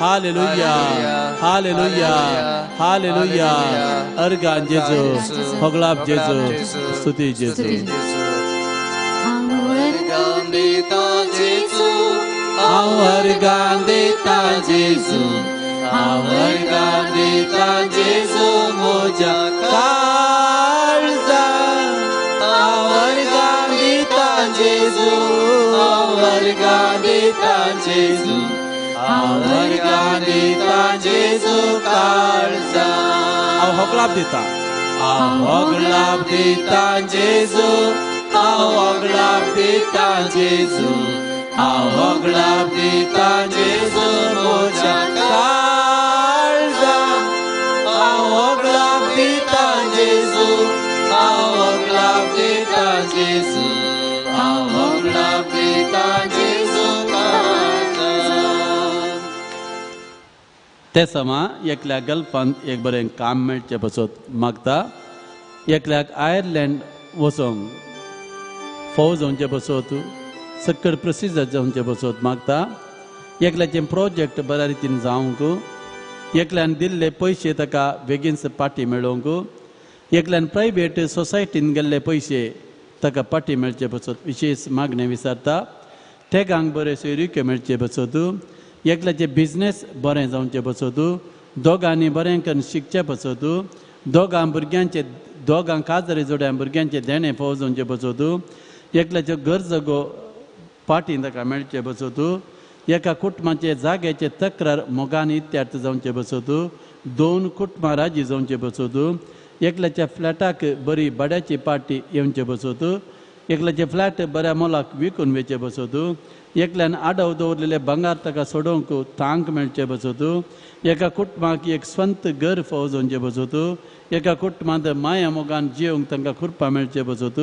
hallelujah hallelujah hallelujah अर्गान जेजू होगलाब जेजू स्तुती जेजू Gandita Jesu, our Gandita Jesu, our Gandita Jesu moja kalza, our Gandita Jesu, our Gandita Jesu, our Gandita Jesu kalza. Our hoglab dita, our hoglab dita Jesu. Hoglab dita Jesu, hoglab dita Jesu moja kalza, hoglab dita Jesu, hoglab dita Jesu, hoglab dita Jesu kalza. ते समा एकल्या गल्फांत एक बरें काम मेळचें बसत मागता एकल्याक आयर्लंड वचोंक फौज जावचे बसत सक्कड प्रसिद्ध जावचे बसत मागता एकल्याचें प्रोजेक्ट बऱ्या रितीन जावंक एकल्यान दिल्ले पयशे ताका बेगीनच पाटी मेळोवंक एकल्यान प्रायवेट सोसायटीन गेल्ले पयशे ताका पाटी मेळचे बसत विशेष मागणे विचारता तेगांक बरेचशे रिक्यो मेळचे बसत एकल्याचें बिझनेस बरें जावचें बसत दोगांनी बरें करून शिकचे बसत दोगां काजारी जोड्या भुरग्यांचे देणे फौज जावचे बसत एकल्याचे घर जगो पाटी ताका मेळचे बसत एका कुटुंबाचे जाग्याचे तक्रार मोगान इत्यार्थ जावचे बसत दोन कुटुंबां राजी जावचे बसत एकल्याच्या फ्लॅटाक बरी बड्याची पार्टी येवचे बसत एकल्याचे फ्लॅट बऱ्या मोलाक विकून वेचे बसत एकल्यान आडव दवरलेले भांगार ताका सोडोवंक तांक मेळचे बसत एका कुटुंबाक एक स्वंत घर फौज जावचे बसत एका कुटुंबांत माया मोगान जियोंक तांकां खुरपा मेळचे बसत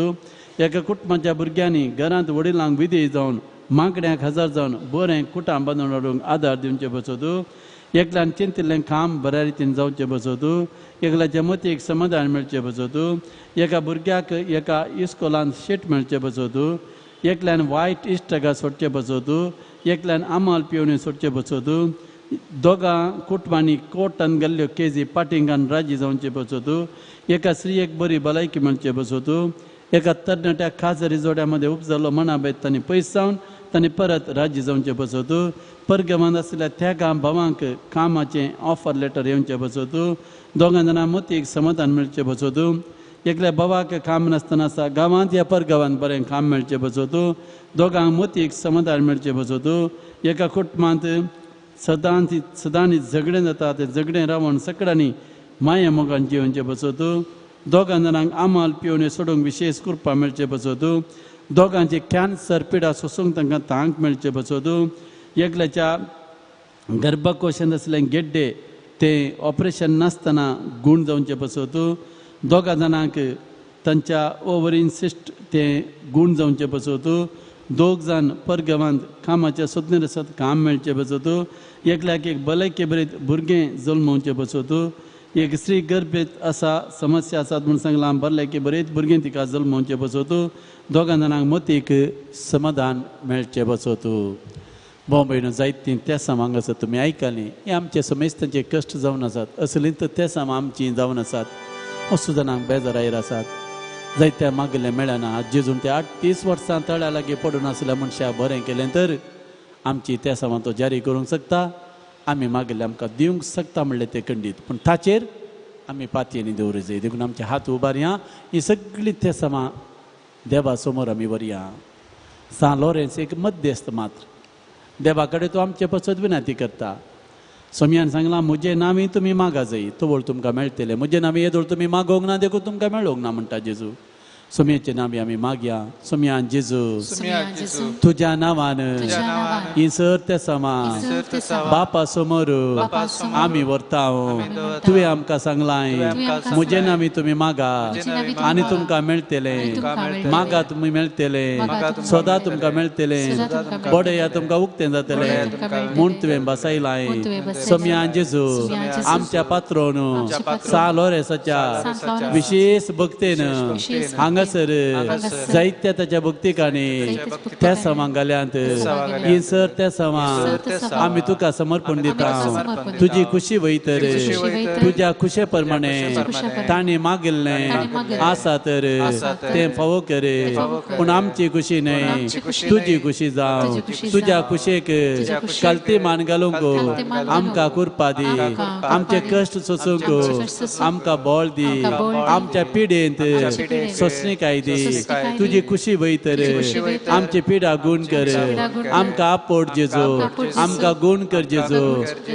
एका कुटुंबाच्या भुरग्यांनी घरांत वडिलांक विधी जावन मांकड्यांक हजार जावन बरें कुटां बांदून हाडूंक आदार दिवचे बसत एकल्यान चिंतिल्लें काम बऱ्या रितीन जावचें बसत एकल्याच्या मतीक समाधान मेळचें बसत एका भुरग्याक एका इस्कोलांत शीट मेळचें बसत एकल्यान वायट इश्टाका सोडचें बसत एकल्यान आमाल पिवणी सोडचें बसत दोगां कुटुंबांनी कोर्टान गेल्ल्यो केजी पाटिंगान राजी जावचें बसत एका स्त्रियेक बरी भलायकी मेळचें बसत एका तरणाट्या खाजरी जोड्या मध्ये उपजालो मनाबेत तांणी पयस जावन तांणी परत राजी जावचें बसत परगमांत आसलेल्या त्या भावांक कामाचें ऑफर लेटर येवचें बसत दोगां जाणां मतीक समाधान मेळचें बसत एकल्या भावाक काम नासतना गांवांत या परगांवांत बरें काम मेळचें बसत दोगांक मतीक समाधान मेळचें बसत एका कुटुंबांत सदांच झगडें जाता तें झगडें रावण सकडांनी माया मोगान जियोवचें बसत दोगां जाणांक आमाल पिवणी सोडूंक विशेष कृपा मेळचें बसत दोगांचे कॅन्सर पिडा सोसूंक तांकां तांक मेळचें बसत एकल्याच्या गर्भकोशांत आसलें गेड्डे तें ऑपरेशन नासतना गूण जावचें बसत दोगां जाणांक तांच्या ओवरीन सिस्ट तें गूण जावचें बसत दोग जाण परगांवांत कामाच्या सोदणेर आसात काम मेळचें बसत एकल्याक एक भलायकी बरीत भुरगें जल्मोवचें बसत एक स्त्री गर्भेत आसा समस्या आसात म्हूण सांगलां भलायकी बरीत भुरगें तिका जल्मोवचें बसत दोगां जाणांक मतीक समाधान मेळचें बसत भोंवयणू जायतीं त्या सामांक आसात तुमी आयकलीं हे आमचे समेस्तांचे कश्ट जावन आसात असलीं तर त्या सामां आमचीं जावन आसात असो जाणांक बेजारायर आसात जायत्या मागलें मेळना जेजून ते 38 वर्सां तळ्या लागीं पडून आसल्या मनशाक बरें केलें तर आमची त्या सामां तो जारी करूंक शकता आमी मागले आमकां दिवंक शकता म्हणलें तें खंडीत पूण ताचेर आमी पातयेनी दवरूं जाय देखून आमचे हात उबारया ही सगळीं त्या सामां देवा समोर आमी व्हरया सान लॉरेन्स एक मध्यस्थ मात्र देवा कडेन तो आमचे पसत विनंती करता सोम्यान सांगलां म्हजे नांवी तुमी मागा जाय तोवळ तुमकां मेळटलें म्हजे नांवी येदोळ तुमी मागोंक ना देखून तुमकां मेळोंक ना म्हणटा जेजू सोम्याचे नावे आम्ही मागया सोम्यान जेजू सुम्यान जेजू तुझ्या नावान तुझ्या नावान इसर त्या समान इसर ते सवा बापा समोर बापा समोर आम्ही वर्ताव दवरताव. तुवें आमकां सांगलाय आमकां म्हजे नावी तुमी मागा म्हजे नावी तुमी आनी मागा. तुमकां मेळटले तुमकां मेळटले. मागा तुमी मेळटले मागा तुमकां सदां मेळटले. तुमकां मेळटले सदां तुमकां मेळटले. बडया तुमकां उक्तें जातलें बडया तुमकां मेळटले. म्हूण तुवें बसयलाय म्हूण तुवें बसयलाय. सोम्यान जेजू सोम्यान जेजू. आमच्या पात्रोन आमच्या पात्रोन. सालोरेसाच्या सांत लॉरेन्साच्या विशेष भक्तेन भक्तेन हांगासर हांगासर जायत्या ताच्या भक्तिकांनी जायत्या भक्तिकांनी त्या समांगाल्यांत समांगाल्यांत इसर त्या समा इसर त्या समा आमी तुका समर्पण आमी तुका दिता समर्पण दिता. तुजी खुशी वयतर तुजी खुशी वयतर. तुज्या खुशे प्रमाणे तुज्या खुशे प्रमाणे तांणी मागिल्लें तांणी मागिल्लें आसा तर आसा तर तें फावो कर फावो कर. पूण आमची खुशी न्हय आमची खुशी तुजी न्हय. खुशी जावं तुजी खुशी तुज्या जावं. खुशेक तुज्या खुशेक कालती मान घालूंक कालती मान आमकां घालूंक कुरपा दी आमकां आमचे कुरपा दी. कश्ट सोसूंक आमचे कश्ट सोसूंक आमकां बळ दी आमकां बळ दी. आमच्या पिडेंत आमच्या पिडेंत सोंसणीकाय दी सोंसणीकाय दी. तुजी खुशी वयतर तुजी खुशी वयतर. आमची पिडा गूण कर पिडा गूण कर. आमकां आपोट जेजू आपोट जेजू. आमकां गूण कर जेजू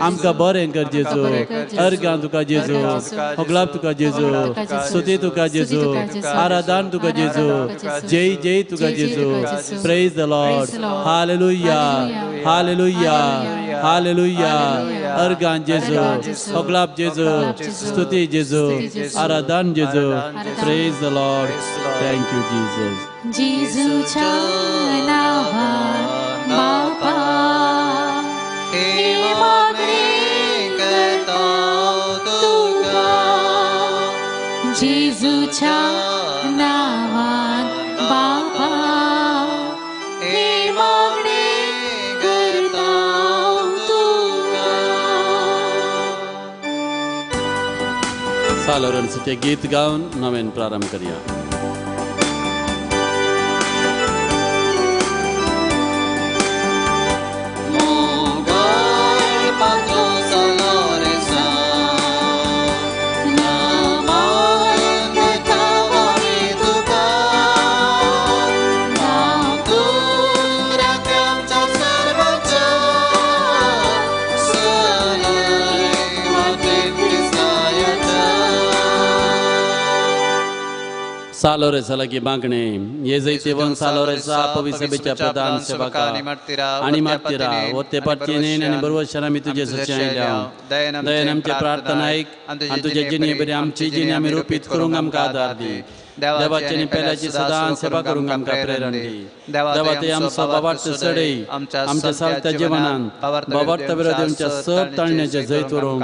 आमकां बरें कर जेजू बरें कर जेजू. अर्गां तुका जेजू अर्गां तुका जेजू. होगलाप तुका जेजू होगलाप तुका जेजू. स्तुती तुका जेजू स्तुती तुका जेजू. आराधन तुका जेजू आराधन तुका जेजू. जय जय तुका जय जय जेजू तुका जेजू. Praise the Lord Praise the Lord. Hallelujah hallelujah Hallelujah. Hallelujah Hallelujah. अर्गां जेजू अर्गां जेजू. होगलाप जेजू होगलाप जेजू. स्तुती जेजू स्तुती जेजू. आराधन जेजू आराधन जेजू. Praise the Lord Praise the Lord. Thank you Jesus जेजूच्या नावान बापा हे मागणी करता तुका जेजूच्या नावान बापा हे मागणी करता तुका सालोरन्सचे गीत गावन नवेन प्रारंभ करूया Mongai patro saloresa Namayan dekawami tuka Namun rakam tak serbaca Selai mati krisnayata सालोरेसाला की मागणे ये जैते वन सालोरेसा पविसभेच्या प्रधान सेवका आणि मागतीरा व ते पाटचेने आणि बरोबर आम्ही तुझे सच्चायल्या दयन आमचे प्रार्थना ऐक आणि तुझे जिने बरे आमची जिने आम्ही रूपित करूंक आमकां आधार दी देवाचे आणि पेल्याची सदां सेवा करूंक आमकां प्रेरण दी देवा ते आमचो बाबार्थ चढय आमच्या सारत्या जिवनान बाबार्थ विरोधी सब ताळण्याचे जैत व्हरूंक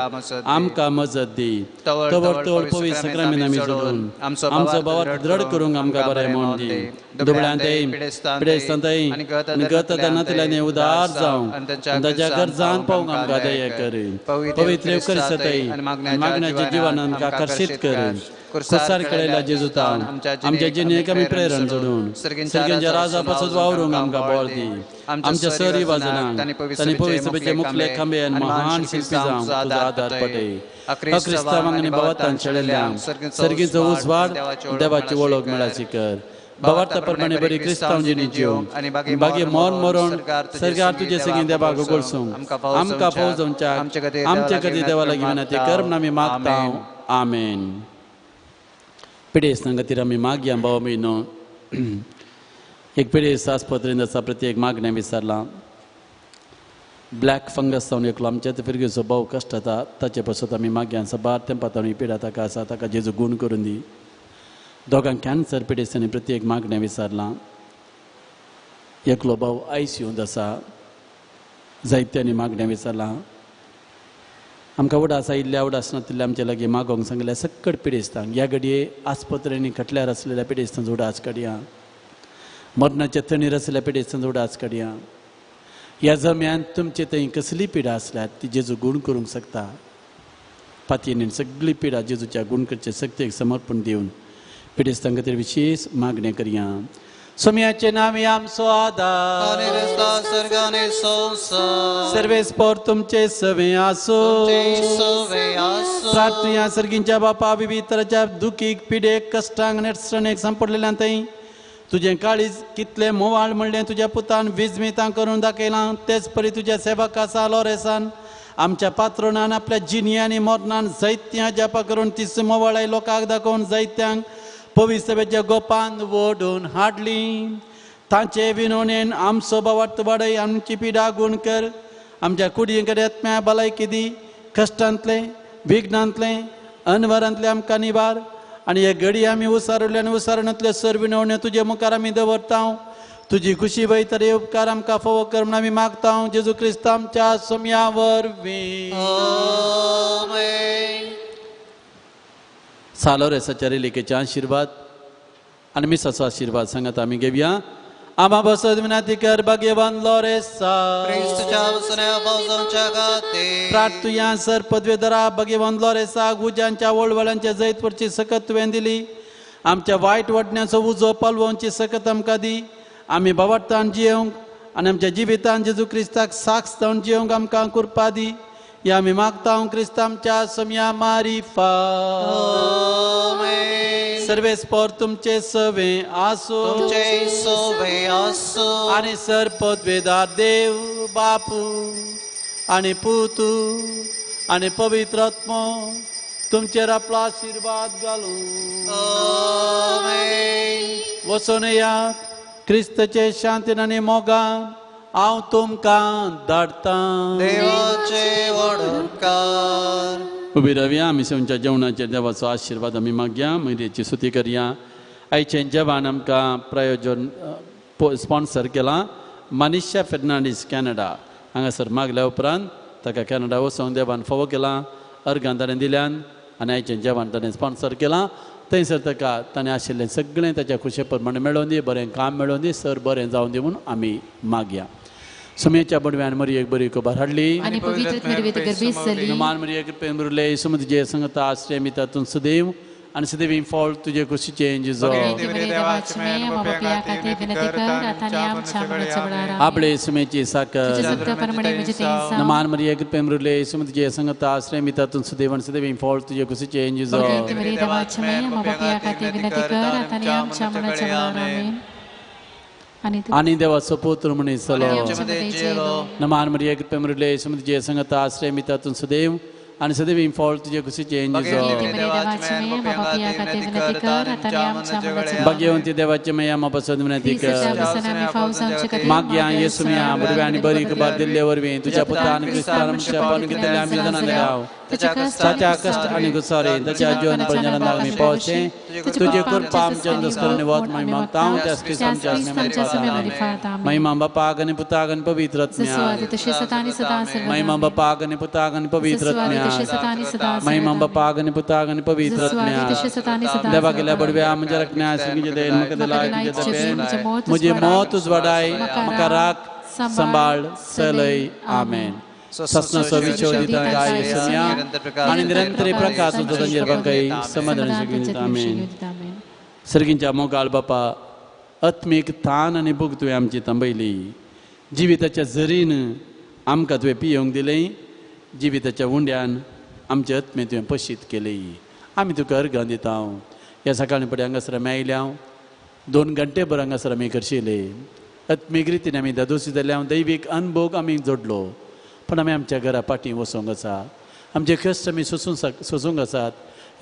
आमकां मजत दी तवर तोळ पवित्र सक्रामेंत आमी जोडून आमचो बाबार्थ दृढ करूंक आमकां बरें म्हण दी दुबळ्यांतय पिडेस्तांतय आनी गतदानांतल्यान उदार जावं आनी ताच्या गरजान पावूंक आमकां दया कर पवित्र युकरिस्तय मागण्याच्या जिवनान आमकां आकर्शीत कर खुसार खेळयला जेजुतान आमच्या जिणेक आमी प्रेरण जोडून सर्गेंच्या राजा पासत वावरूंक आमकां बळ दी आमच्या सरी वाजनाक तांणी पवित्र सभेचे मुखले खांबे आनी महान शिल्पी जावं तुजो आदार पटय अक्रिस्तांवांक आनी भवतान शेळिल्ल्यांक सर्गीचो उजवाड देवाची वळख मेळाची कर भवार्था प्रमाणे बरी क्रिस्तांव जिणी जिवंक बागी मोर मरोन सर्गार तुजे सगळी देवाक उगडसूंक आमकां फौजोंच्या आमचे खातीर देवा लागीं विनंती कर म्हूण आमी मागता आमेन पिडेस खातीर आमी मागया भाव म्हयनो एक पिडेस आस्पत्रेंत आसा प्रत्येक मागण्या विचारला ब्लॅक फंगस जावन एकलो आमच्या फिरगेचो भाव कश्ट जाता ताचे पासून आमी मागया सबार तेंपातावणी पिडा ताका आसा ताका जेजू गूण करून दी दोगांक कॅन्सर पिडेसांनी प्रत्येक मागण्या विचारला एकलो भाव ICUंत आसा जायत्यांनी मागण्या विचारला आमकां उडास आयिल्ल्या उडास नातिल्ले आमचे लागीं मागोंक सांगल्या सक्कट पिडेस्तांक ह्या घडये आस्पत्रेनी खटल्यार आसलेल्या पिडेस्तांचो उडास काडया मरणाच्या थंडीर आसलेल्या पिडेस्तांचो उडास काडया ह्या जम्यान तुमचे थंय कसली पिडा आसल्यार ती जेजू गूण करूंक शकता पातयेन सगळी पिडा जेजूच्या गूण करचे सक्तेक समर्पण दिवन पिडेस्तां खातीर विशेष मागणी करया सोम्याचे नावे आमचो आदार सर्गाने संसार सर्वेस्पर तुमचे सवे आसो प्रार्थना सर्गींच्या बापा विविध तराच्या दुखीक पिडेक कश्टांक नेटसणेक सांपडलेल्या थंय तुझे काळीज कितले मोवाळ म्हणलें तुज्या पुतान विजमितां करून दाखयलां तेच परी तुज्या सेवका सालोरेसान आमच्या पात्रोनान आपल्या जिनी आनी मोरणान जायत्या जापा करून तीस मोवाळाय लोकांक दाखोवन जायत्यांक पवित्रच्या गोपान ओढून हाडली तांचे विनोनेन आमचो बावार्थ वाडय आमची पिडा गुण कर आमच्या कुडीकडे आत्म्या भलायकी दी कश्टांतले विघ्नांतले अनवरांतले आमकां निवार आनी हे घडी आमी उसारले आनी उसारणांतले सर विनवण्यो तुजे मुखार आमी दवरता तुजी खुशी वयतरे उपकार आमकां फोव कर म्हूण आमी मागता जेजू क्रिस्त आमच्या सोम्या वरवीं सालोरेसाच्या रेलिकेचे आशिर्वाद आनी मिसाचो आशिर्वाद सांगात आमी घेवया आमा बसत विनंती कर भाग्यवान लोरेसा Cristuच्या वसण्या पावसांच्या खातीर प्रार्थुया सर पदवेधरा भाग्यवान लोरेसा गुजांच्या वळवळांच्या जैत वरची सकत तुवें दिली आमच्या वायट वडण्याचो उजो पालवोवची सकत आमकां दी आमी बावार्थान जियोंक आनी आमच्या जिवितान जेजू क्रिस्ताक साक्ष जावन जियोंक आमकां कृपा दी हे आमी मागता क्रिस्त आमच्या सोम्या मारिफा सर्वेस्पर तुमचे सवे आसो तुमचे सोबे आसो आनी सर पदवेदार देव बापू आनी पुतू आनी पवित्र आत्मो तुमचेर आपलो आशिर्वाद घालूं वचून येयात क्रिस्तचे शांतीन आनी मोगान हांव तुमकां धाडटां देवाचे वडणकार उबी रावया आमी सेवच्या जेवणाचेर देवाचो आशिर्वाद आमी मागया मैरेची स्तुती करया आयचें जेवण आमकां प्रायोजन स्पॉन्सर केलां मनीषा फेर्नांडीस कॅनडा हांगासर मागल्या उपरांत ताका कॅनडा वचूंक देवान फोव केलां अर्गां ताणें दिल्यान आनी आयचें जेवण ताणें स्पॉन्सर केलां थंयसर ताका ताणें आशिल्लें सगळें ताच्या खुशे प्रमाणे मेळोवन दी बरें काम मेळोवन दी सर बरें जावं दी म्हणून आमी मागया सुमेच्या बडव्यान मरी एक बरी खबर हाडली आणि पवित्र निर्वेद गर्भेस जाली मान मरी एक प्रेम रुले सुमत जे संगत आश्रय मी तातून सदैव आणि सदैव फॉल तुझे खुशीचे इंजिजो आपले सुमेची साकर मान मरी एक प्रेम रुले सुमत जे संगत आश्रय मी तातून सदैव आणि सदैव फॉल तुझे खुशीचे इंजिजो आणि देवाचो पुत्र मनीस जालो नमान मरी एक प्रेम रुले सुमत जे संगत आश्रय मी तातून सदैव आणि सदैव फॉल तुझे खुशीचे इंजिजो भाग्यवंती देवाचे मैया मापासून विनंती कर मागया येसू मिया बडव्यानी बरी खबर दिल्ले वरवीं तुझ्या पुत्रान क्रिस्तान आमच्या पावन घेतलेले आमी जाणाले गाव ताच्या कष्ट आणि गुसारे ताच्या जीवन पर्यंत आमी पावचे तुझे कृपा आमच्या दसकरणे वत मागीर मागता त्या क्रिस्तांच्या महिमा बापाक आणि पुताक आणि पवित्र आत्म्याक महिमा बापाक आणि पुताक आणि पवित्र आत्म्याक महिमा बापाक आणि पुताक आणि पवित्र आत्म्याक देवा गेल्या बडव्या म्हणजे रखण्या सिंगीचे देन मका दिला मुझे मौत उजवाडाय मका राख संभाळ सलय आमेन सस्न सविचोदिता गाय सुनिया आणि निरंतर प्रकाश उदंजर बंकई समाधान सिंगीत आमेन सर्गींच्या मोगाळ बापा आत्मीक तान आनी भूक तुवें आमची थांबयली जिविताच्या झरीन आमकां तुवें पियोंक दिलें जिविताच्या उंड्यान आमचे आत्मे तुवें पशीत केली आमी तुका अर्गां दिता ह्या सकाळी पडे हांगासर मेळिल्या 2 घंटे भर हांगासर आमी करशिले आत्मीक रितीन आमी दादोशी जाल्या दैवीक अनुभव आमी जोडलो पण आमी आमच्या घरा पाटी वचोंक आसा आमचे कश्ट आमी सोसूंक आसात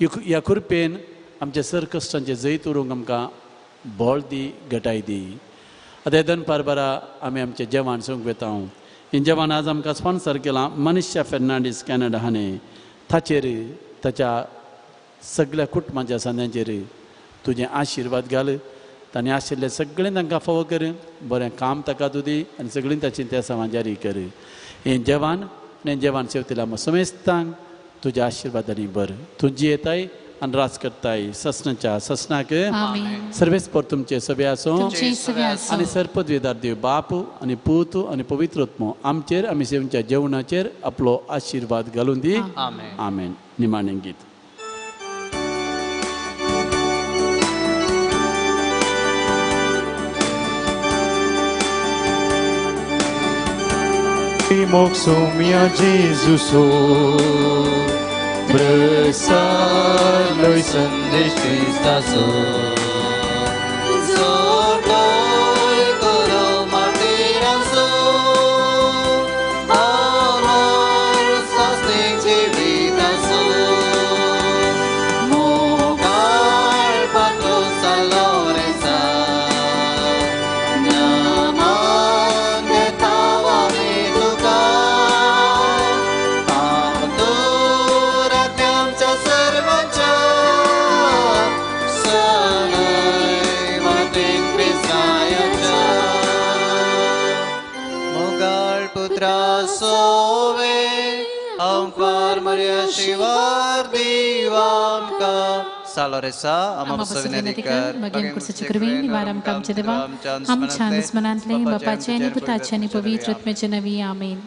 ह्या कृपेन आमच्या सर कश्टांचे जैत उरूंक आमकां बोळ दी घटाय दी आतां दनपार बारा आमी आमचें जेवण सोंक वेता हें जेवण आज आमकां स्पॉन्सर केलां मनीषा फेर्नांडीस कॅनडा हाणें ताचेर ताच्या सगळ्या कुटुंबाच्या सांद्यांचेर तुजें आशिर्वाद घाल ताणें आशिल्लें सगळें तांकां फोव कर बरें काम ताका तूं दी आनी सगळीं ताची त्या सामान जारी कर हें जेवण सेवतेल्या समेस्तांक तुज्या आशिर्वादांनी बर तूं जियेताय आनी रास करताय ससनाक सर्वेस्पर तुमचे सभे आसूं आनी सरपदवेदार देव बाप आनी पूत आनी पवित्र आत्मो आमचेर आमी सेवच्या जेवणाचेर आपलो आशिर्वाद घालून दी आमेन निमाणें गीत Moksomia Jezuso Brăsaloi Sândești Hristaso Zorloi coro martiraso Amor sasnic civitaso Mogar patos आमकां Maria शिवार दिवामकां Saloresa, आम्हा विनंती कर मगेन कुर्सीची कृपेन निवार आमकां आमचे देवा आमच्या स्मरणांतले बापाचे आणि पुताचे आणि पवित्र आत्म्याचे नवी आमेन.